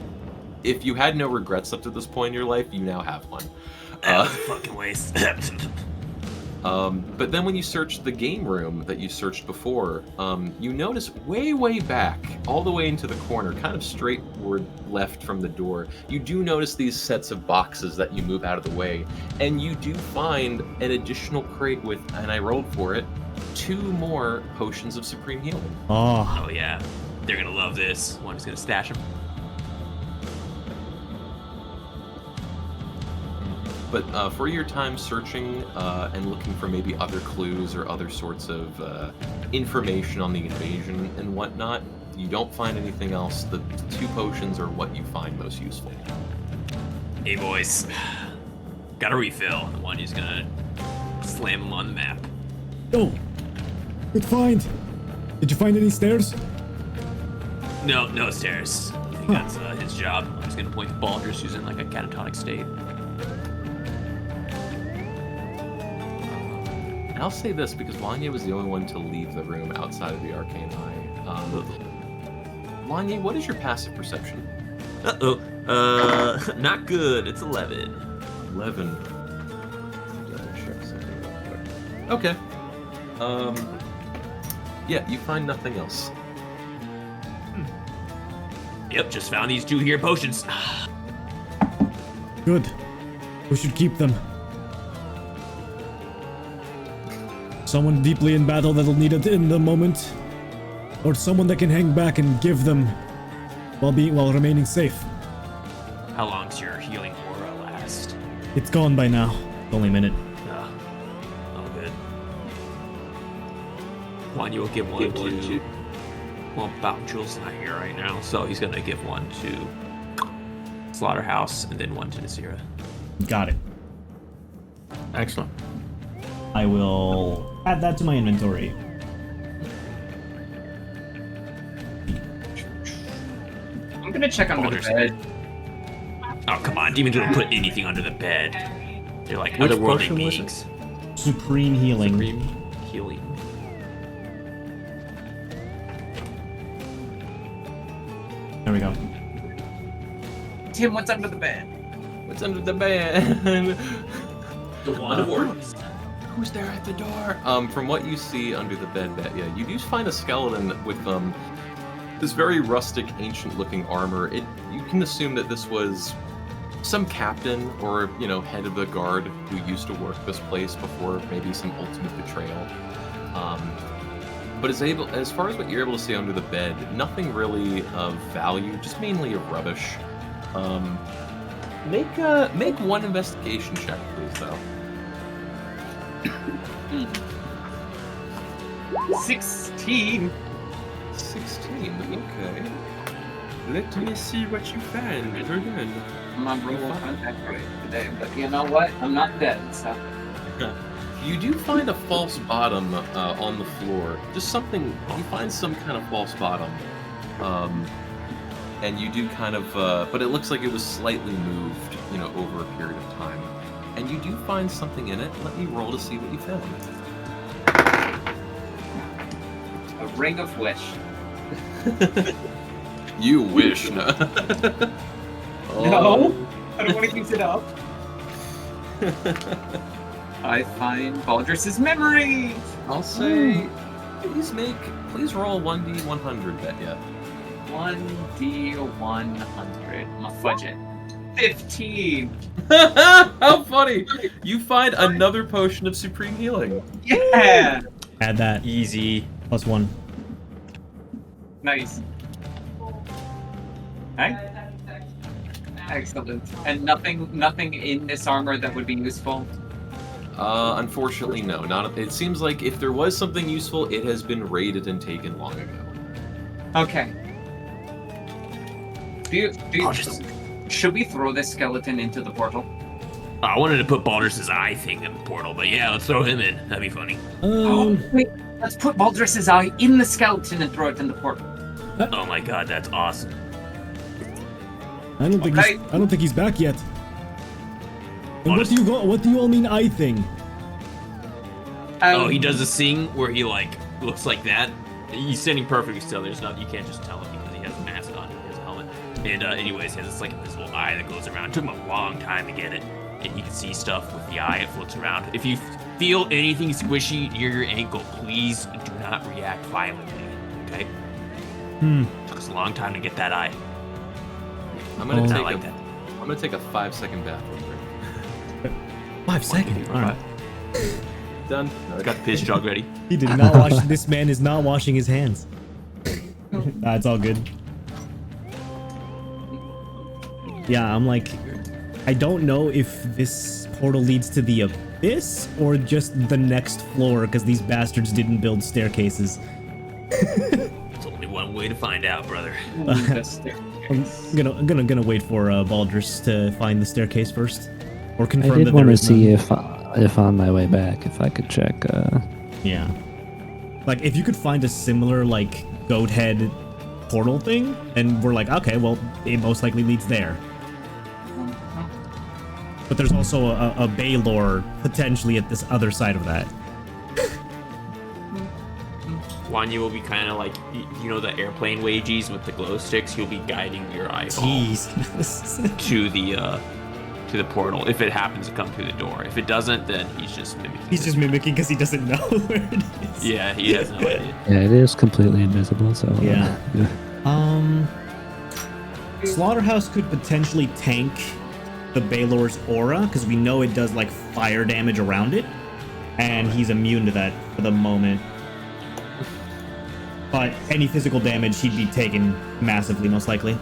if you had no regrets up to this point in your life, you now have one. That was a fucking waste. But then when you search the game room that you searched before, you notice way back, all the way into the corner, kind of straightward left from the door, you do notice these sets of boxes that you move out of the way, and you do find an additional crate with, and I rolled for it, 2 more potions of supreme healing. Oh. Oh yeah. They're gonna love this. One is gonna stash them. But for your time searching and looking for maybe other clues or other sorts of information on the invasion and whatnot, you don't find anything else. The 2 potions are what you find most useful. Hey boys, got a refill. The one who's gonna slam them on the map. Oh. Good find. Did you find any stairs? No stairs. I think that's his job. I'm just gonna point to Baldrus, who's in like a catatonic state. And I'll say this because Wanye was the only one to leave the room outside of the arcane eye. Wanye, what is your passive perception? Not good. It's 11. 11. Double check something real quick. Okay. Yeah, you find nothing else. Yep, just found these 2 here potions. Good. We should keep them. Someone deeply in battle that'll need it in the moment. Or someone that can hang back and give them while remaining safe. How long's your healing aura last? It's gone by now. It's only a minute. Oh, good. One you will give one to... Well, Jules not here right now, so he's gonna give one to Slaughterhouse and then one to Nasira. Got it. Excellent. I will add that to my inventory. I'm gonna check under the bed. Oh, come on. Demons don't put anything under the bed. They're like Which otherworldly potion was it? beings. Supreme healing. Supreme healing. There we go. Tim, what's under the bed? What's under the bed? The wand of Orcs. Who's there at the door? From what you see under the bed, yeah, you do find a skeleton with this very rustic, ancient-looking armor. You can assume that this was some captain or head of the guard who used to work this place before maybe some ultimate betrayal. But as far as what you're able to see under the bed, nothing really of value, just mainly of rubbish. Make one investigation check, please, though. 16. 16, okay. Let me see what you find. Very good. I'm not real that great today, but you know what? I'm not dead, so. You do find a false bottom on the floor. Just something, you find some kind of false bottom. And you do kind of, but it looks like it was slightly moved, over a period of time. And you do find something in it. Let me roll to see what you found. A ring of wish. You wish, no? No, I don't want to use it up. I find Baldrus's memory. I'll say, please roll 1d100, Betya. 1d100. My budget. 15. How funny! You find another potion of supreme healing. Yeah. Add that. Easy. +1. Nice. Okay. Excellent. And nothing in this armor that would be useful. Unfortunately, no. Not. It seems like if there was something useful, it has been raided and taken long ago. Okay. Should we throw this skeleton into the portal? I wanted to put Baldur's eye thing in the portal, but yeah, let's throw him in. That'd be funny. Wait, let's put Baldur's eye in the skeleton and throw it in the portal. Oh my god, that's awesome. I don't think he's back yet. And what do you all mean eye thing? Oh, he does this thing where he like looks like that. He's standing perfectly still. There's not, you can't just tell him because he has a mask on, he has a helmet. And anyways, he has this like invisible eye that goes around. It took him a long time to get it, and he can see stuff with the eye. It floats around. If you feel anything squishy near your ankle, please do not react violently. Okay? Took us a long time to get that eye. I'm gonna I'm gonna take a 5-second bath real quick. 5 seconds. All right. Done. Got the piss jug ready. He did not wash. This man is not washing his hands. It's all good. Yeah, I'm like, I don't know if this portal leads to the abyss or just the next floor because these bastards didn't build staircases. There's only one way to find out, brother. I'm gonna wait for Baldur's to find the staircase first, or confirm I did that want there to is see none. if on my way back, if I could check. Yeah, like if you could find a similar like goat head portal thing, and we're like, okay, well, it most likely leads there. But there's also a Baylor potentially at this other side of that. Wanya will be kind of like, you know, the airplane wages with the glow sticks. He'll be guiding your eyeball to the portal if it happens to come through the door. If it doesn't, then he's just mimicking. He's just mimicking because he doesn't know where it is. Yeah, he has no idea. Yeah, it is completely invisible. So Yeah. Slaughterhouse could potentially tank the Baylor's aura because we know it does like fire damage around it, and he's immune to that for the moment. But any physical damage, he'd be taken massively, most likely.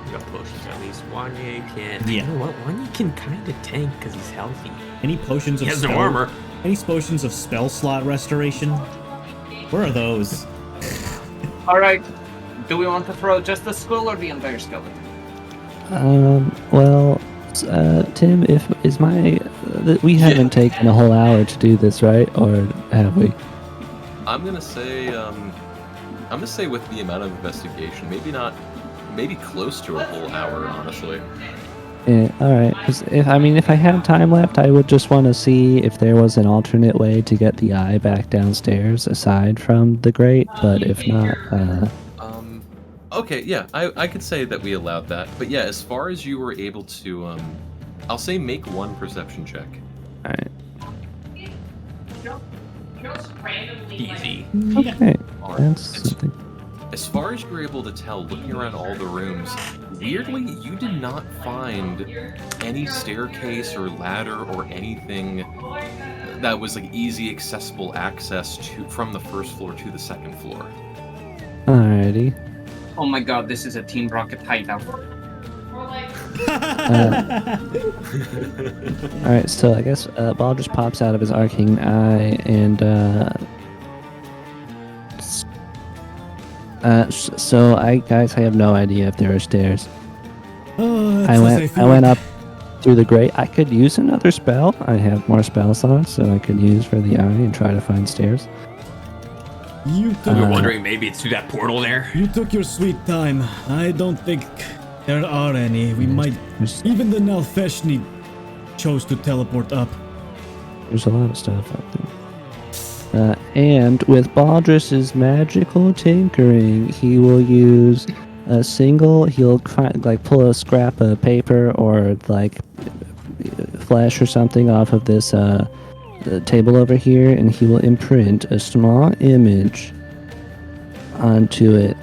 Got potions at least. Wanya can. Yeah. You know what? Wanya can kind of tank because he's healthy. Any potions of He has no spell- armor. Any potions of spell slot restoration? Where are those? All right. Do we want to throw just the skull or the entire skeleton? Well, Tim, we haven't taken a whole hour to do this, right? Or have we? I'm gonna say with the amount of investigation, maybe close to a whole hour, honestly. Yeah, all right. 'Cause if I had time left, I would just want to see if there was an alternate way to get the eye back downstairs aside from the grate. But if not, Okay, yeah, I could say that we allowed that. But yeah, as far as you were able to, I'll say make one perception check. all right. Just randomly. Easy. Okay, Alright. that's something. As far as you were able to tell, looking around all the rooms, weirdly, you did not find any staircase or ladder or anything that was like easy accessible access from the first floor to the second floor. Alrighty. Oh my god, this is a Team Rocket hideout. Alright, so I guess Ball just pops out of his arcane eye and so I have no idea if there are stairs. I went up through the grate. I could use another spell. I have more spell slots, so I could use for the eye and try to find stairs. You You're wondering maybe it's through that portal there? took your sweet time. I don't think there are any. We might. Even the Nalfeshni chose to teleport up. There's a lot of stuff up there. And with Baldrus's magical tinkering, he will use a single. He'll pull a scrap of paper or like flash or something off of this the table over here, and he will imprint a small image onto it,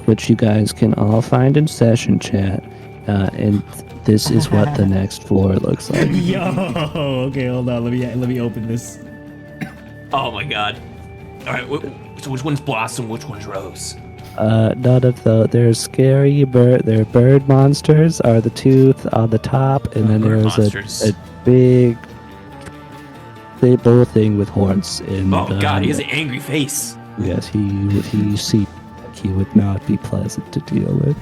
which you guys can all find in session chat. and this is what the next floor looks like. Yo, okay, hold on. Let me open this. Oh my god. All right, so which one's Blossom? Which one's Rose? None of the there's scary bird. Their bird monsters are the tooth on the top, and then Bird there's monsters. a big bull thing with horns. And Oh god, he has an angry face. yes, he seems like he would not be pleasant to deal with.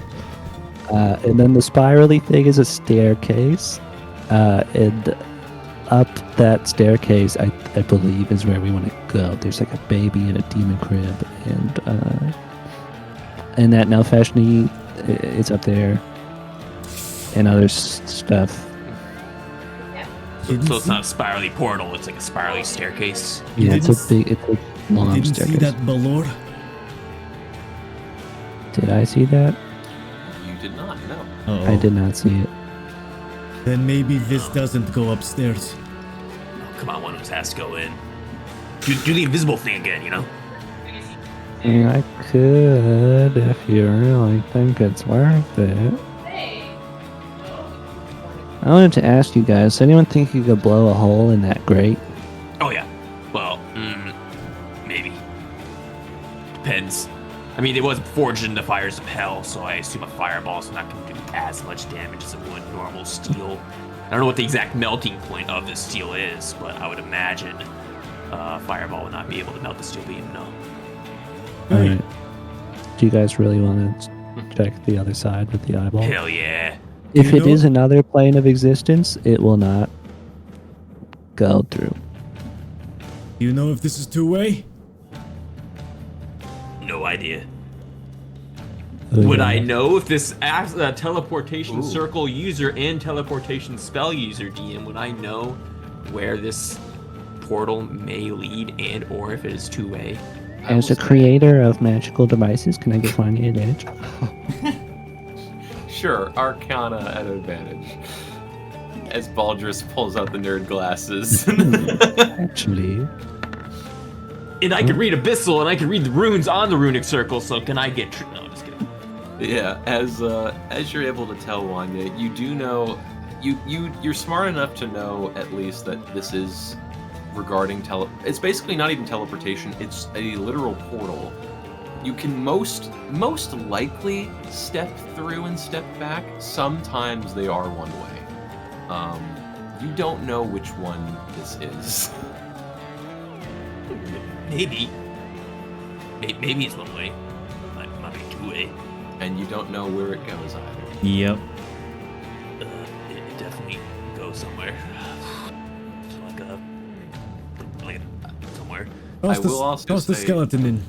And then the spirally thing is a staircase, and up that staircase, I believe, is where we want to go. There's like a baby in a demon crib, and that now Fashni is up there, and other stuff. So it's not a spirally portal, it's like a spirally staircase. Yeah, it's didn't a long Didn't staircase. see that, Balor? Did I see that? You did not, no. Uh-oh. I did not see it. Then maybe this doesn't go upstairs. Oh, come on, one of us has to go in. Do the invisible thing again, you know? And I could, if you really think it's worth it. I wanted to ask you guys, does anyone think you could blow a hole in that grate? Oh yeah. Well, maybe. Depends. I mean, it was forged into fires of hell, so I assume a fireball's not going to do as much damage as it would normal steel. I don't know what the exact melting point of this steel is, but I would imagine fireball would not be able to melt the steel beam, no. Alright. Do you guys really want to check the other side with the eyeball? Hell yeah. If You it know- is another plane of existence, it will not go through. Do you know if this is two-way? No idea. Oh, Would yeah. I know if this teleportation circle user and teleportation spell user DM, would I know where this portal may lead and or if it is two-way? As a creator of magical devices, can I get finding advantage? Sure, Arcana at advantage. As Baldrus pulls out the nerd glasses. Actually, And I can read Abyssal and I can read the runes on the runic circle, so can I get... No, I'm just kidding. Yeah, as you're able to tell, Wanya, you do know, you're smart enough to know at least that this is regarding it's basically not even teleportation, it's a literal portal. You can most likely step through and step back. Sometimes they are one way. You don't know which one this is. Maybe. Maybe it's one way. Might be two-way. And you don't know where it goes either. Yep. It definitely goes somewhere. Like somewhere. Toss will also toss the say- skeleton in.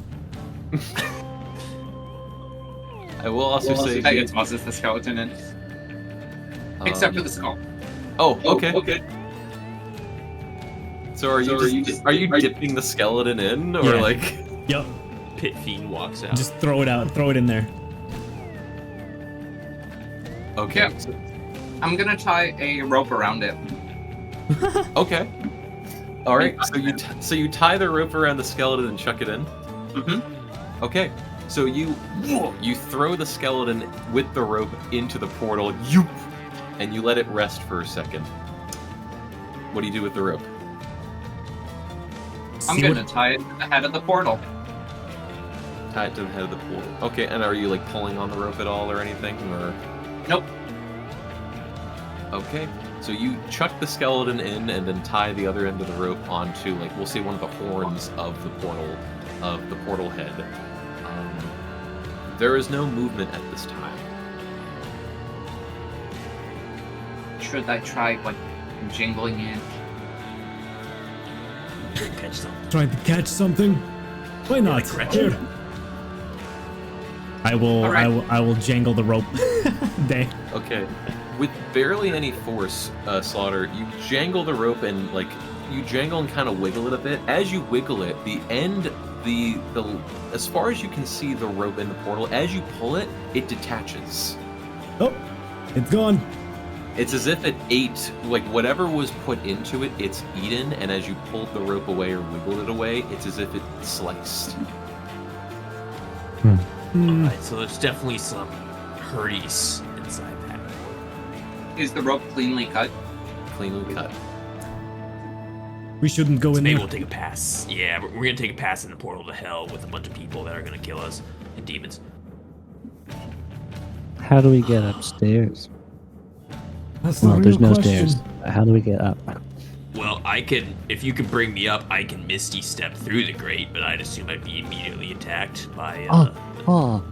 I will also say... I get tosses the skeleton in. Except for the skull. Oh, okay. Okay. So are you dipping the skeleton in, or Yeah. like? Yep. Pit Fiend walks out. Just throw it out. Throw it in there. Okay. Yeah. I'm gonna tie a rope around it. Okay. All right. So you tie the rope around the skeleton and chuck it in. Mm-hmm. Okay. So you throw the skeleton with the rope into the portal, yoop, and you let it rest for a second. What do you do with the rope? I'm See gonna what- tie it to the head of the portal. Tie it to the head of the portal. Okay. And are you like pulling on the rope at all or anything, or? Nope. Okay. So you chuck the skeleton in and then tie the other end of the rope onto, like, we'll say one of the horns of the portal head. There is no movement at this time. Should I try like jingling it? Catch something. Trying to catch something? Why not? Like Here. I will. All right. I will jangle the rope. Dang. Okay. With barely any force, Slaughter, you jangle the rope and you jangle and kind of wiggle it a bit. As you wiggle it, the end, as far as you can see the rope in the portal, as you pull it, it detaches. Oh, it's gone. It's as if it ate, whatever was put into it, it's eaten, and as you pulled the rope away or wiggled it away, it's as if it sliced. Hmm. Alright, so there's definitely some hurties inside that portal. Is the rope cleanly cut? Cleanly cut. We shouldn't go So in maybe there. we'll take a pass. Yeah, we're gonna take a pass in the portal to hell with a bunch of people that are gonna kill us and demons. How do we get upstairs? That's the Well, there's real no question. stairs. How do we get up? Well, I can, if you can bring me up, I can Misty Step through the grate, but I'd assume I'd be immediately attacked by. Oh,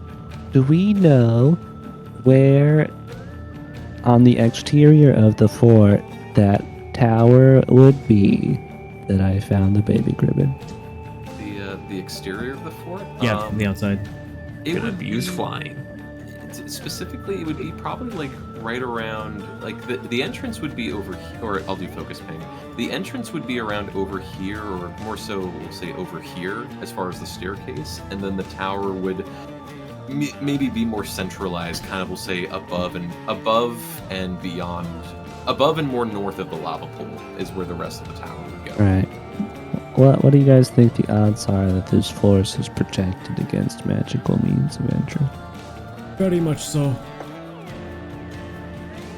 do we know where on the exterior of the fort that tower would be that I found the baby crib in? The exterior of the fort. Yeah, from the outside. It Gonna would abuse be- flying. Specifically, it would be probably like right around, like the entrance would be over here, or I'll do focus ping. The entrance would be around over here, or more so, we'll say over here, as far as the staircase, and then the tower would maybe be more centralized, kind of, we'll say above and beyond, above and more north of the lava pool is where the rest of the tower would go. Right. What do you guys think the odds are that this force is protected against magical means of entry? Very much so.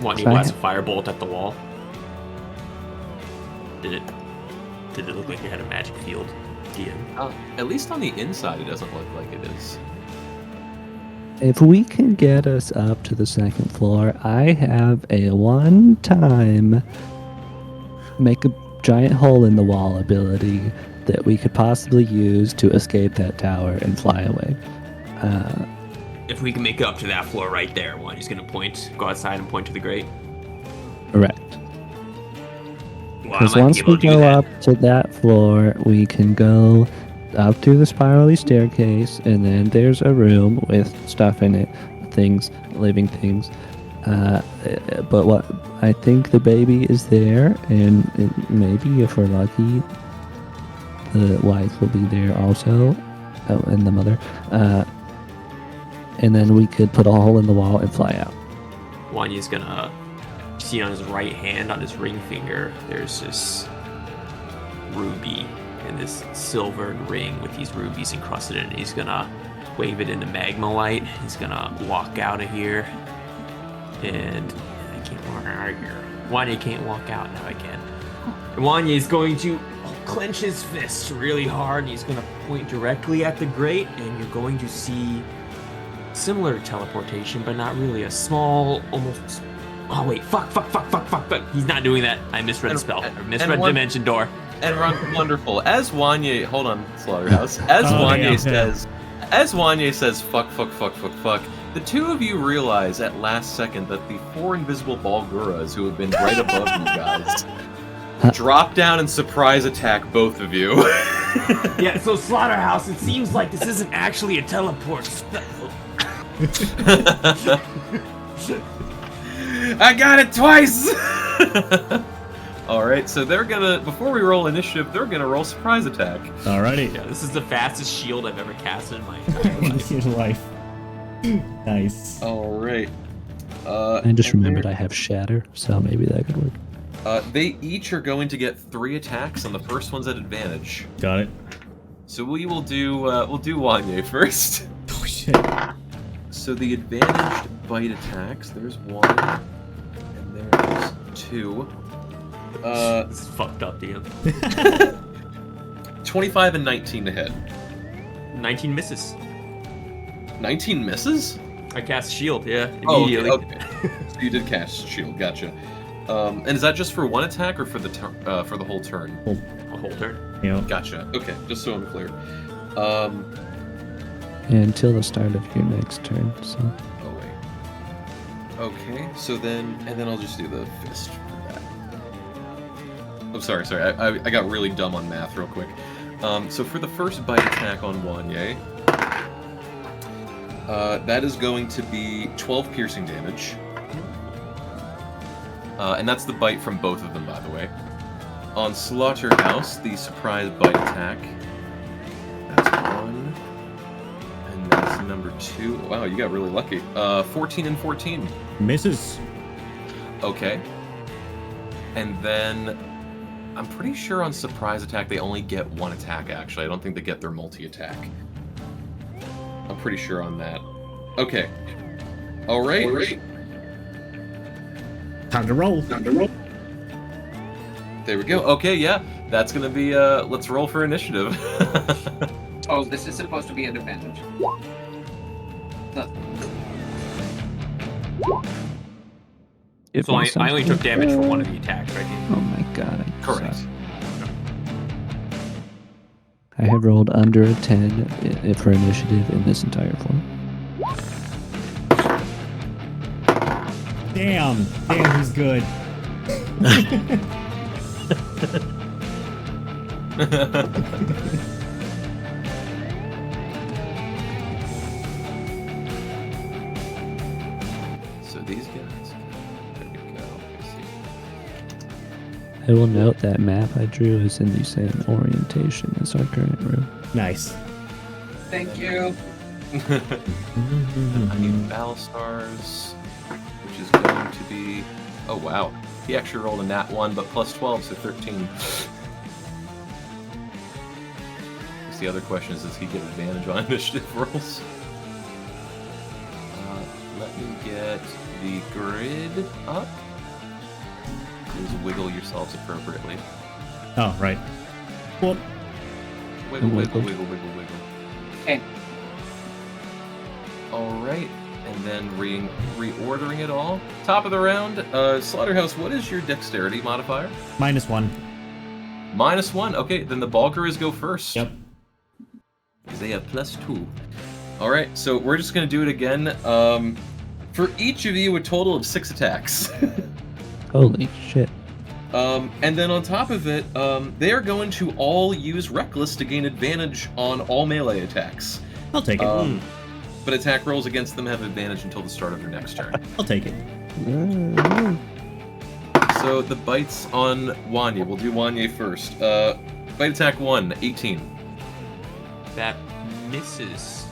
Want you Sorry? blast a firebolt at the wall? Did it look like it had a magic field? DM. At least on the inside, it doesn't look like it is. If we can get us up to the second floor, I have a one-time make a giant hole in the wall ability that we could possibly use to escape that tower and fly away. If we can make it up to that floor right there, one, he's gonna go outside and point to the grate. Correct. Well, I Because might be once able we to do go that. up to that floor, we can go up through the spirally staircase, and then there's a room with stuff in it, things, living things. But what I think the baby is there, and maybe if we're lucky, the wife will be there also, and the mother. And then we could put a hole in the wall and fly out. Wanya's gonna see on his right hand, on his ring finger, there's this ruby and this silver ring with these rubies encrusted in it. He's gonna wave it into magma light. He's gonna walk out of here. And I can't walk out of here. Wanya can't walk out, now I can. And Wanya is going to clench his fist really hard, and he's gonna point directly at the grate, and you're going to see similar teleportation, but not really. A small, almost. Oh wait, fuck. He's not doing that. I misread the spell. I misread Dimension Door. And wonderful. As Wanya, hold on, Slaughterhouse. As Wanya says, fuck. The two of you realize at last second that the four invisible Balguras who have been right above you guys drop down and surprise attack both of you. Yeah, so Slaughterhouse, it seems like this isn't actually a teleport spell. I got it twice! Alright, so they're gonna, before we roll initiative, they're gonna roll surprise attack. Alrighty. Yeah, this is the fastest shield I've ever casted in my entire life. In your life. Nice. Alright. I just remembered I have Shatter, so maybe that could work. They each are going to get 3 attacks, and the first one's at advantage. Got it. So we'll do Wanye first. Oh shit. So the advantaged bite attacks, there's 1, and there's 2. This is fucked up, DM. 25 and 19 to hit. 19 misses. 19 misses? I cast shield, yeah, Oh, immediately. okay. So you did cast shield, gotcha. And is that just for one attack or for the for the whole turn? A whole turn. Yeah. Gotcha. Okay, just so I'm clear. Until the start of your next turn, so. Oh wait. Okay, so then I'll just do the fist for that. I'm sorry. I got really dumb on math real quick. So for the first bite attack on Wanye, that is going to be 12 piercing damage. And that's the bite from both of them, by the way. On Slaughterhouse, the surprise bite attack. That's 1. And that's number 2. Wow, you got really lucky. 14 and 14. Misses. Okay. And then I'm pretty sure on surprise attack they only get 1 attack, actually. I don't think they get their multi-attack. I'm pretty sure on that. Okay. Alright. Time to roll. There we go. Okay, yeah. That's gonna be let's roll for initiative. Oh, this is supposed to be an advantage. So I only took damage for one of the attacks, right? Oh my god. Correct. I have rolled under a 10 for initiative in this entire form. Damn, he's good. So these guys. There we go. Let's see. I will note that map I drew is in the same orientation as our current room. Nice. Thank you. I need battle stars, which is going to be. Oh wow, he actually rolled a nat 1, but plus 12, so 13. The other question is, does he get advantage on initiative rolls? Let me get the grid up. Please wiggle yourselves appropriately. Oh, right. Well, Wiggle, wiggle, wiggle, wiggle, wiggle. Okay. Alright, and then reordering it all. Top of the round, Slaughterhouse, what is your dexterity modifier? -1. -1? Okay, then the Bulgarists go first. Yep. They have +2. Alright, so we're just gonna do it again. For each of you, a total of 6 attacks. Holy shit. And then on top of it, they are going to all use Reckless to gain advantage on all melee attacks. I'll take it. But attack rolls against them have advantage until the start of their next turn. I'll take it. So the bites on Wanya. We'll do Wanya first. Bite attack 1, 18. That misses.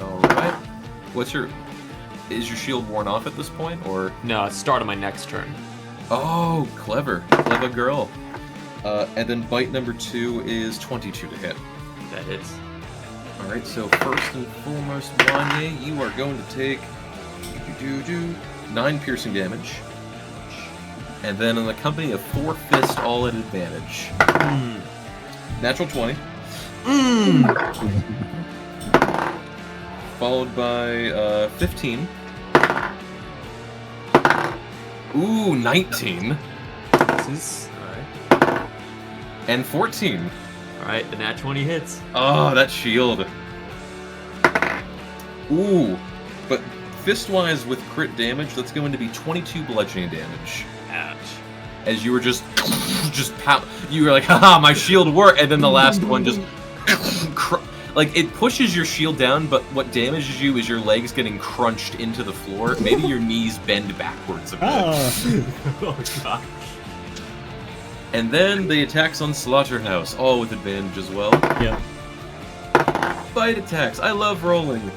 Alright. Is your shield worn off at this point, or? No, it's start of my next turn. Oh, clever. Clever girl. And then bite number 2 is 22 to hit. That hits. Alright, so first and foremost, Wanya, you are going to take 9 piercing damage. And then in the company of 4 fist, all at advantage. Natural 20. Followed by 15. Ooh, 19. Misses. Alright. And 14. Alright, the nat 20 hits. Oh, that shield. Ooh. But fist-wise with crit damage, that's going to be 22 bludgeoning damage. Ouch. As you were just pound. You were like, haha, my shield worked, and then the last one just like it pushes your shield down, but what damages you is your legs getting crunched into the floor. Maybe your knees bend backwards a bit. Oh god. And then the attacks on Slaughterhouse, all with advantage as well. Yep. Bite attacks. I love rolling.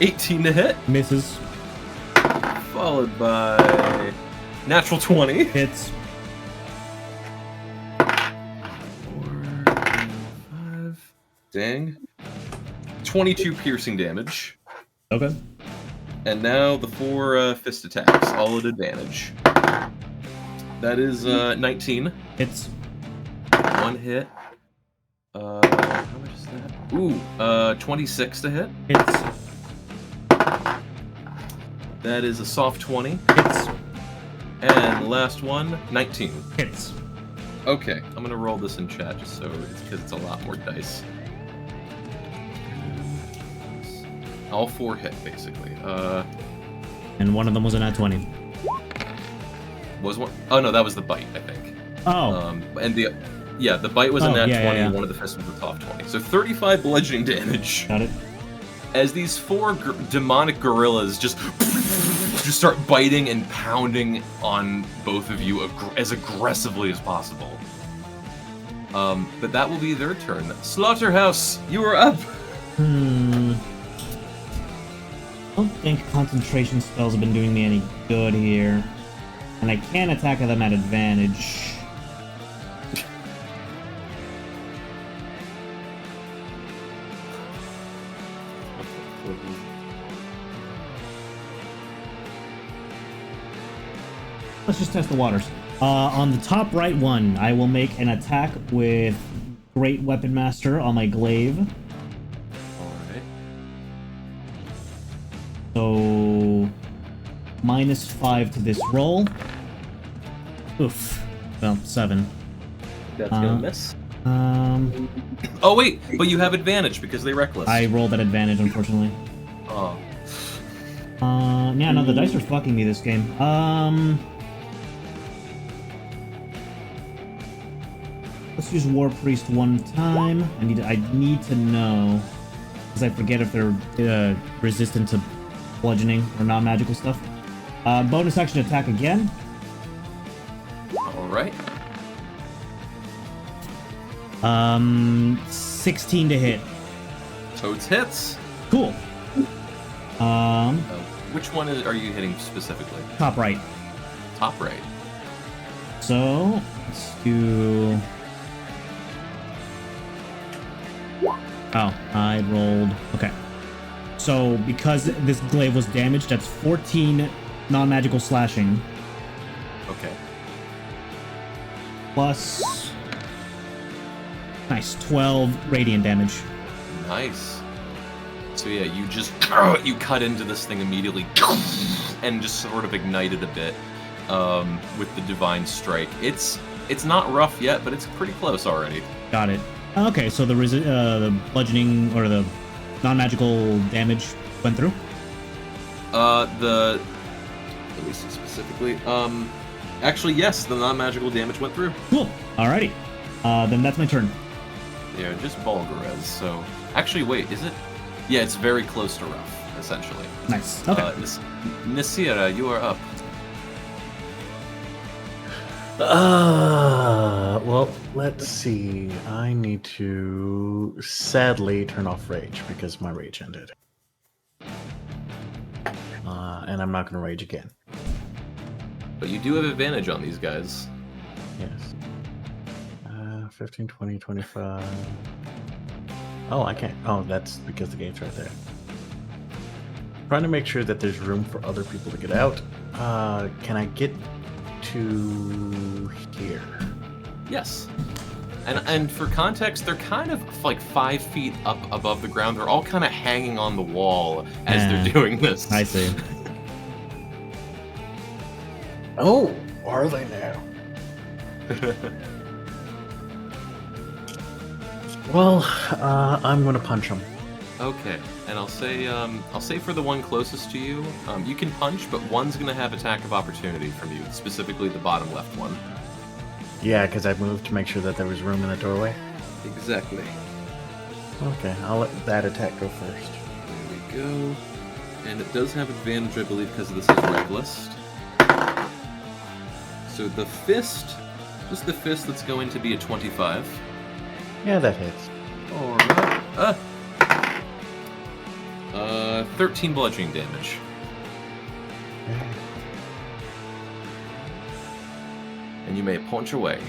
18 to hit, Misses. followed by natural 20. Hits. 4, 5. Dang. 22 piercing damage. Okay. And now the 4 fist attacks, all at advantage. That is 19. Hits. 1 hit. How much is that? Ooh, 26 to hit. Hits. That is a soft 20. Hits. And last one, 19. Hits. Okay, I'm gonna roll this in chat just so because it's a lot more dice. All 4 hit basically. And one of them was a nat 20. Was one? Oh no, that was the bite, I think. Oh. And the bite was a Oh, nat yeah, 20. yeah. One of the fists was a top 20. So 35 bludgeoning damage. Got it. As these 4 demonic gorillas just start biting and pounding on both of you as aggressively as possible. But that will be their turn. Slaughterhouse, you are up. I don't think concentration spells have been doing me any good here. And I can attack them at advantage. Let's just test the waters. On the top right one, I will make an attack with Great Weapon Master on my glaive. Alright. So -5 to this roll. Oof. Well, 7. That's gonna miss. Um, Oh wait, but you have advantage because they reckless. I rolled at advantage, unfortunately. Oh. Yeah, no, the dice are fucking me this game. Let's use War Priest one time. I need to know, because I forget if they're resistant to bludgeoning or non-magical stuff. Bonus action attack again. Alright. 16 to hit. Toads hits. Cool. Which one are you hitting specifically? Top right. Top right. So let's do. Oh, I rolled. Okay. So because this glaive was damaged, that's 14 non-magical slashing. Okay. Plus. Nice, 12 radiant damage. Nice. So yeah, you just you cut into this thing immediately and just sort of ignite it a bit with the divine strike. It's not rough yet, but it's pretty close already. Got it. Okay, so the bludgeoning or the non-magical damage went through? Let me see specifically. Actually, yes, the non-magical damage went through. Cool. Alrighty. Then that's my turn. Yeah, just Bulgarez. So actually, wait, is it? Yeah, it's very close to rough, essentially. Nice. Okay. Nasira, you are up. Well, let's see. I need to sadly turn off rage because my rage ended. And I'm not going to rage again. But you do have advantage on these guys. Yes. 15, 20, 25. Oh, I can't. Oh, that's because the gate's right there. Trying to make sure that there's room for other people to get out. Can I get to here? Yes. And for context, they're kind of like 5 feet up above the ground. They're all kind of hanging on the wall as they're doing this. I see. Oh, are they now? Well, I'm gonna punch him. Okay, and I'll say for the one closest to you, you can punch, but one's gonna have attack of opportunity from you, specifically the bottom left one. Yeah, because I moved to make sure that there was room in the doorway. Exactly. Okay, I'll let that attack go first. There we go. And it does have advantage, I believe, because this is Regulus. So the fist, just the fist that's going to be a 25. Yeah, that hits. Alright. 13 bludgeoning damage. Okay. And you may punch away.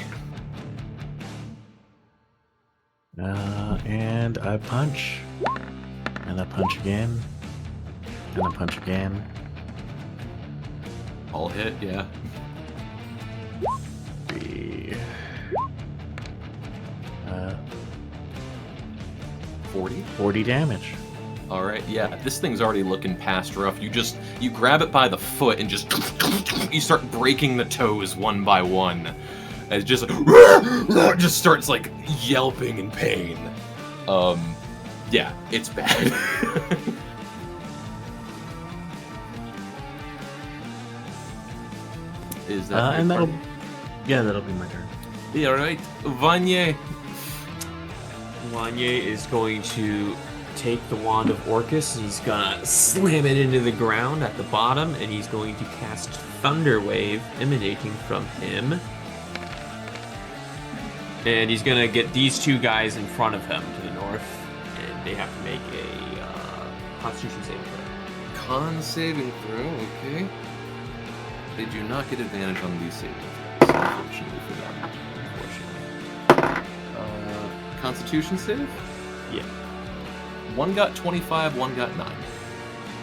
And I punch. And I punch again. And I punch again. All hit, yeah. 40 damage. Alright, yeah, this thing's already looking past rough. You grab it by the foot and just you start breaking the toes one by one. And it just just starts like yelping in pain. Yeah, it's bad. Is that and that'll be my turn. Yeah, alright. Vanye. Wanye is going to take the Wand of Orcus and he's gonna slam it into the ground at the bottom, and he's going to cast Thunder Wave emanating from him. And he's gonna get these two guys in front of him to the north, and they have to make a Constitution saving throw. Con saving throw, okay. They do not get advantage on these saving throws, unfortunately for them. Constitution save? Yeah. One got 25, one got 9.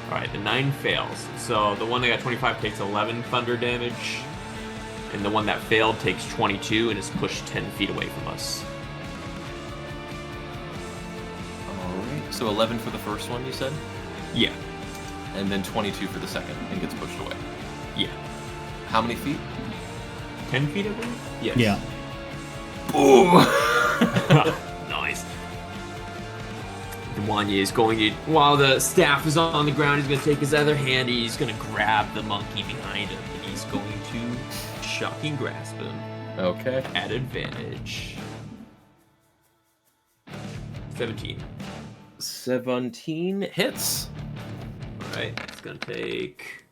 Alright, the 9 fails. So the one that got 25 takes 11 thunder damage. And the one that failed takes 22 and is pushed 10 feet away from us. Alright, so 11 for the first one, you said? Yeah. And then 22 for the second, and gets pushed away. Yeah. How many feet? 10 feet, I believe? Yes. Yeah. Boom! Nice. Wanya is going to, while the staff is on the ground, he's going to take his other hand, he's going to grab the monkey behind him, and he's going to shocking grasp him. Okay. At advantage. 17. 17 hits. Alright, it's going to take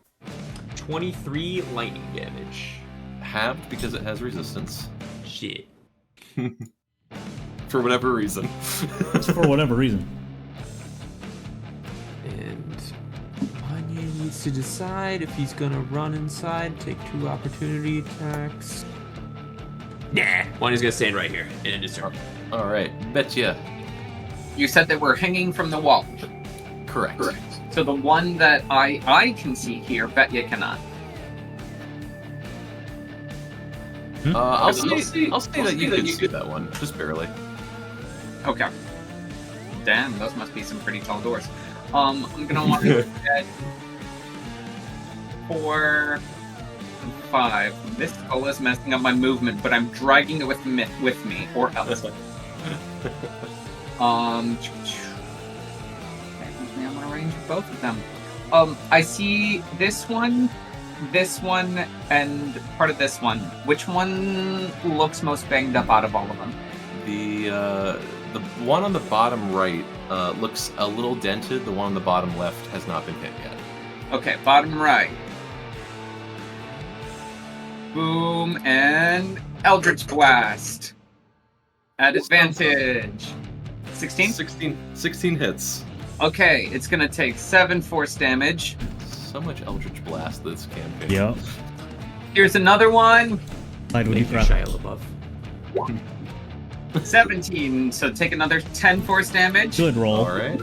23 lightning damage. Halved because it has resistance. Shit. For whatever reason. For whatever reason. And Anya needs to decide if he's gonna run inside, take 2 opportunity attacks. Nah, Wanya's gonna stand right here and end his turn. Alright, Betcha. You said that we're hanging from the wall. Correct. So the one that I can see here, Betya cannot. I'll say that you can see that one, just barely. Okay. Damn, those must be some pretty tall doors. I'm gonna want to get 4 and 5. This skull is messing up my movement, but I'm dragging it with me, or else. I'm gonna range both of them. I see this one, and part of this one. Which one looks most banged up out of all of them? The one on the bottom right looks a little dented. The one on the bottom left has not been hit yet. Okay, bottom right. Boom, and Eldritch Blast. At advantage. 16? 16 hits. Okay, it's gonna take 7 force damage. So much Eldritch Blast this campaign. Yep. Here's another one. Slide with you, Thank you, Shia LaBeouf. 17, so take another 10 force damage. Good roll. Alright.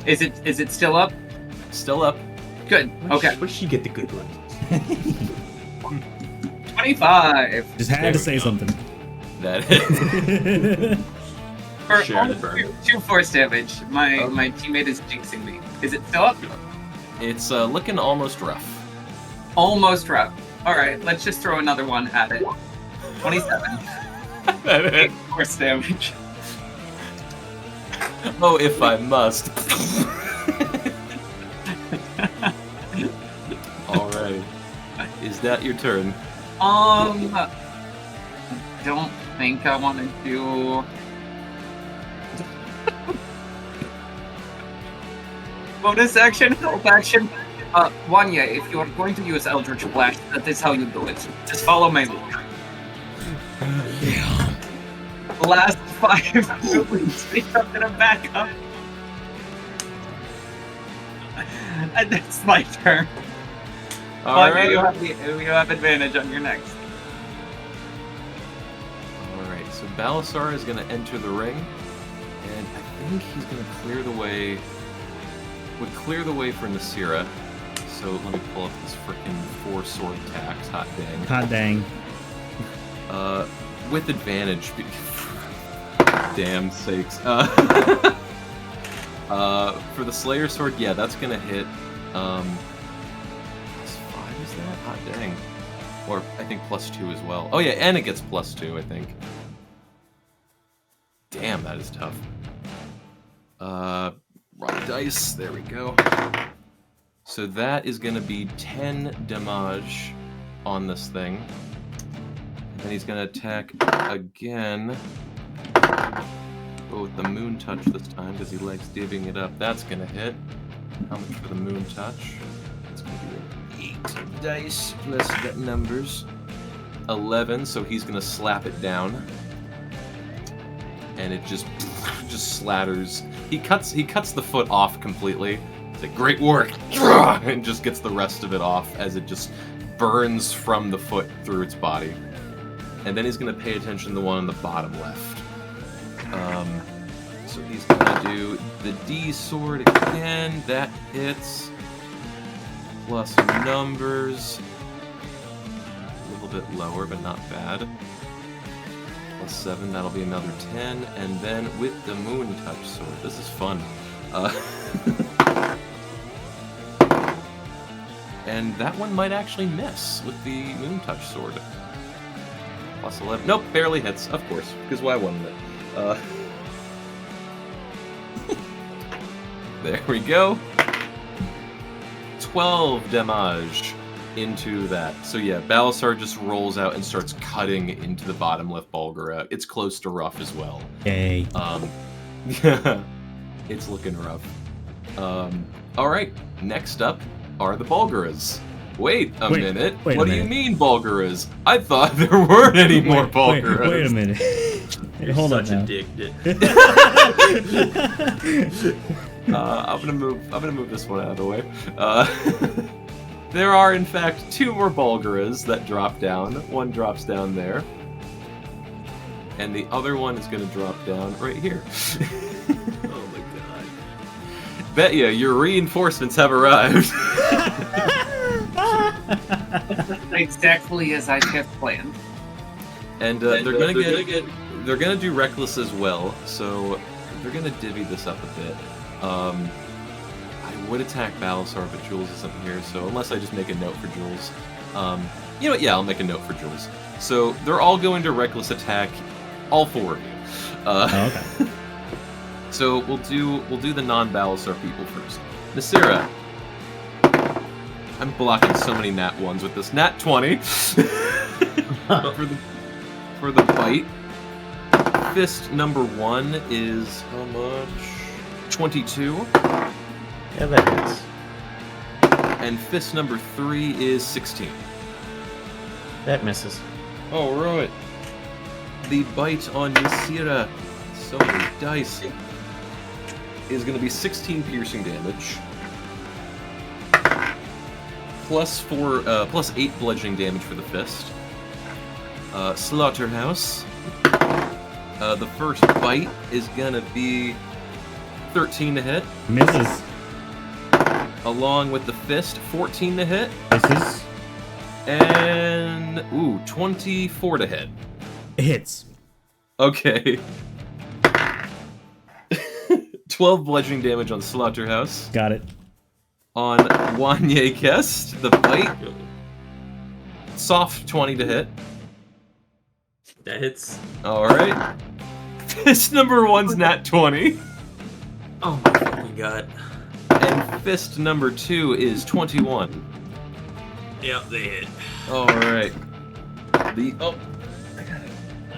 Is it still up? Still up. Good. Okay. Where did she get the good one? 25. Just had to say something. That hit. For Share the burn. 2 force damage. My teammate is jinxing me. Is it still up? It's looking almost rough. Almost rough. Alright, let's just throw another one at it. 27. That 8 force damage. Oh, if I must. Alright. Is that your turn? I don't think I want to do... Bonus action, help action. Wanya, if you are going to use Eldritch Blast, that is how you do it. Just follow my lead. Last 5 moves, I'm gonna back up. And that's my turn. Alright. You have advantage on your next. Alright, so Balasar is going to enter the ring, and I think he's going to clear the way... Would clear the way for Nasira. So let me pull up this frickin' 4 sword attacks. Hot dang. Hot dang. With advantage. Damn sakes. For the Slayer sword, yeah, that's going to hit. +5 is that? Hot dang. Or I think +2 as well. Oh yeah, and it gets +2, I think. Damn, that is tough. Wrong dice. There we go. So that is going to be 10 damage on this thing. And then he's going to attack again. Oh, with the moon touch this time because he likes divvying it up. That's going to hit. How much for the moon touch? It's going to be 8 dice plus that numbers. 11, so he's going to slap it down. And it just slatters. He cuts the foot off completely. It's like, great work! And just gets the rest of it off as it just burns from the foot through its body. And then he's going to pay attention to the one on the bottom left. So he's going to do the D sword again. That hits. Plus numbers. A little bit lower, but not bad. Plus 7, that'll be another 10. And then with the Moon Touch Sword, this is fun. And that one might actually miss with the Moon Touch Sword. Plus 11. Nope, barely hits, of course, because why wouldn't it? There we go. 12 damage into that. So yeah, Balasar just rolls out and starts cutting into the bottom left Bulgara. It's close to rough as well. Yay. Yeah, it's looking rough. Alright, next up are the Bulgaras. Wait a minute. What do you mean Bulgaras? I thought there weren't any more Bulgaras. Wait a minute. You're Hold such on a now. dick. I'm gonna move this one out of the way. There are in fact 2 more Bulgaras that drop down. One drops down there, and the other one is gonna drop down right here. Oh my god. Betya, your reinforcements have arrived. Exactly as I had planned. And they're gonna do reckless as well, so they're gonna divvy this up a bit. I would attack Balasar, but Jules isn't here, so unless I just make a note for Jules. You know what? Yeah, I'll make a note for Jules. So they're all going to reckless attack, all 4 of you. Okay. So we'll do the non-Balasar people first. Nasira. I'm blocking so many nat 1s with this. Nat 20. for the bite. Fist number 1 is how much? 22. Yeah, that hits. And fist number 3 is 16. That misses. Alright. The bite on Nasira, so many dice, is going to be 16 piercing damage. Plus 8 bludgeoning damage for the fist. Slaughterhouse. The first bite is going to be 13 to hit. Misses. Along with the fist, 14 to hit. Misses. And, 24 to hit. Hits. Okay. 12 bludgeoning damage on Slaughterhouse. Got it. On Wanye Kest, the bite. Soft 20 to hit. That hits. Alright. Fist number 1's nat 20. Oh my fucking god. And fist number 2 is 21. Yep, they hit. Alright. I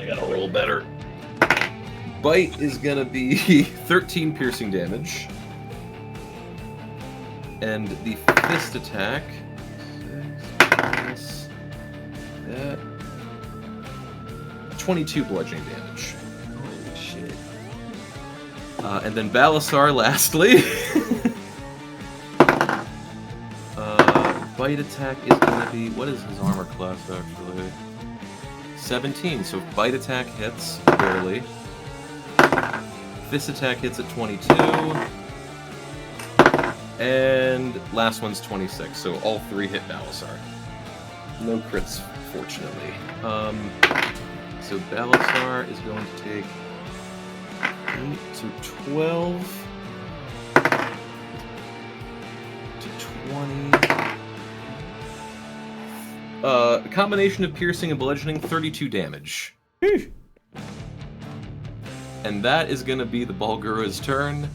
gotta roll better. Bite is gonna be 13 piercing damage. And the fist attack. 6 that. 22 bludgeoning damage. Holy shit. And then Balasar, lastly. Bite attack is gonna be. What is his armor class actually? 17. So bite attack hits barely. Fist attack hits at 22. And last one's 26, so all 3 hit Balasar. No crits, fortunately. So Balasar is going to take 8 to 12 to 20. A combination of piercing and bludgeoning, 32 damage. And that is going to be the Bulgara's turn.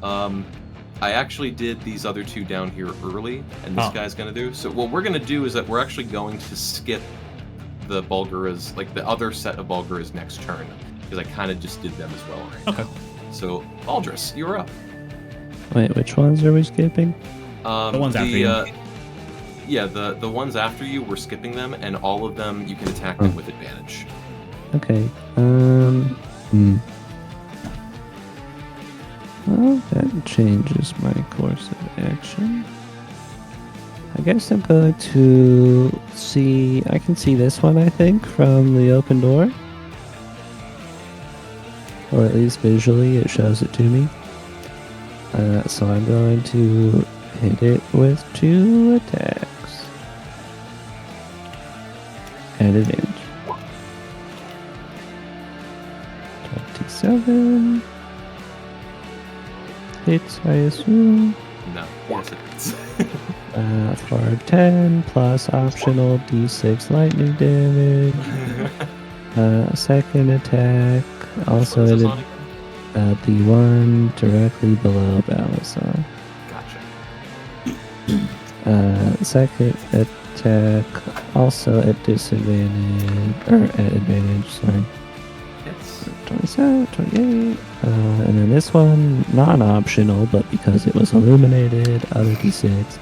I actually did these other 2 down here early, and this guy's going to do. So what we're going to do is that we're actually going to skip the Bulgara's, like the other set of Bulgara's next turn, because I kind of just did them as well right now. So, Aldris, you're up. Wait, which ones are we skipping? The ones after you. Yeah, the ones after you, we're skipping them, and all of them, you can attack them with advantage. Okay. Well, that changes my course of action. I guess I'm going to see. I can see this one, I think, from the open door. Or at least visually, it shows it to me. So I'm going to hit it with 2 attacks. at advantage. 27 hits, I assume. No. Yes, it is. For 10 plus optional d6 lightning damage. Second attack, also What's this at on again? the one directly below Balasar. Gotcha. Second attack, also at disadvantage, or at advantage, sorry. Hits. 27, 28. And then this one, non-optional, but because it was illuminated, other d6.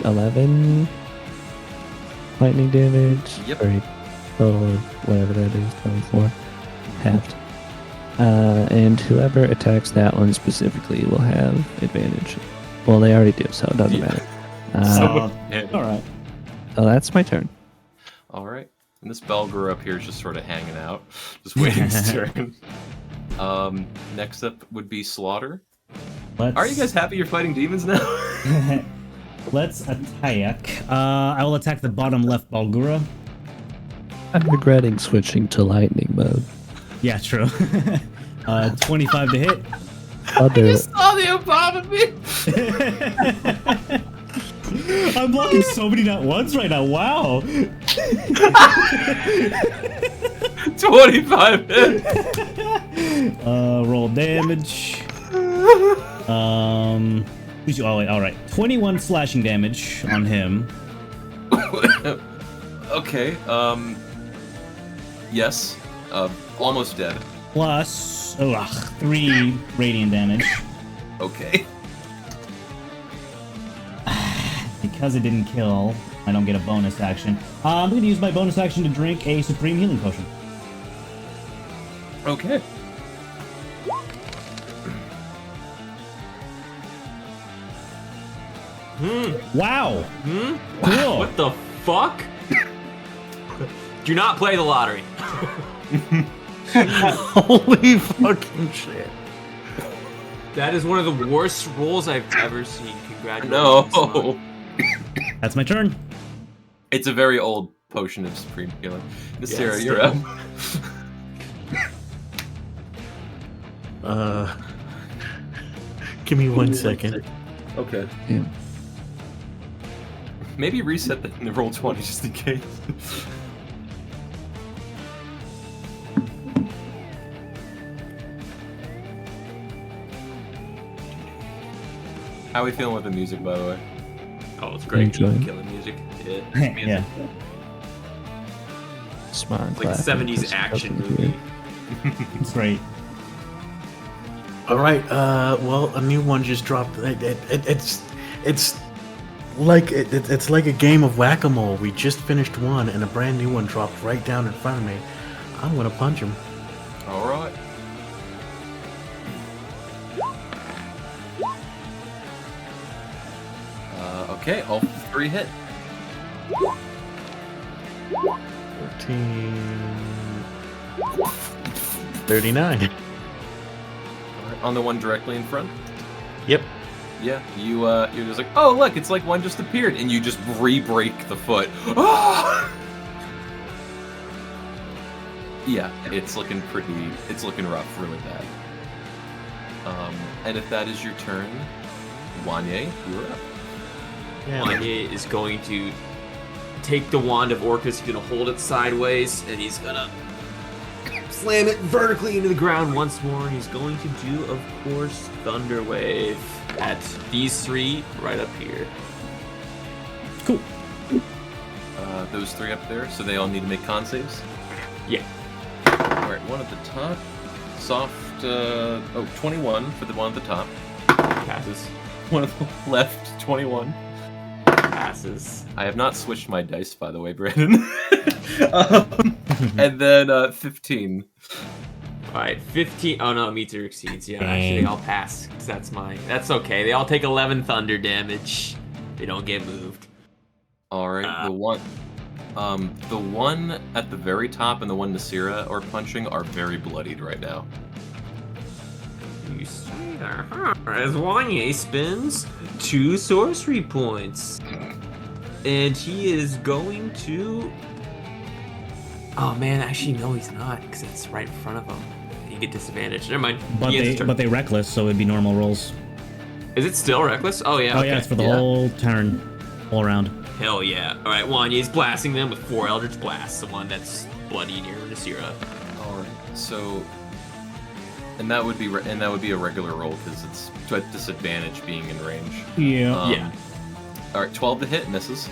11 lightning damage. Yep. For a total of whatever that is, 24. Halved. And whoever attacks that one specifically will have advantage. Well, they already do, so it doesn't Yeah. matter. All right. Oh, that's my turn. All right. And this Belger up here is just sort of hanging out, just waiting his turn. Next up would be Slaughter. Are you guys happy you're fighting demons now? Let's attack. I will attack the bottom left Balgura. I'm regretting switching to lightning mode. Yeah, true. 25 to hit. Other, saw the above me. I'm blocking so many at once right now. Wow. 25 hit. Roll damage. Oh wait, all right. 21 slashing damage on him. Okay. Yes. Almost dead. Plus 3 radiant damage. Okay. Because it didn't kill, I don't get a bonus action. I'm going to use my bonus action to drink a supreme healing potion. Okay. Wow. Cool. What the fuck? Do not play the lottery. Holy fucking shit. That is one of the worst rolls I've ever seen. Congratulations. No. That's my turn. It's a very old potion of supreme healing. Nasira, Yes, you're up. Give me 1 second. Okay. Yeah. Maybe reset the roll 20 just in case. How are we feeling with the music, by the way? Oh, it's great. Enjoy. Killing music. Yeah. Smart. It's like a 70s action movie. It's great. All right. Well, a new one just dropped. It's like it's like a game of whack-a-mole. We just finished one, and a brand new one dropped right down in front of me. I'm gonna punch him. All right. Okay, all 3 hit. 14, 39. On the one directly in front. Yep. Yeah, you're just like, oh look, it's like one just appeared, and you just re-break the foot. Yeah, it's looking rough, really bad. And if that is your turn, Wanye, you're up. Yeah. Wanye is going to take the wand of Orcus, he's gonna hold it sideways, and he's gonna slam it vertically into the ground once more, and he's going to do, of course, Thunder Wave at these 3 right up here. Cool. Those 3 up there, so they all need to make con saves? Yeah. Alright, one at the top. Soft, 21 for the one at the top. Passes. One at the left, 21. Passes. I have not switched my dice, by the way, Brandon. And then 15. Alright, 15. Oh no, meets or exceeds. Yeah, actually, I'll pass. 'Cause that's okay. They all take 11 thunder damage. They don't get moved. Alright, the one at the very top and the one Nasira are punching are very bloodied right now. You see there, huh? As Wanye spins 2 sorcery points. and he is going to. Oh man, actually no, he's not, because it's right in front of him. You get disadvantage. Never mind. But they reckless, so it'd be normal rolls. Is it still reckless? Oh yeah. Oh okay. yeah, it's for the whole turn, all around. Hell yeah! All right, Wanya's blasting them with 4 Eldritch Blasts. The one that's bloody near Nasira. All right. So, and that would be a regular roll because it's to a disadvantage being in range. Yeah. Yeah. All right, 12 to hit, misses.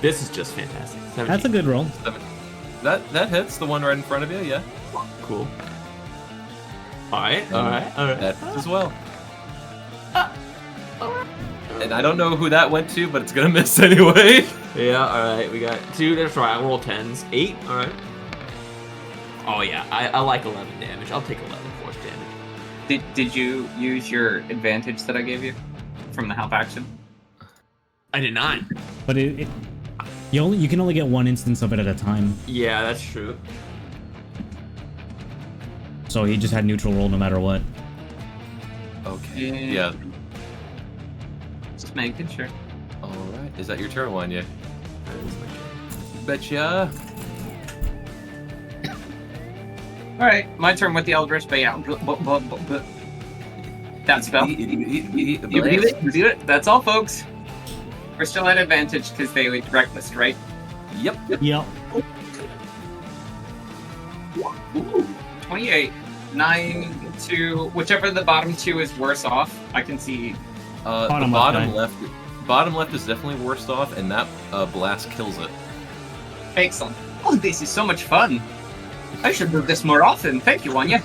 This is just fantastic. 17. That's a good roll. That hits the one right in front of you. Yeah. Cool. All right. That hits as well. And I don't know who that went to, but it's gonna miss anyway. Yeah. All right. We got 2. That's right. I'll roll 10s. 8. All right. Oh yeah. I like 11 damage. I'll take 11 force damage. Did you use your advantage that I gave you from the help action? I did not. But you can only get one instance of it at a time. Yeah, that's true. So he just had neutral roll no matter what. Okay. Yeah. Just making sure. All right. Is that your turn, Wanya? Betcha. All right, my turn with the Eldritch, but yeah, that spell. You do it. That's all, folks. We're still at advantage because they were reckless, right? Yep. Yep. Ooh, 28. 9 to whichever the bottom 2 is worse off. I can see. The bottom left is definitely worst off, and that blast kills it. Excellent. Oh, this is so much fun. I should do this more often. Thank you, Wanya.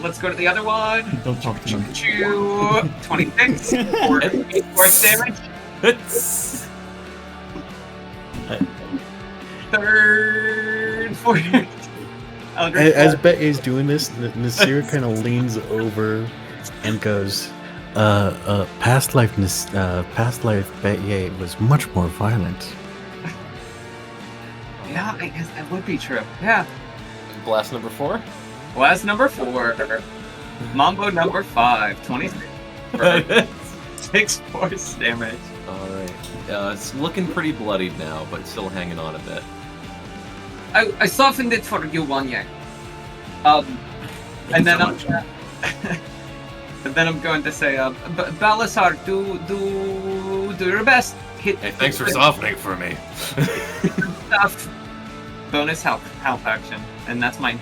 Let's go to the other one. Don't talk to me. 26 or 8 force damage. Third, fourth. As Bet is doing this, Nasir kind of leans over and goes, past life Bet was much more violent. Yeah, I guess that would be true. Yeah. Blast number 4. Blast number 4. Mambo number 5. 26. 6 force damage. Alright. It's looking pretty bloodied now, but still hanging on a bit. I softened it for you, Wanya. And then I'm going to say, Balasar, do your best. Hit. Hey, thanks for softening for me. Stuff. Bonus help action, and that's my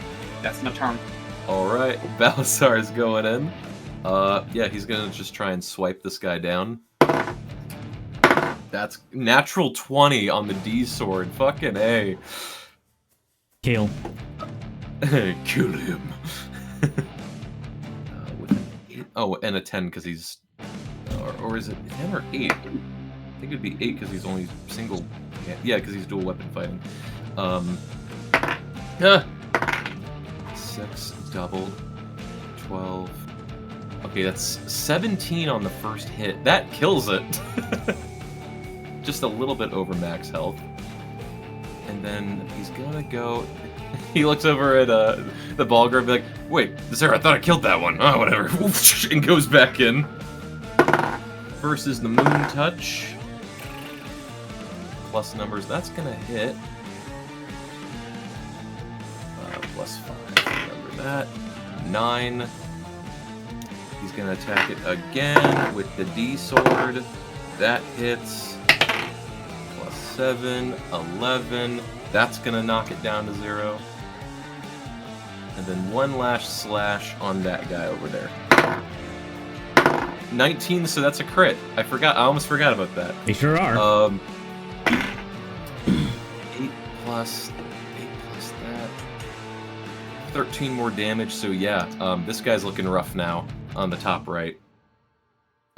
turn. Alright, Balasar is going in. Yeah, he's gonna just try and swipe this guy down. That's natural 20 on the D sword. Fucking A. Kill. Kill him. With an 8. Oh, and a 10 because he's... Or is it 10 or 8? I think it'd be 8 because he's only single... Yeah, because he's dual weapon fighting. 6 doubled. 12. Okay, that's 17 on the first hit. That kills it. Just a little bit over max health. And then he's gonna go... He looks over at the Balger and be like, wait, Sarah, I thought I killed that one. Oh, whatever. And goes back in. Versus the Moon Touch. Plus numbers, that's gonna hit. Plus 5, remember that. 9. He's gonna attack it again with the D sword. That hits. Plus 7, 11. That's gonna knock it down to 0. And then one last slash on that guy over there. 19, so that's a crit. I almost forgot about that. They sure are. 8 plus that. 13 more damage, so yeah, this guy's looking rough now on the top right.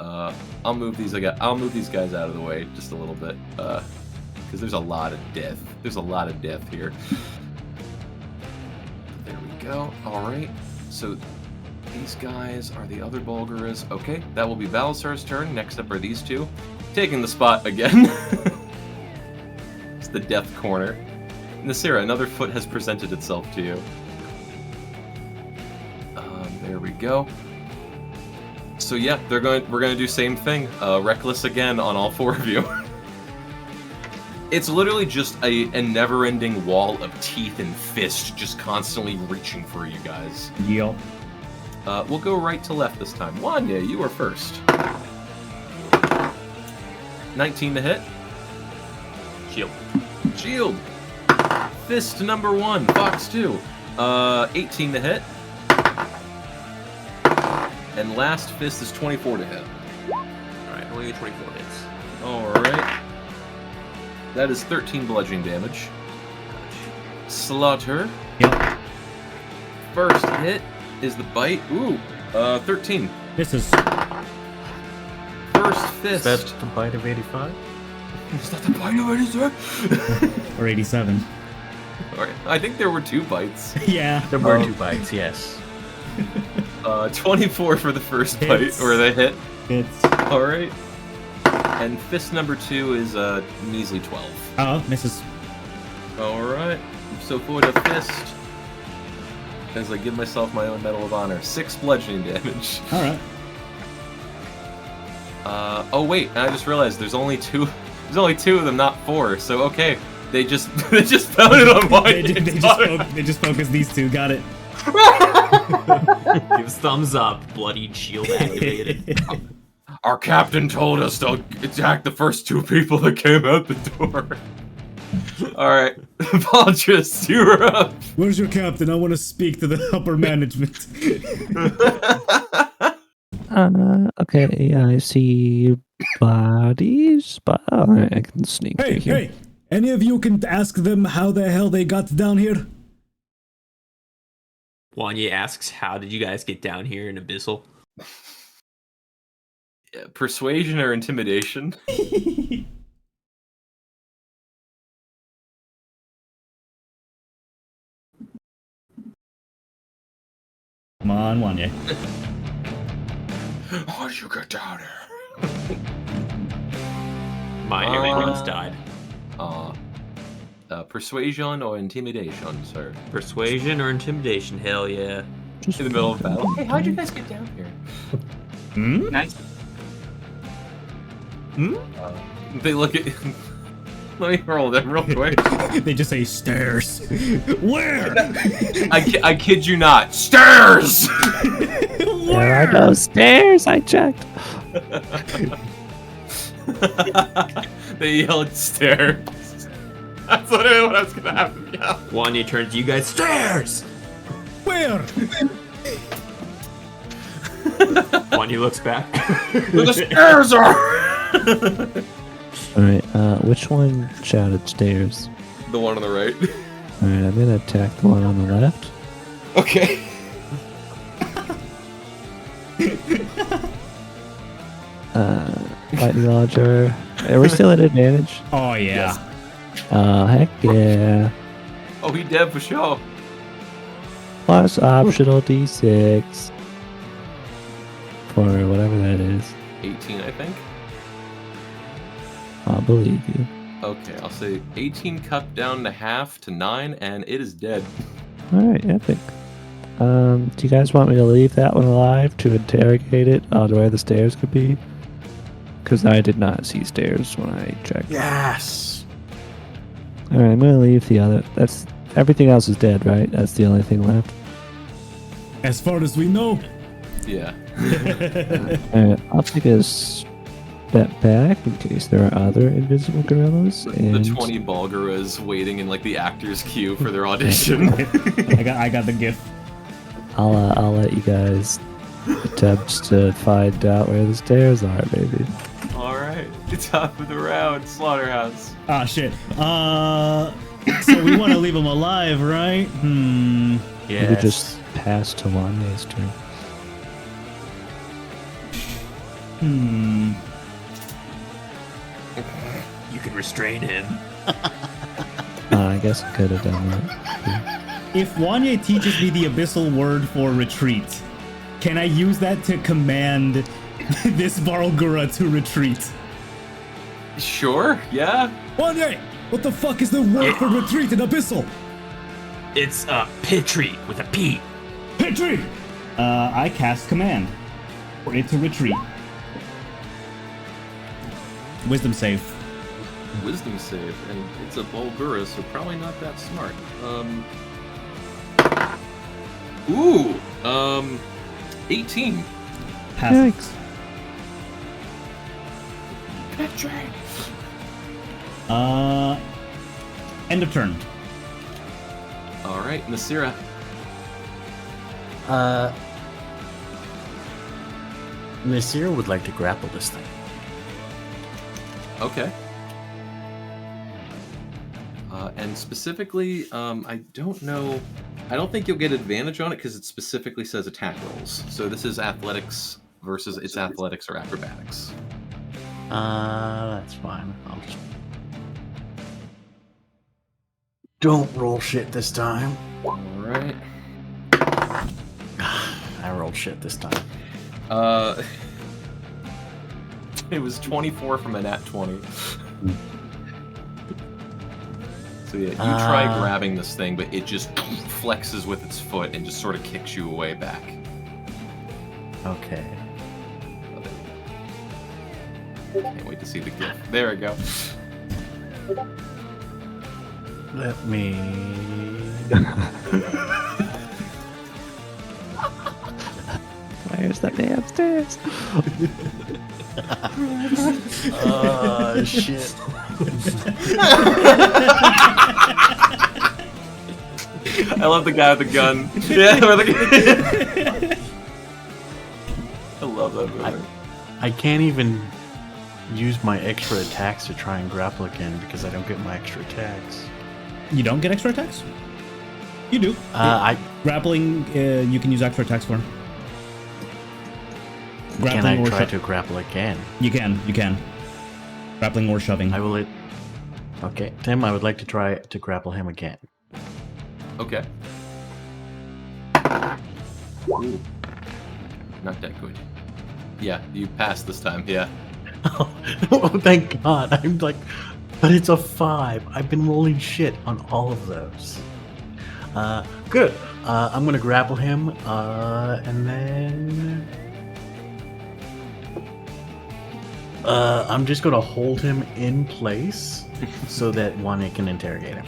I'll move these guys out of the way just a little bit, because there's a lot of death. There's a lot of death here. There we go. All right. So these guys are the other Bulgaras. Okay, that will be Balasar's turn. Next up are these two, taking the spot again. It's the death corner. Nasira, another foot has presented itself to you. There we go. So yeah, we're gonna do same thing. Reckless again on all 4 of you. It's literally just a never-ending wall of teeth and fist, just constantly reaching for you guys. Yup. We'll go right to left this time. Wanya, you are first. 19 to hit. Shield. Shield. Fist number 1. Fox 2. 18 to hit. And last fist is 24 to hit. Alright, only 24 hits. Alright. That is 13 bludgeoning damage. Slaughter. Yep. First hit is the bite. Ooh, 13. This is. First fist. That's the bite of 85? Is that the bite of 86? Or 87. Alright, I think there were 2 bites. Yeah. There were 2 bites, yes. 24 for the first Hits. bite, or the hit. It's. Alright. And fist number 2 is measly 12. Oh, misses. Alright. So for the fist, as I give myself my own Medal of Honor, 6 bludgeoning damage. Alright. Oh wait, and I just realized there's only 2 of them, not 4, so okay. They just pounded on one. they just focus these 2, got it. Gives thumbs up. Bloodied shield activated. Our captain told us to attack the first 2 people that came out the door. Alright, Baldrus, you're up. Where's your captain? I want to speak to the upper management. Okay, I see bodies, but alright, I can sneak through here. Hey! Any of you can ask them how the hell they got down here? Wanya asks, how did you guys get down here in Abyssal? Persuasion or intimidation? Come on, Wanya. How did you get down here? My everyone's died. Persuasion or intimidation, sir? Persuasion or intimidation? Hell yeah. Just In the middle of battle. Hey, how'd you guys get down here? Hmm? Nice. They look at. Let me roll them real quick. They just say stairs. Where? I kid you not. Stairs! There are no stairs, I checked. They yelled stairs. That's literally what I was gonna have them yell. Wanya turns to you guys, stairs! Where? Wanya looks back. Where the stairs are! Alright, which one shouted stairs? The one on the right. Alright, I'm gonna attack the one on the left. Okay. Lightning launcher. Are we still at advantage? Oh, yeah. Heck yeah. Oh, he dead for sure. Plus optional d6. For whatever that is. 18, I think. I'll believe you. Okay, I'll say 18 cut down to half to 9, and it is dead. Alright, epic. Do you guys want me to leave that one alive to interrogate it on where the stairs could be? Because I did not see stairs when I checked. Yes! Alright, I'm gonna leave the other. That's everything else is dead, right? That's the only thing left. As far as we know. Yeah. Alright, I'll take a step back in case there are other invisible gorillas. The 20 Balgaras waiting in like the actor's queue for their audition. I got the gift. I'll let you guys attempt to find out where the stairs are, baby. Alright, top of the round, Slaughterhouse. Ah, shit. So we want to leave him alive, right? You Yes. could just pass to Wanya's turn. You can restrain him. I guess I could have done that. If Wanya teaches me the abyssal word for retreat, can I use that to command this Barlgura to retreat? Sure, yeah. Wanya! What the fuck is the word for retreat in abyssal? It's Pitry with a P. Petri! I cast command. for it to retreat. Wisdom save. Wisdom save, and it's a Bulgura, so probably not that smart. 18. Passes. End of turn. All right, Nasira. Nasir would like to grapple this thing. Okay. And specifically, I don't know. I don't think you'll get advantage on it because it specifically says attack rolls. So this is athletics versus it's athletics or acrobatics. That's fine. I'll just... Don't roll shit this time. All right. I rolled shit this time. It was 24 from a nat 20. So yeah, you try grabbing this thing, but it just flexes with its foot and just sort of kicks you away back. Okay. Can't wait to see the gif. There we go. Let me... Where's the damn stairs? Oh, shit. I love the guy with the gun. Yeah, I love that movie. I can't even use my extra attacks to try and grapple again because I don't get my extra attacks. You don't get extra attacks? You do. Grappling, you can use extra attacks for. Can I try to grapple again? You can. Grappling or shoving. I will. Okay, Tim, I would like to try to grapple him again. Okay. Ooh. Not that good. Yeah, you passed this time, yeah. Oh, thank God. I'm like, but it's a 5. I've been rolling shit on all of those. Good. I'm gonna grapple him, and then... I'm just gonna hold him in place so that Wanye can interrogate him.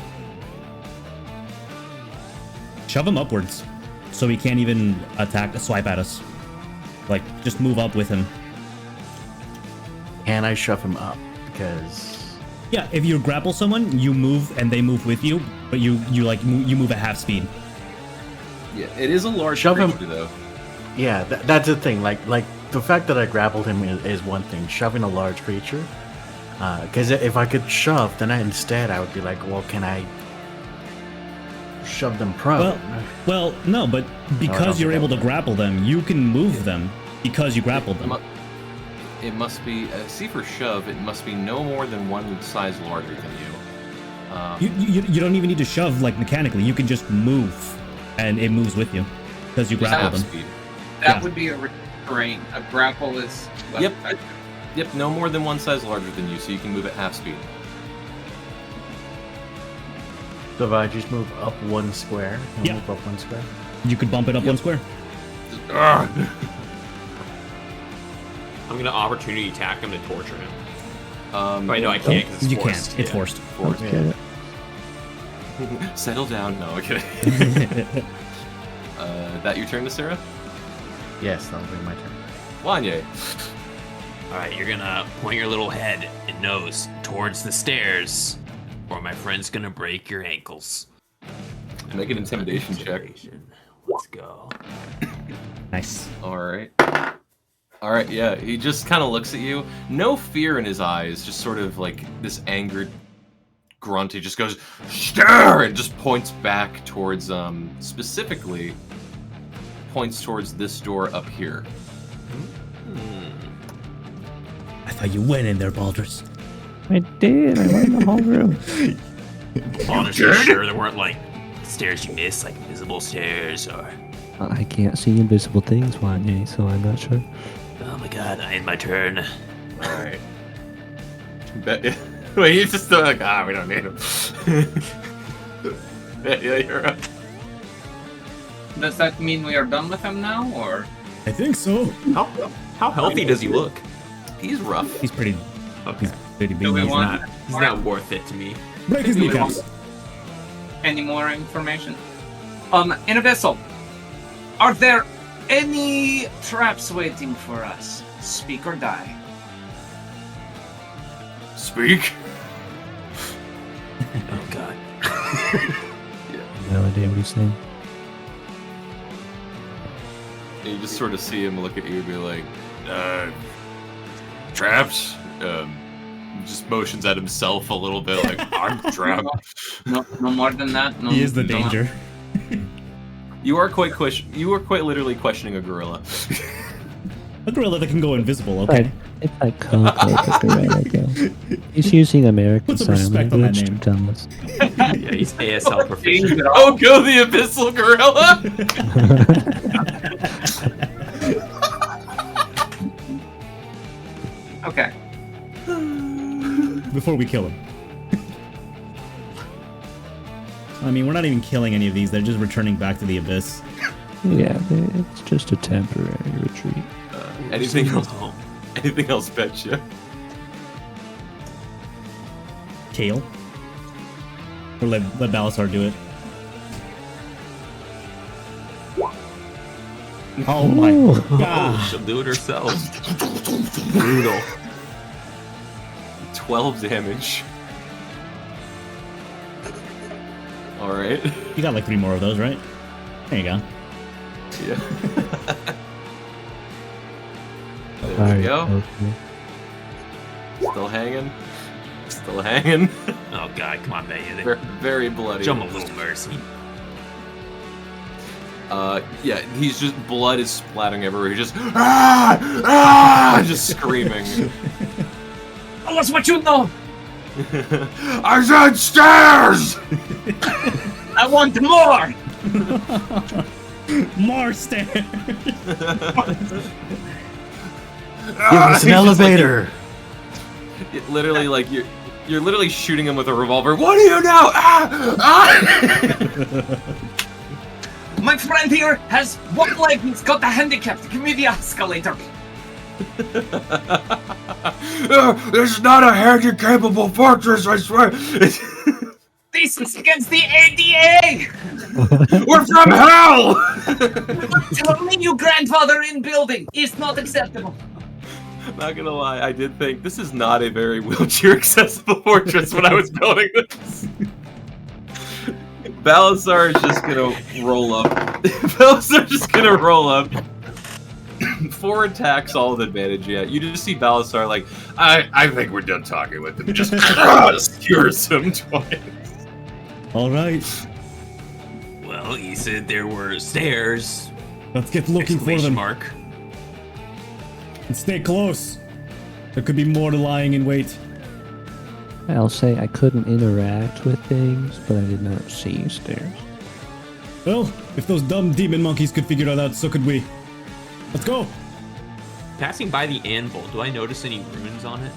Shove him upwards so he can't even swipe at us. Like, just move up with him. Can I shove him up? Because... Yeah, if you grapple someone, you move and they move with you, but you move at half speed. Yeah, it is a large Shove creature, him. though. Yeah, that's the thing. Like the fact that I grappled him is one thing. Shoving a large creature, because if I could shove, then instead I would be like, well, can I shove them prone? Well, no, but because you're able to grapple them, you can move them because you grappled them. It must be, see for shove, it must be no more than one size larger than you. You don't even need to shove, like, mechanically. You can just move, and it moves with you because you grapple them. Speed. That would be a restraint. A grapple is... Yep. Yep, no more than one size larger than you, so you can move at half speed. So if I just move up 1 square, Yeah. move up 1 square. You could bump it up 1 square. I'm gonna opportunity attack him to torture him. Wait, no, I can't because it's You forced. can't. It's forced. Forced. Yeah. Settle down. No, okay. That your turn, Nasira? Yes, that'll be my turn. Wanye. Alright, you're gonna point your little head and nose towards the stairs, or my friend's gonna break your ankles. Make an intimidation check. Let's go. Nice. Alright, yeah, he just kind of looks at you. No fear in his eyes, just sort of like this angered grunt. He just goes, "Stare!" and just points back towards, specifically, points towards this door up here. I thought you went in there, Baldrus. I did. I went in the whole room. Honestly, sure there weren't like stairs you missed, like invisible stairs, or I can't see invisible things, Wanye, so I'm not sure. oh my god, I end my turn. Alright. Wait, he's just like, we don't need him. Yeah, you're up. Does that mean we are done with him now, or? I think so. How healthy does he look? He's rough. He's pretty. Okay. He's pretty Do we beefy. want He's not worth it to me. Break his Do we kneecaps. any more information? In Abyssal, are there any traps waiting for us? Speak or die. Speak. Oh god. No idea what he's saying. And you just sort of see him look at you and be like, traps? Just motions at himself a little bit like, I'm trapped. No more than that. No, He is the no- danger. You are quite literally questioning a gorilla. A gorilla that can go invisible. Okay. It's like Coco the gorilla though. He's using American Put some Sign respect on that Language to name. tell us. Yeah, he's ASL proficient. Oh, go the abyssal gorilla! Okay. Before we kill him. I mean, we're not even killing any of these. They're just returning back to the abyss. Yeah, it's just a temporary retreat. Anything else? Anything else, Betcha? Kale. Or let Balasar do it. Oh my god. She'll do it herself. Brutal. 12 damage. Alright. You got like 3 more of those, right? There you go. Yeah. There Alright, we go. okay. Still hanging. Still hanging. Oh god, come on, Betty. Very, very bloody. Show him a little mercy. Yeah, he's just, blood is splattering everywhere. He's just, just screaming. Tell us what you know! I said stairs! I want more! More stairs. Give us an elevator. It literally, like, you're literally shooting him with a revolver. What do you know? My friend here has one leg, he's got the handicap. Give me the escalator. This is not a handicapable fortress, I swear. This is against the ADA! We're from hell! Tell me you grandfather in building is not acceptable. Not gonna lie, I did think this is not a very wheelchair accessible fortress when I was building this. Balasar is just gonna roll up. Balasar just gonna roll up. 4 attacks, all with advantage. Yeah, you just see Balasar like, I think we're done talking with him. Just skewers him twice. All right. Well, he said there were stairs. Let's get looking for Exclamation them. mark. And stay close. There could be more lying in wait. I'll say I couldn't interact with things, but I did not see stairs. Well, if those dumb demon monkeys could figure it out, so could we. Let's go. Passing by the anvil, do I notice any runes on it?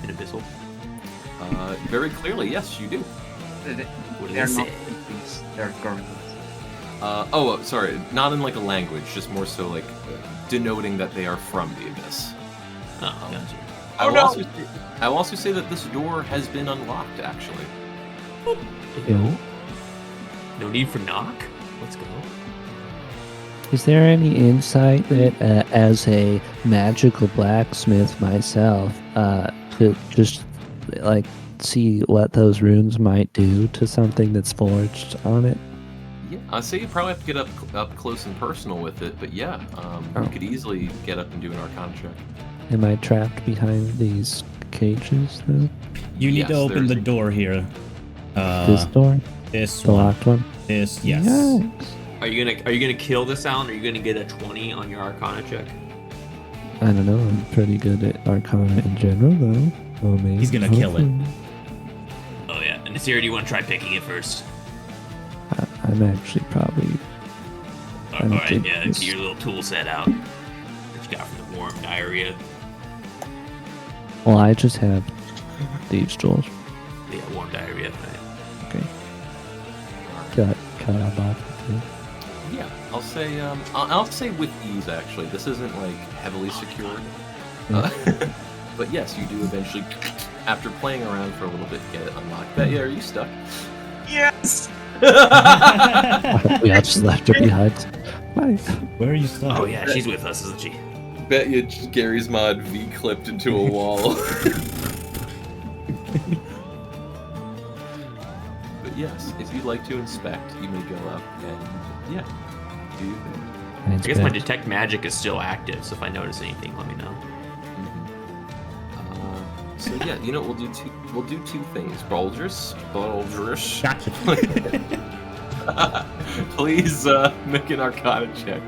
In Abyssal? Very clearly, yes, you do. What do They're they not say? monkeys, they're gorillas. Sorry, not in like a language, just more so like denoting that they are from the abyss. Oh, gotcha. I will also say that this door has been unlocked, actually. Yeah. No need for knock? Let's go. Is there any insight that, as a magical blacksmith myself, could just like see what those runes might do to something that's forged on it? Yeah, I say you probably have to get up close and personal with it, but yeah, you could easily get up and do an Arcana check. Am I trapped behind these cages, though? You need Yes, to open the there's a- door here. This door? This The one. locked one? This, yes. Yikes. Are you gonna kill this Alan? Or are you gonna get a 20 on your Arcana check? I don't know. I'm pretty good at Arcana in general, though. Oh, maybe. He's gonna kill it. Oh yeah. And Nasir, do you want to try picking it first? I'm actually probably. I don't Alright, think yeah, this- get your little tool set out. That you got from the warm diarrhea. Well, I just have thieves' tools. Yeah, warm diarrhea. Right? Okay. Cut out box. Yeah, I'll I'll say with ease. Actually, this isn't like heavily secured. But yes, you do eventually, after playing around for a little bit, get it unlocked. Betty, are you stuck? Yes. We all just left her behind. Right. Where are you stuck? Oh yeah, she's with us, isn't she? Betty, Gary's mod V-clipped into a wall. But yes, if you'd like to inspect, you may go up and yeah, do your thing. And I it's guess my back. detect magic is still active, so if I notice anything, let me know. So yeah, you know, we'll do two things. Baldrus. Gotcha. Please make an Arcana check.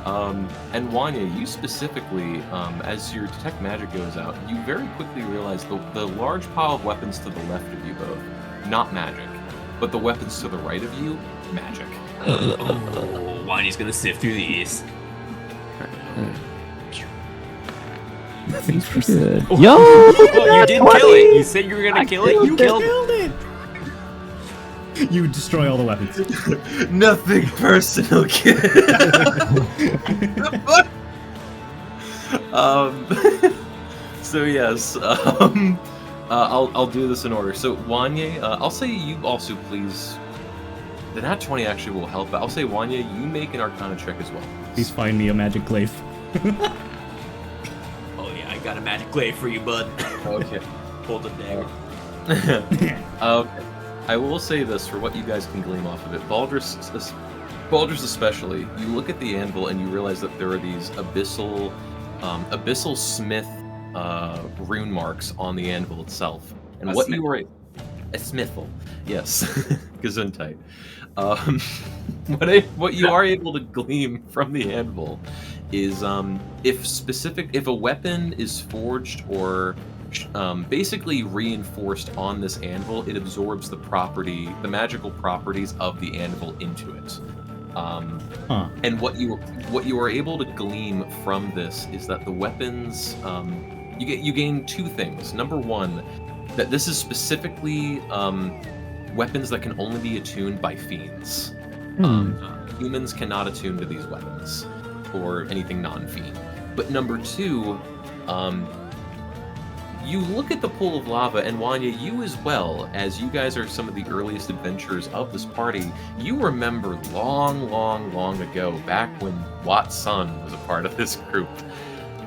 And Wanya, you specifically, as your detect magic goes out, you very quickly realize the large pile of weapons to the left of you both, not magic, but the weapons to the right of you, magic. Oh, Wanya's gonna sift through these. Nothing's good. Oh. Yo! Oh, you did kill it. You said you were gonna kill it. You killed it. You destroy all the weapons. Nothing personal, kid. So yes, I'll do this in order. So Wanya, I'll say you also please. The nat 20 actually will help, but I'll say Wanya, you make an Arcana check as well. Please find me a magic glaive. Oh yeah, I got a magic glaive for you, bud. Okay. Hold the dagger. Okay. I will say this for what you guys can glean off of it. Baldrus especially, you look at the anvil and you realize that there are these abyssal smith rune marks on the anvil itself. And A what smith. you were a smithful, yes, gesundheit. What you are able to glean from the anvil is if a weapon is forged or basically reinforced on this anvil, it absorbs the magical properties of the anvil into it. And what you are able to glean from this is that the weapons, you gain two things. Number one, that this is specifically weapons that can only be attuned by fiends. Humans cannot attune to these weapons, or anything non-fiend. But number two, you look at the pool of lava, and Wanya, you as well, as you guys are some of the earliest adventurers of this party, you remember long ago, back when Watt's son was a part of this group,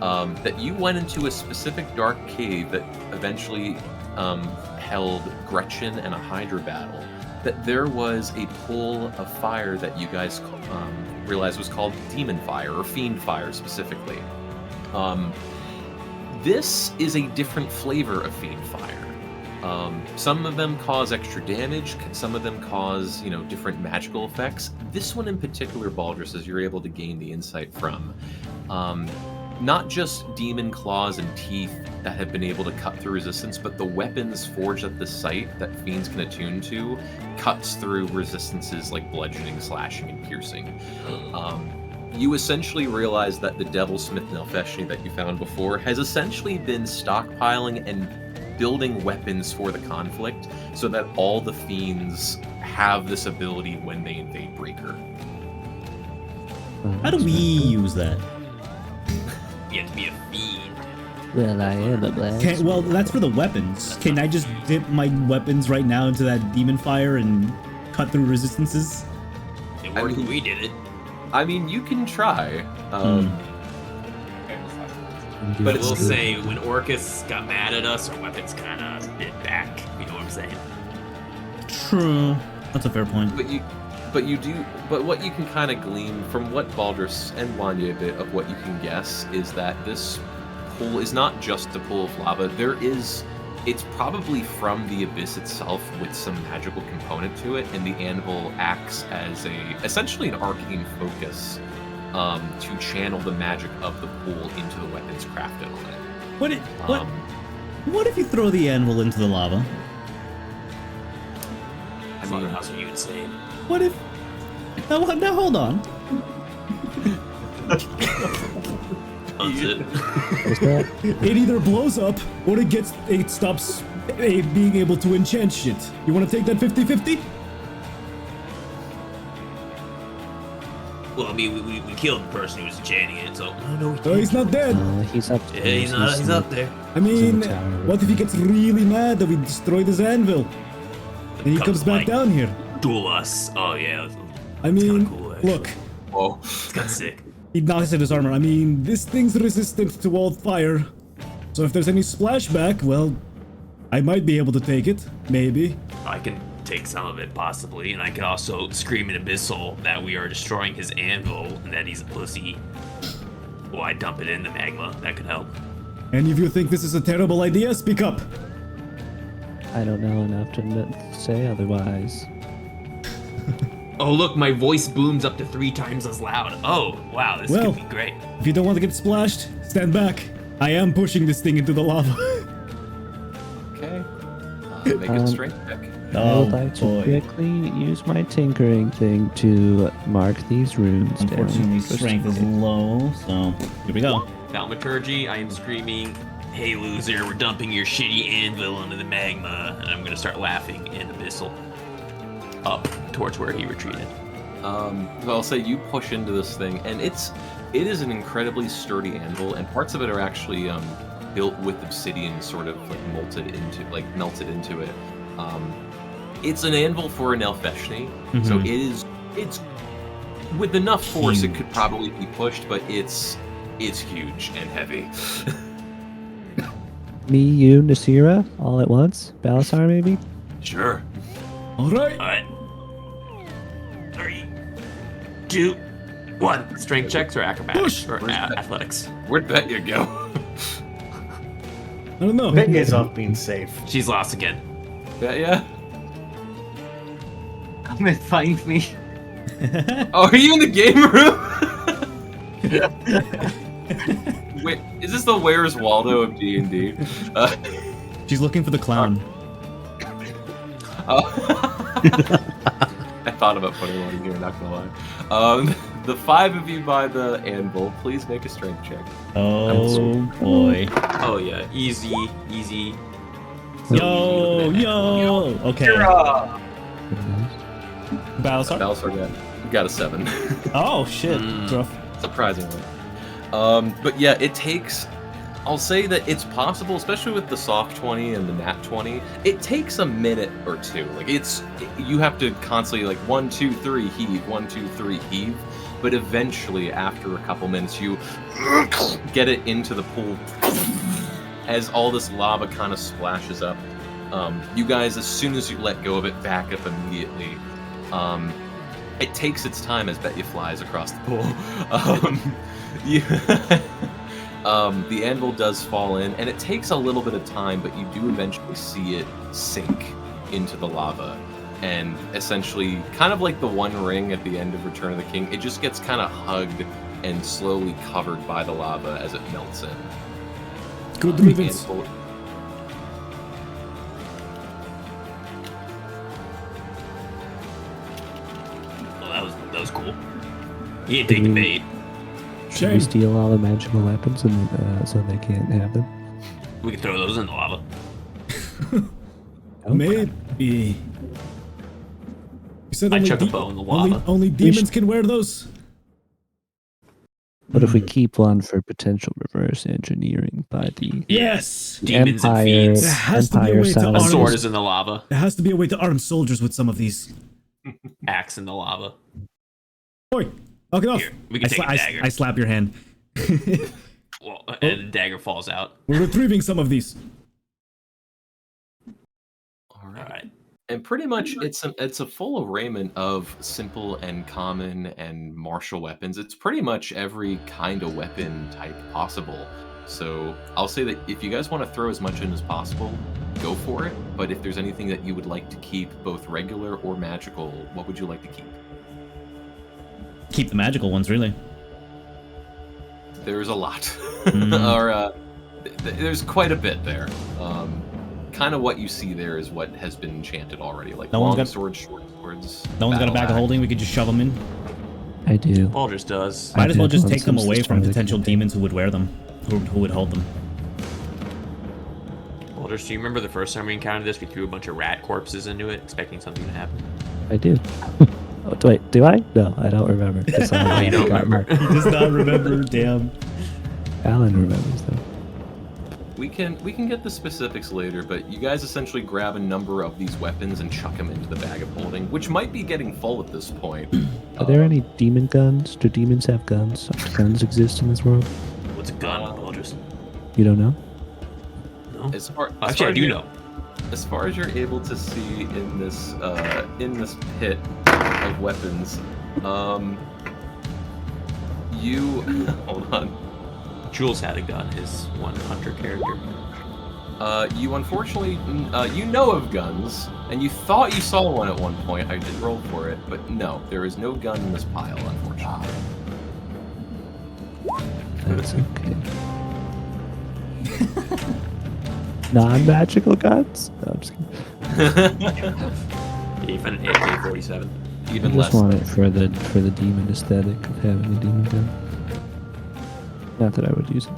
that you went into a specific dark cave that eventually held Gretchen and a Hydra battle. That there was a pool of fire that you guys realized was called Demon Fire, or Fiend Fire specifically. This is a different flavor of Fiend Fire. Some of them cause extra damage, some of them cause, different magical effects. This one in particular, Baldrus, as you're able to gain the insight from, not just demon claws and teeth that have been able to cut through resistance, but the weapons forged at the site that fiends can attune to cuts through resistances like bludgeoning, slashing, and piercing. You essentially realize that the Devilsmith Nelfeshni that you found before has essentially been stockpiling and building weapons for the conflict so that all the fiends have this ability when they invade Breaker. How do we use that? You have to be a fiend. Well, I am a blast. Well, that's for the weapons. Can I just dip my weapons right now into that demon fire and cut through resistances? It worked when we did it. I mean, you can try. But I will say, when Orcus got mad at us, our weapons kind of bit back. You know what I'm saying? True. That's a fair point. But what you can kind of glean from what Baldrus and Wanya a bit of what you can guess is that this pool is not just a pool of lava. It's probably from the abyss itself with some magical component to it, and the anvil acts as essentially an arcane focus to channel the magic of the pool into the weapons crafted on it. What if you throw the anvil into the lava? I mean, that's what you would say. What if... Now hold on. It either blows up or it stops being able to enchant shit. You want to take that 50-50? Well, I mean, we killed the person who was chanting it, so. Oh, no, Oh, he's not dead. He's up. Yeah, he's up there. I mean, He's in the tower what if he gets really mad that we destroyed his anvil? And he comes back like, down here? Duel us. Oh, yeah. I mean, cool, actually. look. Whoa. It's kind of sick. He knocks at his armor. I mean, this thing's resistant to all fire. So if there's any splashback, well, I might be able to take it. Maybe. I can take some of it, possibly, and I can also scream in Abyssal that we are destroying his anvil and that he's a pussy. Well, I dump it in the magma. That could help. Any of you think this is a terrible idea? Speak up. I don't know enough to say otherwise. Oh, look, my voice booms up to 3 times as loud. Oh, wow, this Well, could be great. If you don't want to get splashed, stand back. I am pushing this thing into the lava. Okay. Make a strength check. I would like to quickly use my tinkering thing to mark these runes down. Unfortunately, strength is low, so here we go. Thaumaturgy, I am screaming, hey loser, we're dumping your shitty anvil into the magma, and I'm gonna start laughing in Abyssal. Up towards where he retreated. So I'll say you push into this thing, and it is an incredibly sturdy anvil, and parts of it are actually built with obsidian, sort of like melted into it. It's an anvil for an Elfeshni, so it's with enough force it could probably be pushed, but it's huge and heavy. Me, you, Nasira, all at once? Balasar, maybe? Sure. Alright. Alright. 3, 2, 1. Strength checks or acrobatics or athletics? Where'd Betya go? I don't know. Betya's off being safe. She's lost again. Betya? Come and find me. Oh, are you in the game room? Wait, is this the Where's Waldo of D&D? She's looking for the clown. I thought about putting one in here, not gonna lie. The 5 of you by the anvil, please make a strength check. Oh boy. Oh yeah, easy. Yo. Okay. Balasar? Balasar got a 7. Oh shit. It's rough. Surprisingly. But yeah, it takes... I'll say that it's possible, especially with the soft 20 and the nat 20, it takes a minute or two. Like, you have to constantly, like, 1, 2, 3, heave, 1, 2, 3, heave. But eventually, after a couple minutes, you get it into the pool. As all this lava kind of splashes up, you guys, as soon as you let go of it, back up immediately. It takes its time as Betya flies across the pool. The anvil does fall in, and it takes a little bit of time, but you do eventually see it sink into the lava. And essentially, kind of like the One Ring at the end of Return of the King, it just gets kind of hugged and slowly covered by the lava as it melts in. Good The riddance. anvil- Well, that was cool. You didn't take the bait. Should we steal all the magical weapons and so they can't have them? We can throw those in the lava. Maybe. You said I only chuck a bow in the only, lava. only demons can wear those? What if we keep one for potential reverse engineering by the Yes. Demons and Empire? fiends. There has to be a Empire way to sounds- A arm sword is in the lava. There has to be a way to arm soldiers with some of these. Axe in the lava. Oi, knock it off. Here, we can take a dagger. I slap your hand. Well, and the dagger falls out. We're retrieving some of these. All right. Alright. And pretty much, it's a full arraignment of simple and common and martial weapons. It's pretty much every kind of weapon type possible. So I'll say that if you guys want to throw as much in as possible, go for it. But if there's anything that you would like to keep, both regular or magical, what would you like to keep? Keep the magical ones, really. There's a lot. Or there's quite a bit there. Kind of what you see there is what has been enchanted already, like No one's long got- swords, short swords. No one's got a battle bag of axe. holding. We could just shove them in. I do. Baldur's does. Might as well did just want take them some away from strategic potential thing. demons who would wear them, who would hold them. Baldur's, do you remember the first time we encountered this? We threw a bunch of rat corpses into it, expecting something to happen. I do. Oh, wait, do I? No, I don't remember. 'cause I You don't remember. He does not remember. Damn. Alan remembers though. We can get the specifics later, but you guys essentially grab a number of these weapons and chuck them into the bag of holding, which might be getting full at this point. Are there any demon guns? Do demons have guns? Do guns exist in this world? What's a gun, Aldrich? You don't know? No. As far Actually, I as do you- know. As far as you're able to see in this pit of weapons, you hold on. Jules had a gun, his one hunter character. You unfortunately, you know of guns, and you thought you saw one at one point. I did roll for it, but no, there is no gun in this pile, unfortunately. That's okay. Non-magical guns? No, I'm just kidding. Yeah, you found an AK-47. I Even just less. want it for the demon aesthetic of having a demon gun. Not that I would use it.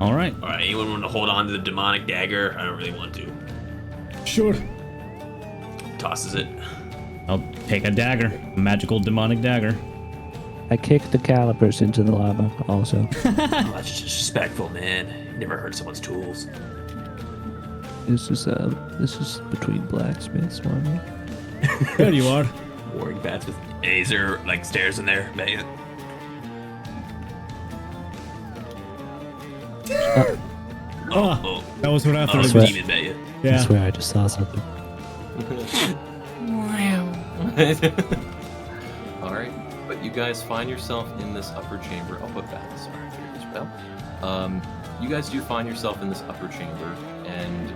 All right. All right, anyone want to hold on to the demonic dagger? I don't really want to. Sure. Tosses it. I'll take a dagger. A magical demonic dagger. I kicked the calipers into the lava also. Oh, that's disrespectful, man. You never hurt someone's tools. This is between blacksmiths, one. There you are. Warring bats with. Hey, is there like stairs in there? Man. Oh, that was what I Oh, thought. it's it a was. demon, bet you. I Yeah. swear I just saw something. All right, but you guys find yourself in this upper chamber. I'll put that. Sorry for your spell. You guys do find yourself in this upper chamber, and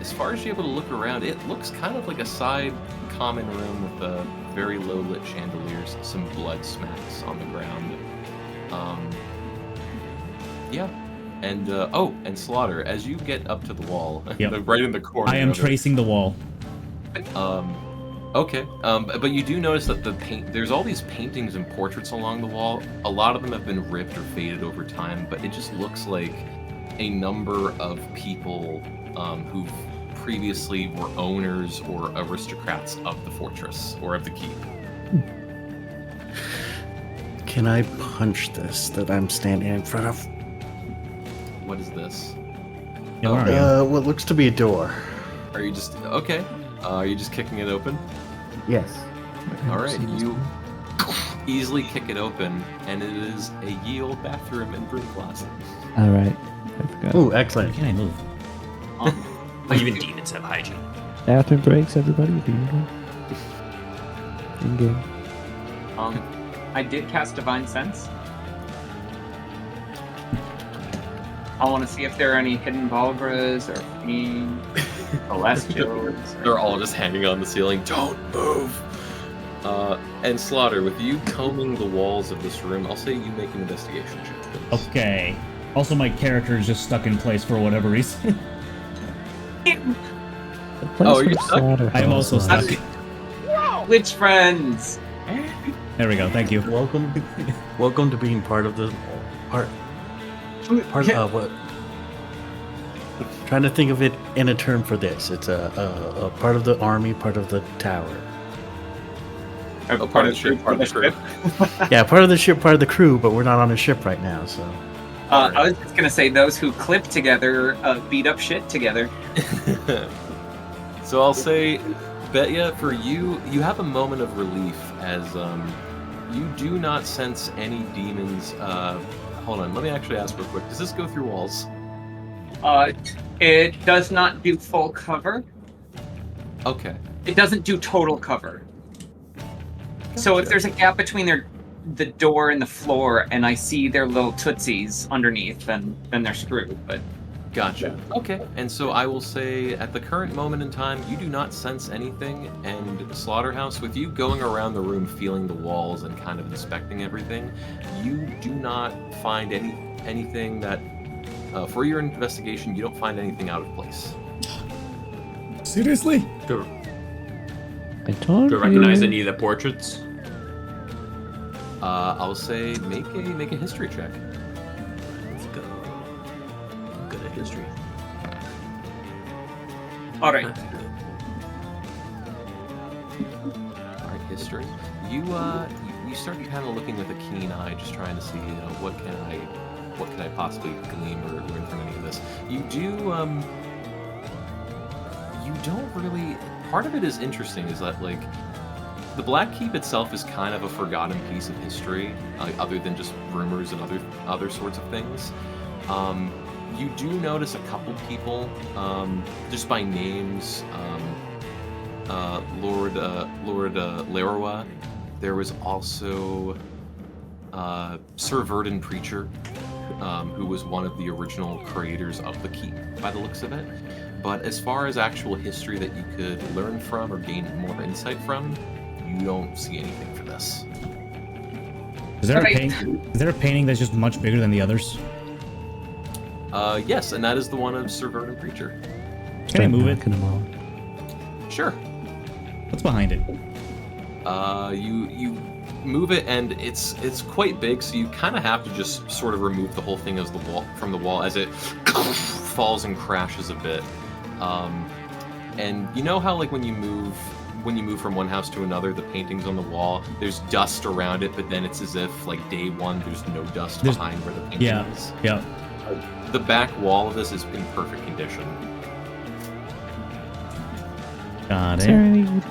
as far as you're able to look around, it looks kind of like a side common room with very low lit chandeliers, some blood smacks on the ground. Yeah. And and Slaughter, as you get up to the wall, Yep. right in the corner. I am of it, tracing the wall. Okay. But you do notice that there's all these paintings and portraits along the wall. A lot of them have been ripped or faded over time, but it just looks like a number of people who previously were owners or aristocrats of the fortress or of the keep. Can I punch this that I'm standing in front of? What is this? Yeah, where are you? What looks to be a door. Are you just okay? Are you just kicking it open? Yes. All right, you easily kick it open, and it is a ye old bathroom and broom closet. All right. I forgot. Ooh, Why excellent. can't I move? Even demons have hygiene. Bathroom breaks, everybody. If you know. In game. I did cast Divine Sense. I want to see if there are any hidden Volgras or fiends, celestials. They're all just hanging on the ceiling. Don't move. And Slaughter, with you combing the walls of this room, I'll say you make an investigation check. Please. Okay. Also, my character is just stuck in place for whatever reason. Oh, you're stuck? I am also stuck. Witch friends. There we go. Thank you. Welcome to being part of the part of what? Trying to think of it in a term for this. It's a part of the army, part of the tower. Part of the ship, part of the crew. Yeah, part of the ship, part of the crew, but we're not on a ship right now, so. I was just gonna say those who clip together beat up shit together. So I'll say, Betya, for you, you have a moment of relief as you do not sense any demons. Hold on, let me actually ask real quick. Does this go through walls? It does not do full cover. Okay. It doesn't do total cover. So if there's a gap between the door and the floor, and I see their little tootsies underneath, then they're screwed. But Gotcha. Okay. And so I will say, at the current moment in time, you do not sense anything, and Slaughterhouse, with you going around the room feeling the walls and kind of inspecting everything, you do not find anything that, for your investigation, you don't find anything out of place. Seriously? Do I told you you. recognize any of the portraits? I'll say make a history check. Let's go. I'm good at history. all right, All right. history. You start kind of looking with a keen eye, just trying to see, what can I possibly glean or learn from any of this. You don't really. Part of it is interesting, is that like the Black Keep itself is kind of a forgotten piece of history, other than just rumors and other sorts of things. You do notice a couple people, just by names. Lord Leroy. There was also Sir Verdon Preacher, who was one of the original creators of the keep, by the looks of it. But as far as actual history that you could learn from or gain more insight from, you don't see anything for this. Is there a painting that's just much bigger than the others? Yes, and that is the one of Sir Verdon Preacher. Can I move it? Sure. What's behind it? You move it, and it's quite big, so you kind of have to just sort of remove the whole thing from the wall as it falls and crashes a bit. And you know how like when you move from one house to another, the paintings on the wall, there's dust around it, but then it's as if like day one there's no dust behind where the painting is. Yeah. The back wall of this is in perfect condition. Got it.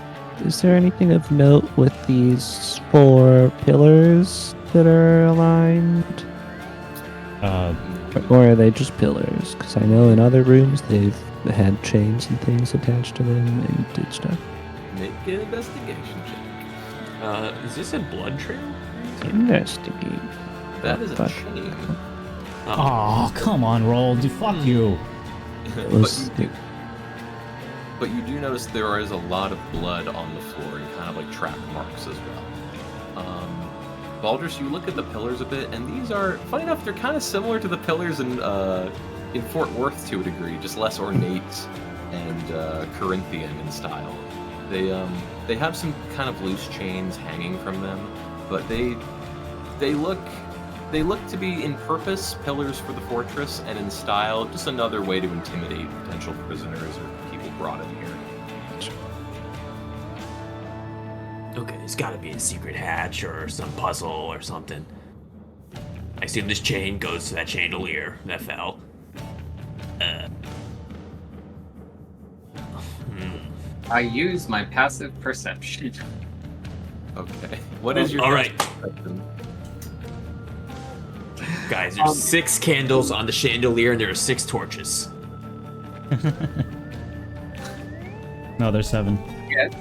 Is there anything of note with these 4 pillars that are aligned? Or are they just pillars? Because I know in other rooms they've had chains and things attached to them and did stuff. Make an investigation check. Is this a blood trail? Investigate. That is a chain. Oh, come on, roll. Fuck you. But you do notice there is a lot of blood on the floor and kind of like track marks as well. Baldrus, you look at the pillars a bit, and these are, funny enough, they're kind of similar to the pillars in Fort Worth to a degree, just less ornate and Corinthian in style. They have some kind of loose chains hanging from them, but they look to be in purpose pillars for the fortress, and in style just another way to intimidate potential prisoners or people brought in here. Okay, there's gotta be a secret hatch or some puzzle or something. I assume this chain goes to that chandelier that fell. I use my passive perception. Okay. What is your perception? Guys, there's 6 candles on the chandelier and there are 6 torches. No, there's 7. Yes.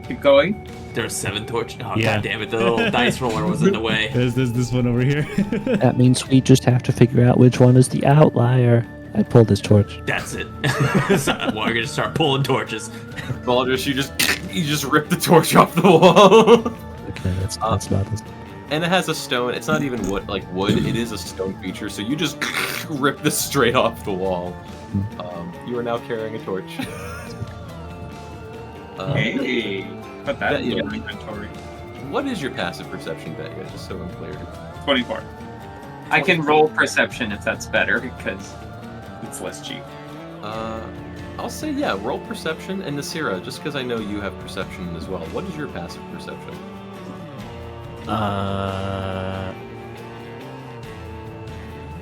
Keep going. There are 7 torches. Oh, Yeah. God damn it! The little dice roller was in the way. There's this one over here. That means we just have to figure out which one is the outlier. I pulled this torch. That's it. So, well, we're gonna start pulling torches. Baldrus, you just rip the torch off the wall. Okay, that's about this. And it has a stone. It's not even wood. It is a stone feature. So you just rip this straight off the wall. You are now carrying a torch. Hey, put that in Betya. your inventory. What is your passive perception, Betya? Just so I'm clear. 24. I can roll perception if that's better because it's less cheap. I'll say roll perception, and Nasira, just because I know you have perception as well. What is your passive perception?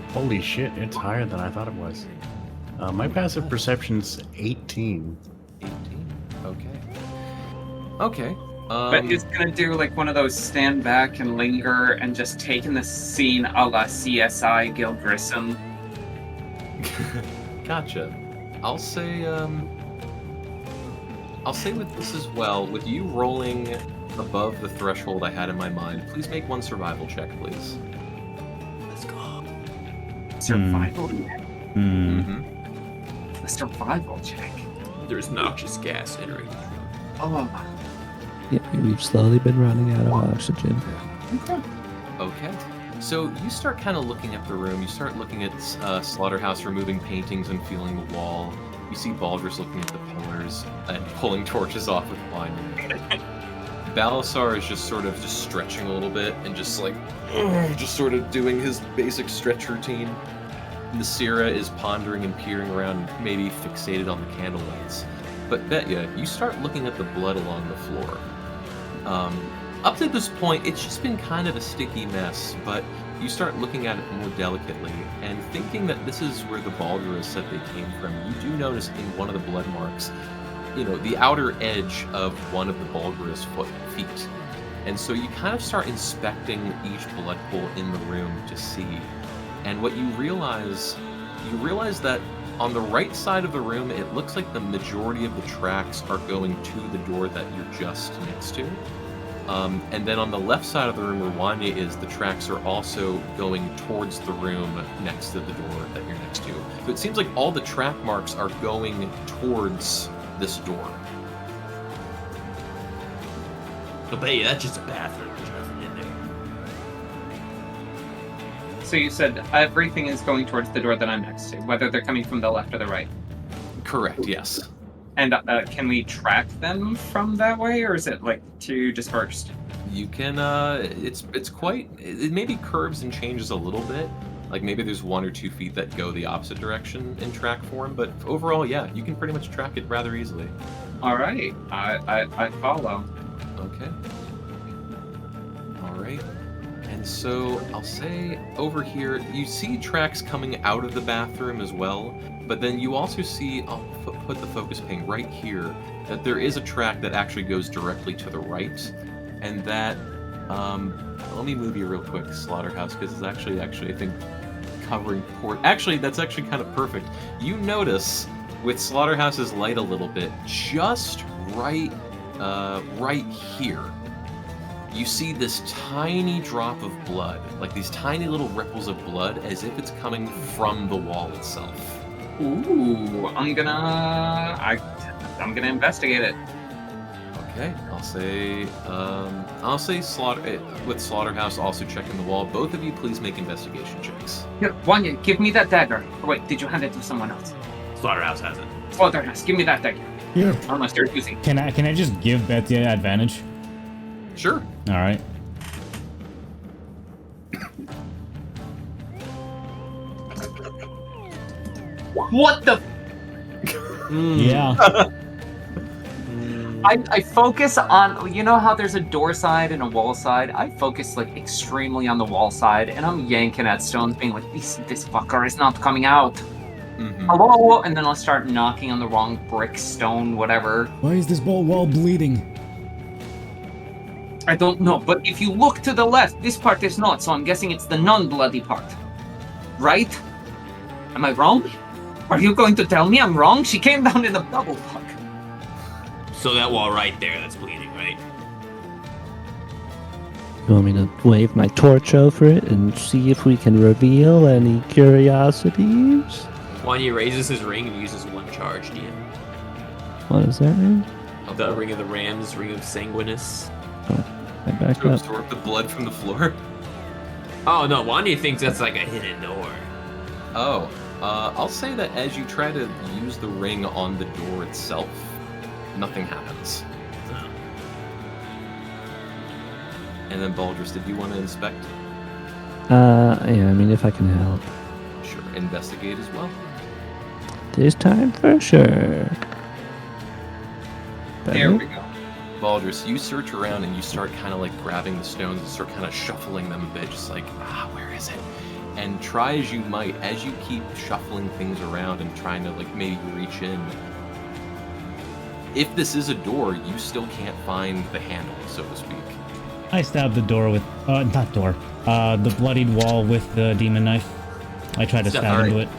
Holy shit, it's higher than I thought it was. My passive perception's 18. 18. Okay. But he's gonna do like one of those stand back and linger and just take in the scene a la CSI Gil Grissom. Gotcha. I'll say with this as well, with you rolling above the threshold I had in my mind, please make one survival check, please. Let's go. Survival check. Mm-hmm. A survival check. There's noxious gas entering. Oh. Yeah, we've slowly been running out of oxygen. Okay. So you start kind of looking at the room. You start looking at Slaughterhouse removing paintings and feeling the wall. You see Baldrus looking at the pillars and pulling torches off with blinding. Balasar is just sort of stretching a little bit and just sort of doing his basic stretch routine. Nasira is pondering and peering around, maybe fixated on the candle lights. But Betya, you start looking at the blood along the floor. Up to this point, it's just been kind of a sticky mess, but you start looking at it more delicately and thinking that this is where the Baldurus said they came from. You do notice in one of the blood marks, the outer edge of one of the Baldurus feet. And so you kind of start inspecting each blood pool in the room to see. And what you realize that on the right side of the room, it looks like the majority of the tracks are going to the door that you're just next to. And then on the left side of the room where Wanya is, the tracks are also going towards the room next to the door that you're next to. So it seems like all the track marks are going towards this door. But hey, that's just a bathroom. There's nothing in there. So you said everything is going towards the door that I'm next to, whether they're coming from the left or the right. Correct, yes. And can we track them from that way, or is it like too dispersed? You can, it maybe curves and changes a little bit. Like maybe there's 1 or 2 feet that go the opposite direction in track form, but overall, yeah, you can pretty much track it rather easily. All right, I follow. Okay. All right. And so I'll say over here, you see tracks coming out of the bathroom as well, but then you also see, I'll put the focus ping right here, that there is a track that actually goes directly to the right, and that, let me move you real quick, Slaughterhouse, because it's actually, I think, covering port. Actually, that's actually kind of perfect. You notice, with Slaughterhouse's light a little bit, just right here, you see this tiny drop of blood, like these tiny little ripples of blood, as if it's coming from the wall itself. Ooh, I'm gonna investigate it. Okay, I'll say with Slaughterhouse also checking the wall. Both of you, please make investigation checks. Here, Wanya, give me that dagger. Oh, wait, did you hand it to someone else? Slaughterhouse has it. Slaughterhouse, give me that dagger. Here. Unless you're using. Can I just give Betsy advantage? Sure. All right. What the? Yeah. I focus on, you know how there's a door side and a wall side? I focus like extremely on the wall side, and I'm yanking at stones, being like, this fucker is not coming out. Mm-hmm. Hello? And then I'll start knocking on the wrong brick, stone, whatever. Why is this wall bleeding? I don't know, but if you look to the left, this part is not, so I'm guessing it's the non-bloody part. Right? Am I wrong? Are you going to tell me I'm wrong? She came down in a double fuck. So that wall right there, that's bleeding, right? You want me to wave my torch over it and see if we can reveal any curiosities? Wanya raises his ring and uses 1 charge, DM. What is that mean? The Ring of the Rams, Ring of Sanguinus. I back To up. absorb the blood from the floor. Oh no, Wanya thinks that's like a hidden door. Oh, I'll say that as you try to use the ring on the door itself, nothing happens. And then Baldurus, did you want to inspect? Yeah, I mean, if I can help. Sure, investigate as well. This time for sure. There we go. Baldurus, you search around and you start kind of like grabbing the stones and start kind of shuffling them a bit, just like, where is it? And try as you might, as you keep shuffling things around and trying to like maybe reach in, if this is a door, you still can't find the handle, so to speak. I stabbed the door with, the bloodied wall with the demon knife. I tried to stab into it.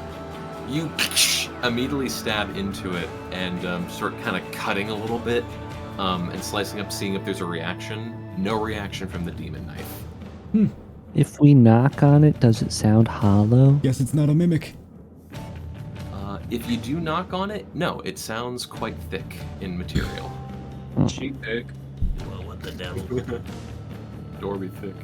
You immediately stab into it and start kind of cutting a little bit and slicing up, seeing if there's a reaction. No reaction from the demon knife. If we knock on it, does it sound hollow? Guess it's not a mimic. If you do knock on it, no, it sounds quite thick in material. Cheap thick. Well, what the devil? Door be thick.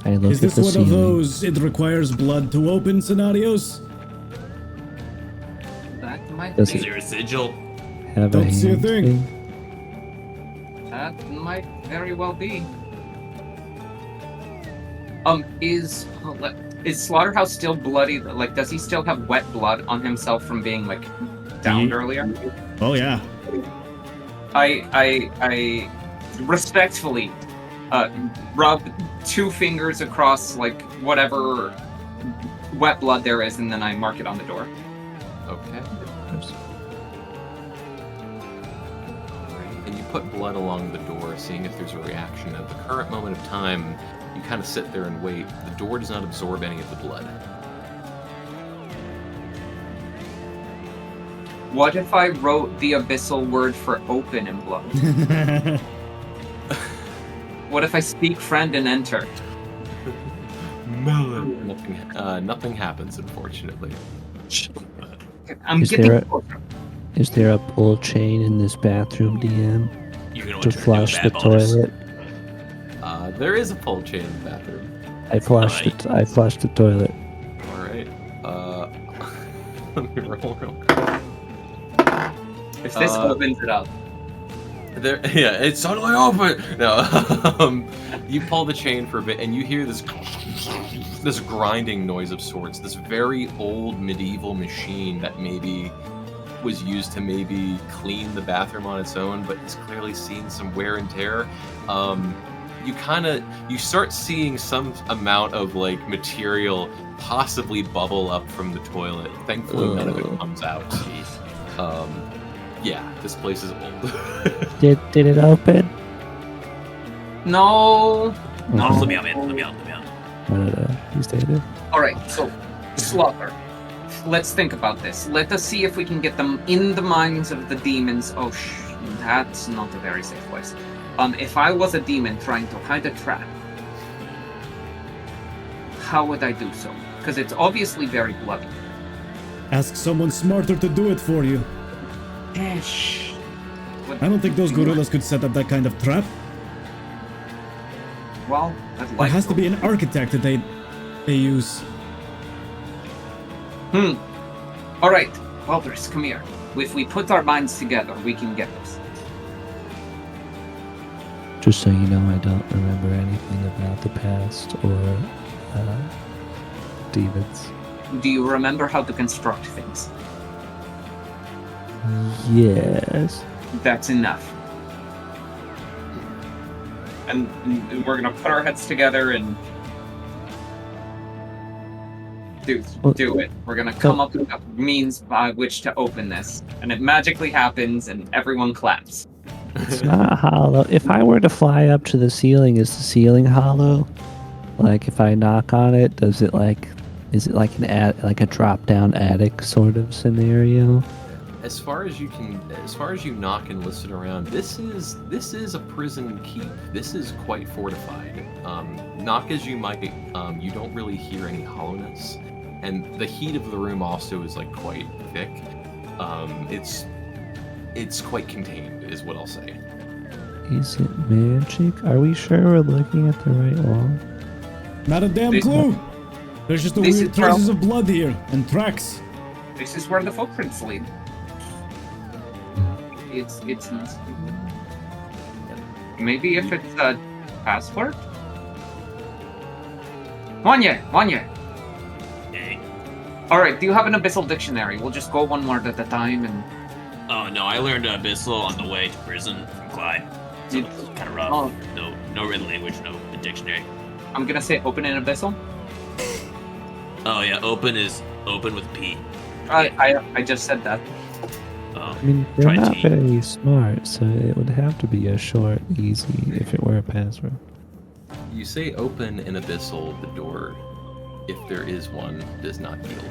I look Is at this the one ceiling. of those it requires blood to open scenarios? That might Does be. Is there a sigil? Have Don't a see a hand thing. That might very well be. Is Slaughterhouse still bloody? Like, does he still have wet blood on himself from being like downed earlier? Oh yeah. I respectfully rub 2 fingers across like whatever wet blood there is, and then I mark it on the door. Okay. And you put blood along the door, seeing if there's a reaction. At the current moment of time, you kind of sit there and wait. The door does not absorb any of the blood. What if I wrote the abyssal word for open in blood? What if I speak friend and enter? Nothing happens, unfortunately. I'm Is getting there a- closer. Is there a pull chain in this bathroom, DM, You can only to turn flush into a the bad bonus. toilet? There is a pull chain in the bathroom. I flushed it. I flushed the toilet. All right. Let me roll real quick. If this opens it up. There, yeah, it's suddenly open. No, you pull the chain for a bit, and you hear this grinding noise of sorts. This very old medieval machine that maybe was used to maybe clean the bathroom on its own, but it's clearly seen some wear and tear. You start seeing some amount of like material possibly bubble up from the toilet. Thankfully, none of it comes out. Yeah, this place is old. Did it open? No. No, Okay. let me out, man. Let me out. No. You stay there. All right, so Slaughter. Let's think about this. Let us see if we can get them in the minds of the demons. Oh, that's not a very safe place. If I was a demon trying to hide a trap, how would I do so? Because it's obviously very bloody. Ask someone smarter to do it for you. Shh. I don't think those gorillas could set up that kind of trap. Well, I'd There like has to be an architect that they use. All right, Walters, come here. If we put our minds together, we can get this. Just so you know, I don't remember anything about the past or demons. Do you remember how to construct things? Yes. That's enough. And we're gonna put our heads together and do it. We're gonna come up with a means by which to open this, and it magically happens, and everyone claps. It's not hollow. If I were to fly up to the ceiling, is the ceiling hollow? Like if I knock on it, is it like a drop down attic sort of scenario? As far as you knock and listen around, this is a prison keep. This is quite fortified. Knock as you might, you don't really hear any hollowness, and the heat of the room also is like quite thick. It's quite contained, is what I'll say. Is it magic? Are we sure we're looking at the right wall? Not a damn clue. There's just the This weird is traces of blood here and tracks. This is where the footprints lead. It's maybe if it's a password. Wanye. Hey. All right. Do you have an abyssal dictionary? We'll just go one word at a time and. Oh no, I learned Abyssal on the way to prison from Clyde. So it's kind of rough. Oh. No written language, no dictionary. I'm gonna say open in abyssal. Oh yeah, open is open with P. I just said that. I mean, they're Try not T. very smart, so it would have to be a short, easy, if it were a password. You say open in abyssal, the door, if there is one, does not yield.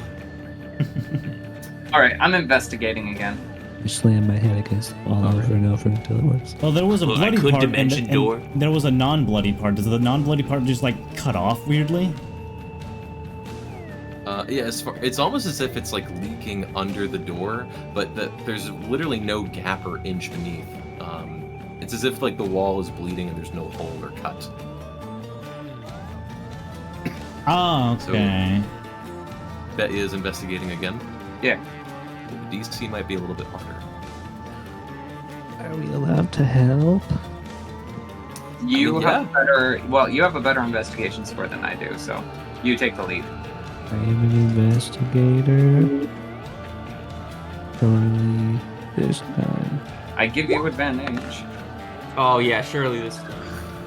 All right. I'm investigating again. I slam my head against the wall over and over until it works. Well, there was a Well, I bloody could part, dimension and door. there was a non-bloody part. Does the non-bloody part just like cut off weirdly? Yeah, it's almost as if it's like leaking under the door, but there's literally no gap or inch beneath. It's as if like the wall is bleeding and there's no hole or cut. Oh, okay. That is investigating again. Yeah. The DC might be a little bit harder. Are we allowed to help? You yeah. have better. Well, you have a better investigation score than I do, so you take the lead. I am an investigator. Charlie, this time. I give you advantage. Oh yeah, surely this.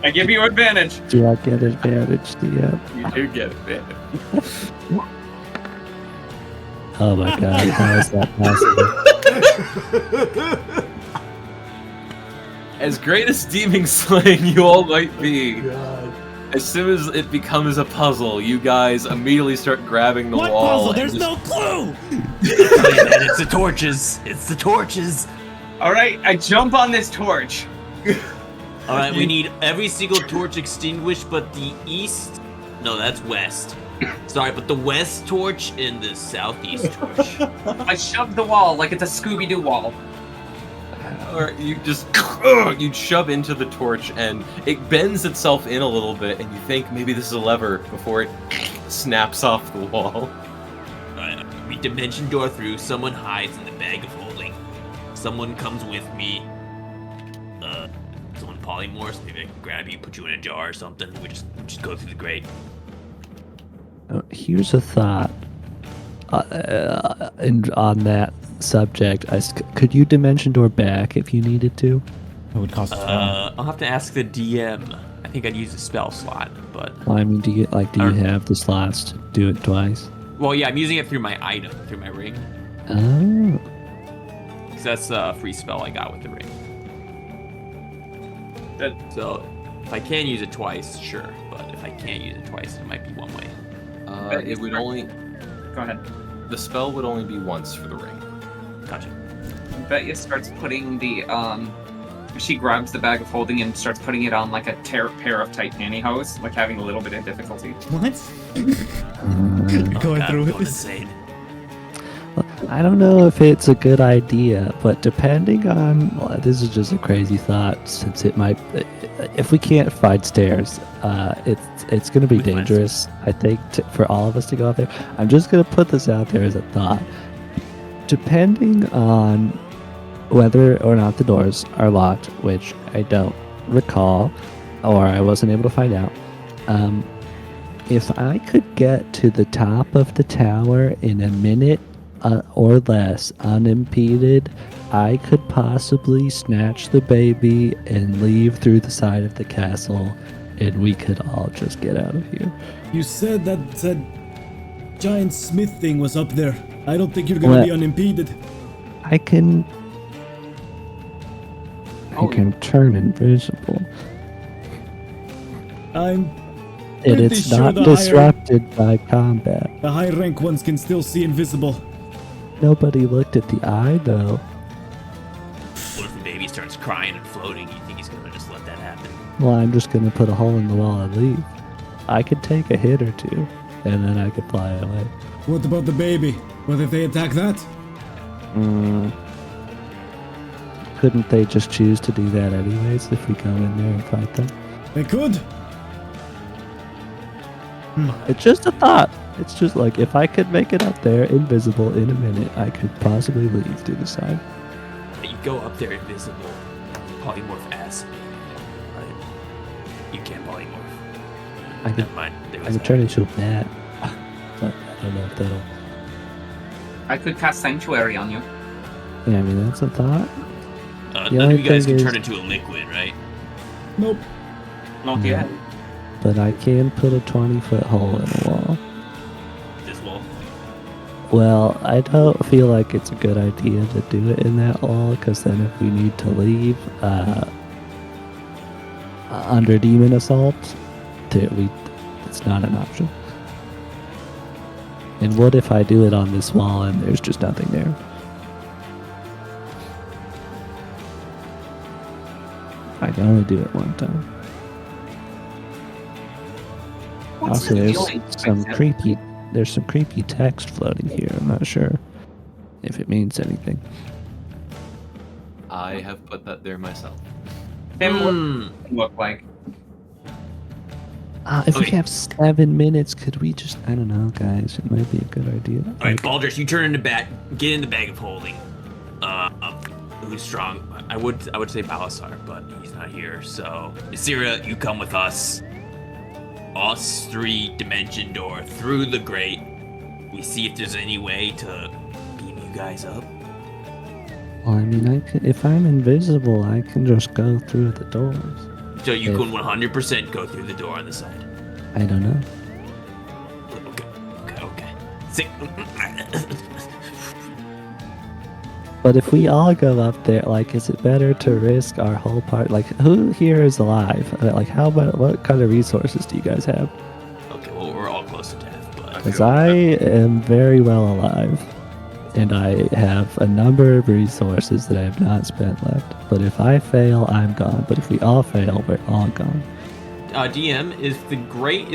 I give you advantage. Do I get advantage, DM? You do get it. Oh my god, how is that possible? As great as demon slaying you all might be, as soon as it becomes a puzzle, you guys immediately start grabbing the What wall. puzzle? and There's just- no clue. It's the torches. It's the torches. All right, I jump on this torch. All right, we need every single torch extinguished, but the east. No, that's west. Sorry, but the west torch and the southeast torch. I shove the wall like it's a Scooby-Doo wall. Or you just you shove into the torch and it bends itself in a little bit, and you think maybe this is a lever before it snaps off the wall. Alright, we dimension door through. Someone hides in the bag of holding. Someone comes with me. Someone polymorphs. Maybe I can grab you, put you in a jar or something. We just go through the grate. Here's a thought. On that subject, could you dimension door back if you needed to? It would cost. I'll have to ask the DM. I think I'd use a spell slot, but Well, I mean, do you have the slots to do it twice? well, yeah, I'm using it through my item, through my ring, Oh, because that's a free spell I got with the ring. So if I can use it twice, sure, but if I can't use it twice, it might be one way. It would only. Go ahead. The spell would only be once for the ring. Gotcha. Betya starts putting the she grabs the bag of holding and starts putting it on like a pair of tight pantyhose, like having a little bit of difficulty. What? Going God, through with going this. insane. I don't know if it's a good idea, but depending on, well, this is just a crazy thought, since it might, if we can't find stairs, it's going to be We can find dangerous, I think, for all of us to go up there. I'm just going to put this out there as a thought. Depending on whether or not the doors are locked, which I don't recall, or I wasn't able to find out, if I could get to the top of the tower in a minute or less unimpeded, I could possibly snatch the baby and leave through the side of the castle, and we could all just get out of here. You said that giant smith thing was up there. I don't think you're gonna Well- be unimpeded. I can turn invisible, I'm. and Pretty it's sure not the higher- disrupted by combat. The high rank ones can still see invisible. Nobody looked at the eye though. What if the baby starts crying and floating? You think he's gonna just let that happen? Well, I'm just gonna put a hole in the wall and leave. I could take a hit or two, and then I could fly away. What about the baby? What if they attack that? Couldn't they just choose to do that anyways if we go in there and fight them? They could. It's just a thought. It's just like, if I could make it up there invisible in a minute, I could possibly leave through the side. You go up there invisible, polymorph as, right? You can't polymorph. I could, Never mind. There I was could that. turn into a bat. But I don't know if that'll... I could cast Sanctuary on you. Yeah, I mean, that's a thought. The None of only you guys thing can is- turn into a liquid, right? Nope. Not yet. But I can put a 20-foot hole in a wall. This wall. Well, I don't feel like it's a good idea to do it in that wall, because then if we need to leave under demon assault, it's not an option. And what if I do it on this wall and there's just nothing there? I can only do it one time. What's Also, the there's healing some effect? there's some creepy text floating here. I'm not sure if it means anything. I have put that there myself. Tim, what Hmm. does it look like? If we Okay. have 7 minutes, could we just, I don't know, guys, it might be a good idea. All right, Baldrus, you turn into get in the bag of holding. Who's strong? I would say Balasar, but he's not here. So, Nasira, you come with us. Us three dimension door through the grate. We see if there's any way to beam you guys up. Well, I mean, if I'm invisible, I can just go through the doors. So you If- can 100% go through the door on the side. I don't know. Okay. Sick. But if we all go up there, like, is it better to risk our whole part? Like, who here is alive? Like, what kind of resources do you guys have? Okay, well, we're all close to death, but Because I am very well alive, and I have a number of resources that I have not spent left. But if I fail, I'm gone. But if we all fail, we're all gone. DM, there's a grate,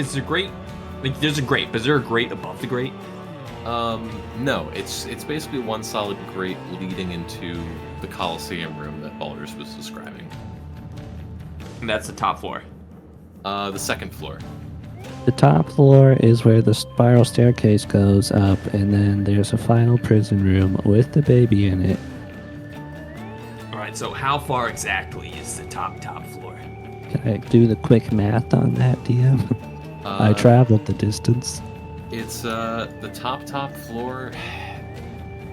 but is there a grate above the grate? No, it's basically one solid grate leading into the Colosseum room that Baldur's was describing. And that's the top floor. The second floor. The top floor is where the spiral staircase goes up, and then there's a final prison room with the baby in it. Alright, so how far exactly is the top floor? Can I do the quick math on that, DM? I traveled the distance. It's the top floor.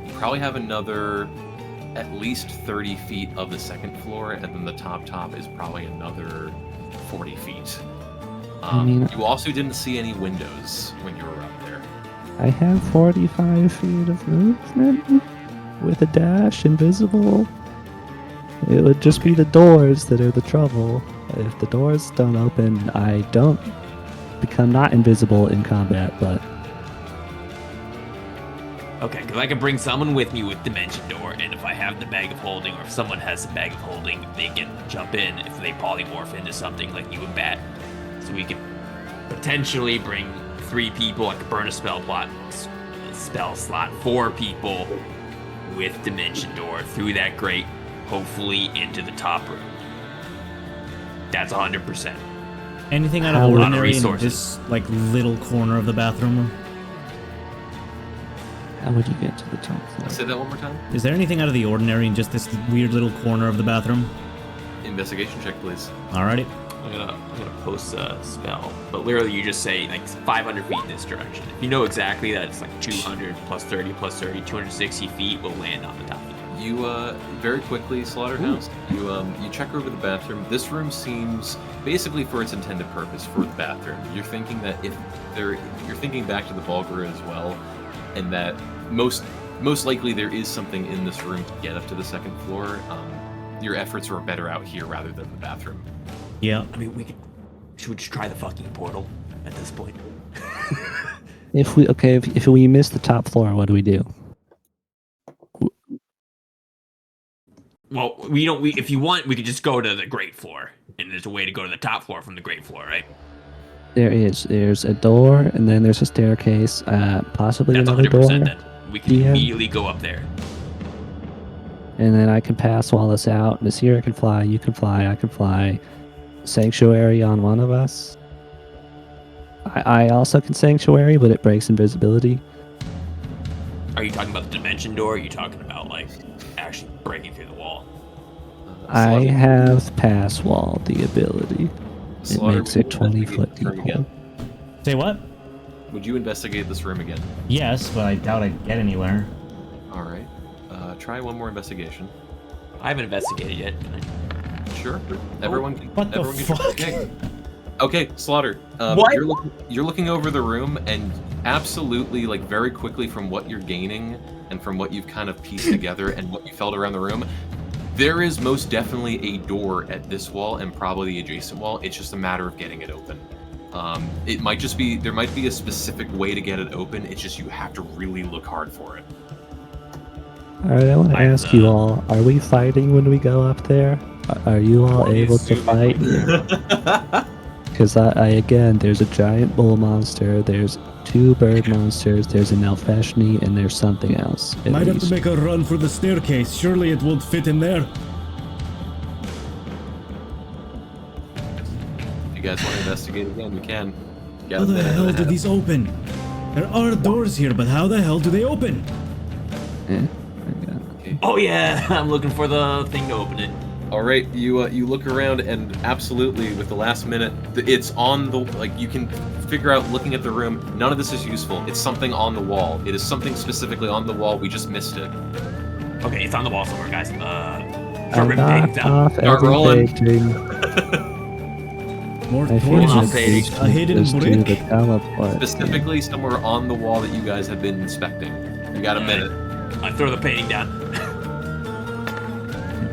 You probably have another at least 30 feet of the second floor, and then the top is probably another 40 feet. I mean, you also didn't see any windows when you were up there. I have 45 feet of movement with a dash, invisible. It would just be the doors that are the trouble. If the doors don't open, I don't become not invisible in combat, but... Okay, because I can bring someone with me with Dimension Door, and if I have the Bag of Holding, or if someone has the Bag of Holding, they can jump in if they polymorph into something like you and Bat. So we can potentially bring 3 people, I could burn a spell slot, 4 people with Dimension Door through that grate, hopefully into the top room. That's 100%. Anything out How- of lot of ordinary in resources. this like little corner of the bathroom? How would you get to the top floor? Say that one more time. Is there anything out of the ordinary in just this weird little corner of the bathroom? Investigation check, please. Alrighty. I'm gonna post a spell, but literally you just say like 500 feet in this direction. If you know exactly that it's like 200 plus 30 plus 30, 260 feet will land on the top of it. You very quickly, Slaughterhouse. You check over the bathroom. This room seems basically for its intended purpose for the bathroom. You're thinking that you're thinking back to the Bulgar as well, and that most likely there is something in this room to get up to the second floor. Your efforts are better out here rather than the bathroom. Yeah. I mean, should we just try the fucking portal at this point? If we miss the top floor, what do we do? Well, if you want, we could just go to the great floor, and there's a way to go to the top floor from the great floor, right? There's a door, and then there's a staircase, possibly That's another 100% door. then. We can Yeah. immediately go up there. And then I can pass Wallace out. Nasira can fly, you can fly, I can fly. Sanctuary on one of us. I also can Sanctuary, but it breaks invisibility. Are you talking about the dimension door? Or are you talking about like actually breaking through the wall? I have Pass Wall the ability. It Slaughter, makes it would you 20 investigate foot this room deep. again? Say what? Would you investigate this room again? Yes, but I doubt I'd get anywhere. All right. Try one more investigation. I haven't investigated yet. Can I? Sure. Everyone can. What the everyone fuck? Okay, Slaughter. What? You're looking over the room, and absolutely, like very quickly from what you're gaining and from what you've kind of pieced together and what you felt around the room, there is most definitely a door at this wall and probably the adjacent wall. It's just a matter of getting it open. It might just be there might be a specific way to get it open. It's just you have to really look hard for it. Alright, I want to ask you all, are we fighting when we go up there? Are you all able to fight? Because again, there's a giant bull monster, there's 2 bird monsters, there's an Elfeshni, and there's something else. at Might have to least. make a run for the staircase. Surely it won't fit in there. If you guys want to investigate again, you can. You got How a the minute and hell a do half. these open? There are doors here, but how the hell do they open? Oh yeah, I'm looking for the thing to open it. All right, you look around and absolutely with the last minute, it's on the you can figure out looking at the room. None of this is useful. It's something on the wall. It is something specifically on the wall. We just missed it. Okay, it's on the wall somewhere, guys. I Start ripping paintings knocked out. off Start every rolling. painting. More I Hold on, torches. Paige. A hidden just do brick. the teleport. Specifically, somewhere on the wall that you guys have been inspecting. You got a minute. I throw the painting down.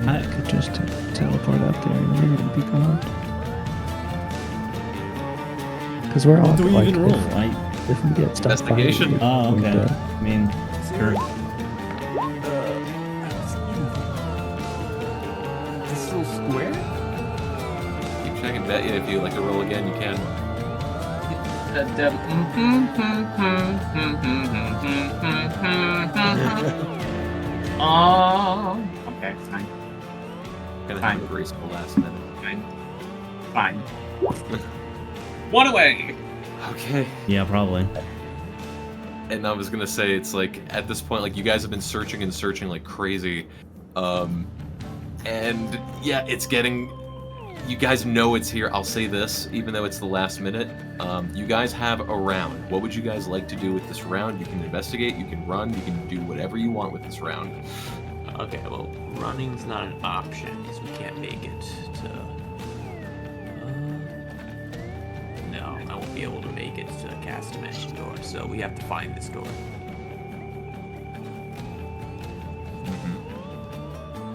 I could just teleport up there in a minute and be gone. Because we're all What do we like, even roll? if we get stuff Investigation. Oh, okay. I mean, sure. This little square? Keep checking. Bet you if you like to roll again, you can. Oh. Okay, fine. Gonna Fine. have a graceful last minute. Fine. One away. Okay. Yeah, probably. And I was gonna say, it's like at this point, like you guys have been searching and searching like crazy, and yeah, it's getting. You guys know it's here. I'll say this, even though it's the last minute. You guys have a round. What would you guys like to do with this round? You can investigate. You can run. You can do whatever you want with this round. Okay, well, running's not an option because we can't make it to. No, I won't be able to make it to cast dimension door, so we have to find this door.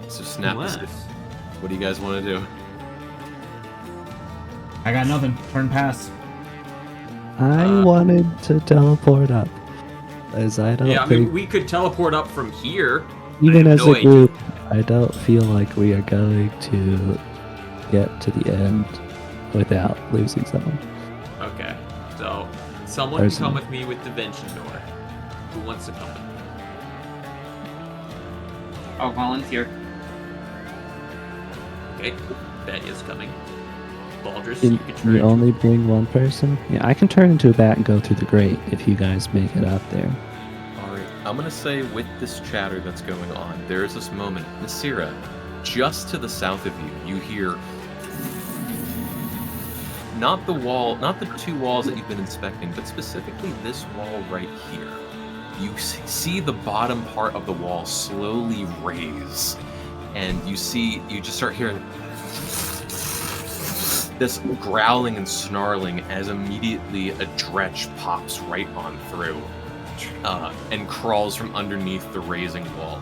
So snap this. Unless- What do you guys want to do? I got nothing. Turn pass. I wanted to teleport up. As I don't Yeah, I think, mean, we could teleport up from here. even I have as no a group, I don't feel like we are going to get to the end without losing someone. Okay, so someone can come with me with dimension door. Who wants to come with me? I'll volunteer. Okay, Betty is coming. Baldrus, Can you can you try. only bring one person? Yeah, I can turn into a bat and go through the grate if you guys make it up there. Alright, I'm gonna say with this chatter that's going on, there is this moment. Nasira, just to the south of you, you hear not the wall, not the two walls that you've been inspecting, but specifically this wall right here. You see the bottom part of the wall slowly raise, and you just start hearing this growling and snarling as immediately a dretch pops right on through and crawls from underneath the raising wall.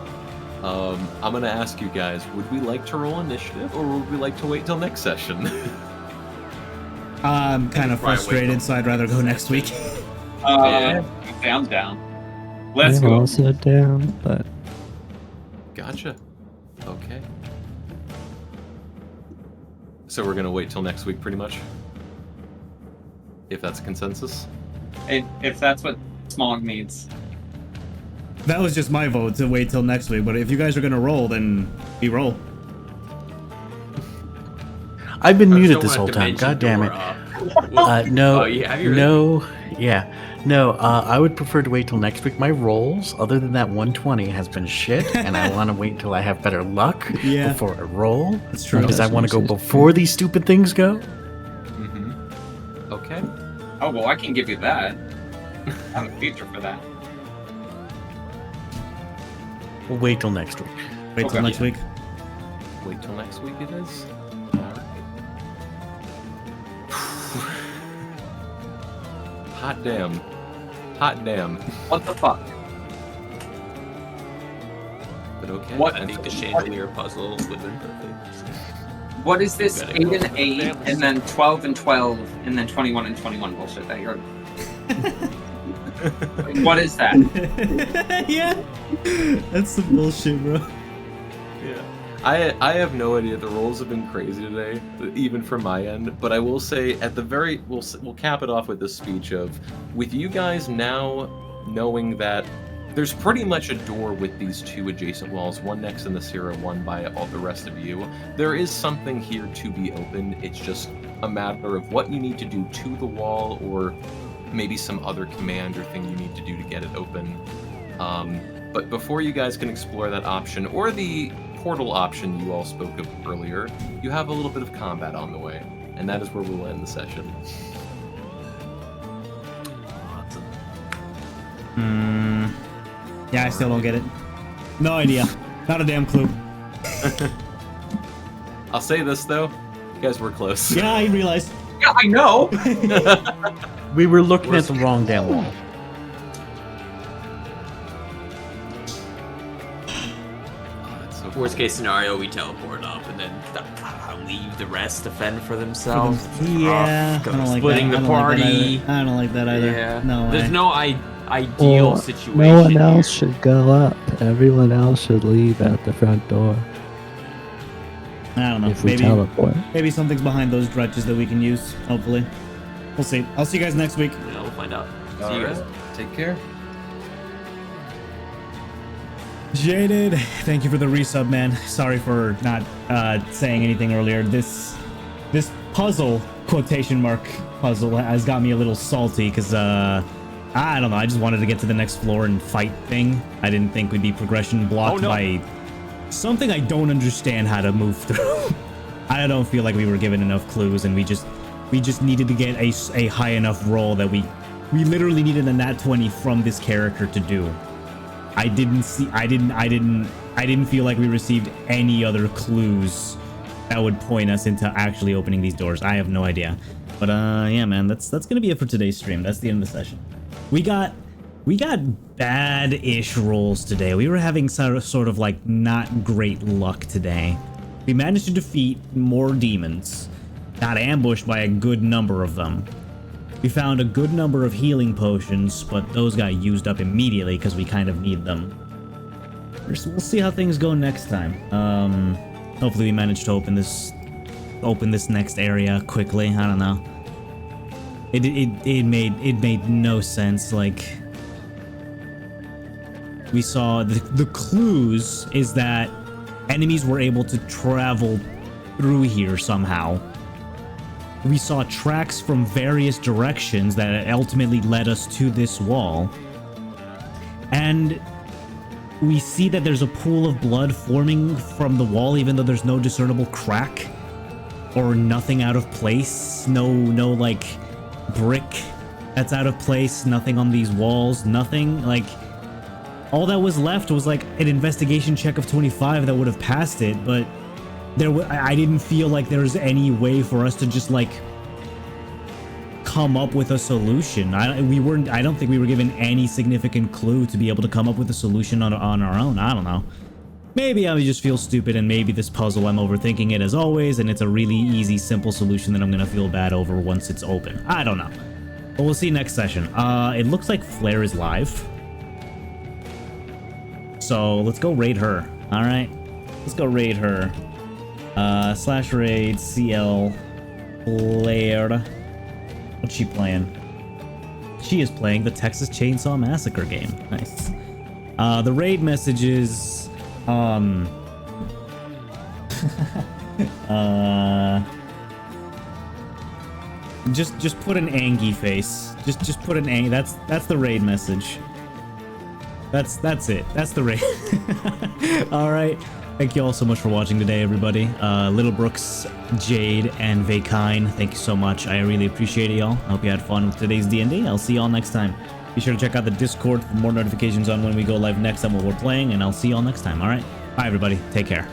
I'm gonna ask you guys, would we like to roll initiative or would we like to wait till next session? I'm kind of Probably wait frustrated, till- so I'd rather go next week. Okay, I'm down. Let's I'm go. also down, but Gotcha. Okay. So we're gonna wait till next week, pretty much? If that's a consensus? If that's what Smog needs. That was just my vote to wait till next week, but if you guys are gonna roll, then we roll. I've been I muted still this whole want time. dimension God damn door it. up. No, Oh, yeah, have you really? no, yeah, no. I would prefer to wait till next week. My rolls, other than that 120, has been shit, and I want to wait until I have better luck Yeah. before I roll. That's true. Because I That's want to go useless. before these stupid things go. Mm-hmm. Okay. Oh well, I can give you that. I have a feature for that. We'll wait till next week. Wait till Okay. next week. Wait till next week it is? Hot damn. Hot damn. What the fuck? But okay. What? I think the chandelier puzzle would have been perfect. What is this Gotta 8 go and with the 8, families. and then 12 and 12, and then 21 and 21 bullshit that you're... What is that? Yeah, that's some bullshit, bro. Yeah. I have no idea. The rolls have been crazy today, even from my end. But I will say, at the very, we'll cap it off with this speech of, with you guys now knowing that there's pretty much a door with these two adjacent walls, one next to Nasira, one by all the rest of you. There is something here to be opened. It's just a matter of what you need to do to the wall, or maybe some other command or thing you need to do to get it open. But before you guys can explore that option, or the portal option you all spoke of earlier, you have a little bit of combat on the way, and that is where we'll end the session. Yeah, I still don't get it. No idea. Not a damn clue. I'll say this though, you guys were close. Yeah, I realized. Yeah, I know. We were looking at the wrong damn wall. That's so Worst funny. case scenario, we teleport up and then leave the rest to fend for themselves. Yeah, I don't like Splitting that. the I don't like that party. either. I don't like that either. Yeah. No There's way. no ideal Well, situation. no one else here. should go up. Everyone else should leave out the front door I don't know. if we Maybe teleport. maybe something's behind those dredges that we can use. Hopefully, we'll see. I'll see you guys next week. Yeah, we'll find out. See All you guys. right. Take care. Jaded, thank you for the resub, man. Sorry for not saying anything earlier. This puzzle, quotation mark puzzle, has got me a little salty because I don't know. I just wanted to get to the next floor and fight thing. I didn't think we'd be progression blocked by something I don't understand how to move through. I don't feel like we were given enough clues, and we just needed to get a high enough roll that we literally needed a nat 20 from this character to do. I didn't feel like we received any other clues that would point us into actually opening these doors. I have no idea. But yeah, man, that's gonna be it for today's stream. That's the end of the session. We got bad-ish rolls today. We were having sort of like not great luck today. We managed to defeat more demons. Got ambushed by a good number of them. We found a good number of healing potions, but those got used up immediately because we kind of need them. We'll see how things go next time. Hopefully we manage to open this next area quickly. I don't know. It made no sense. Like, we saw the clues is that enemies were able to travel through here somehow. We saw tracks from various directions that ultimately led us to this wall. And we see that there's a pool of blood forming from the wall, even though there's no discernible crack or nothing out of place. No like brick that's out of place, nothing on these walls, nothing. Like, all that was left was like an investigation check of 25 that would have passed it, but I didn't feel like there was any way for us to just like come up with a solution. I don't think we were given any significant clue to be able to come up with a solution on our own. I don't know. Maybe I just feel stupid, and maybe this puzzle, I'm overthinking it as always, and it's a really easy, simple solution that I'm gonna feel bad over once it's open. I don't know. But we'll see next session. It looks like Flare is live. So let's go raid her. All right, let's go raid her. Slash raid CL Flare. What's she playing? She is playing the Texas Chainsaw Massacre game. Nice. The raid message is just put an Angie face. Just put an Angie. That's the raid message. That's it. That's the raid. All right. Thank you all so much for watching today, everybody. Little Brooks, Jade, and Vakine, thank you so much. I really appreciate it, y'all. I hope you had fun with today's D&D. I'll see y'all next time. Be sure to check out the Discord for more notifications on when we go live next on what we're playing, and I'll see y'all next time, all right? Bye, everybody. Take care.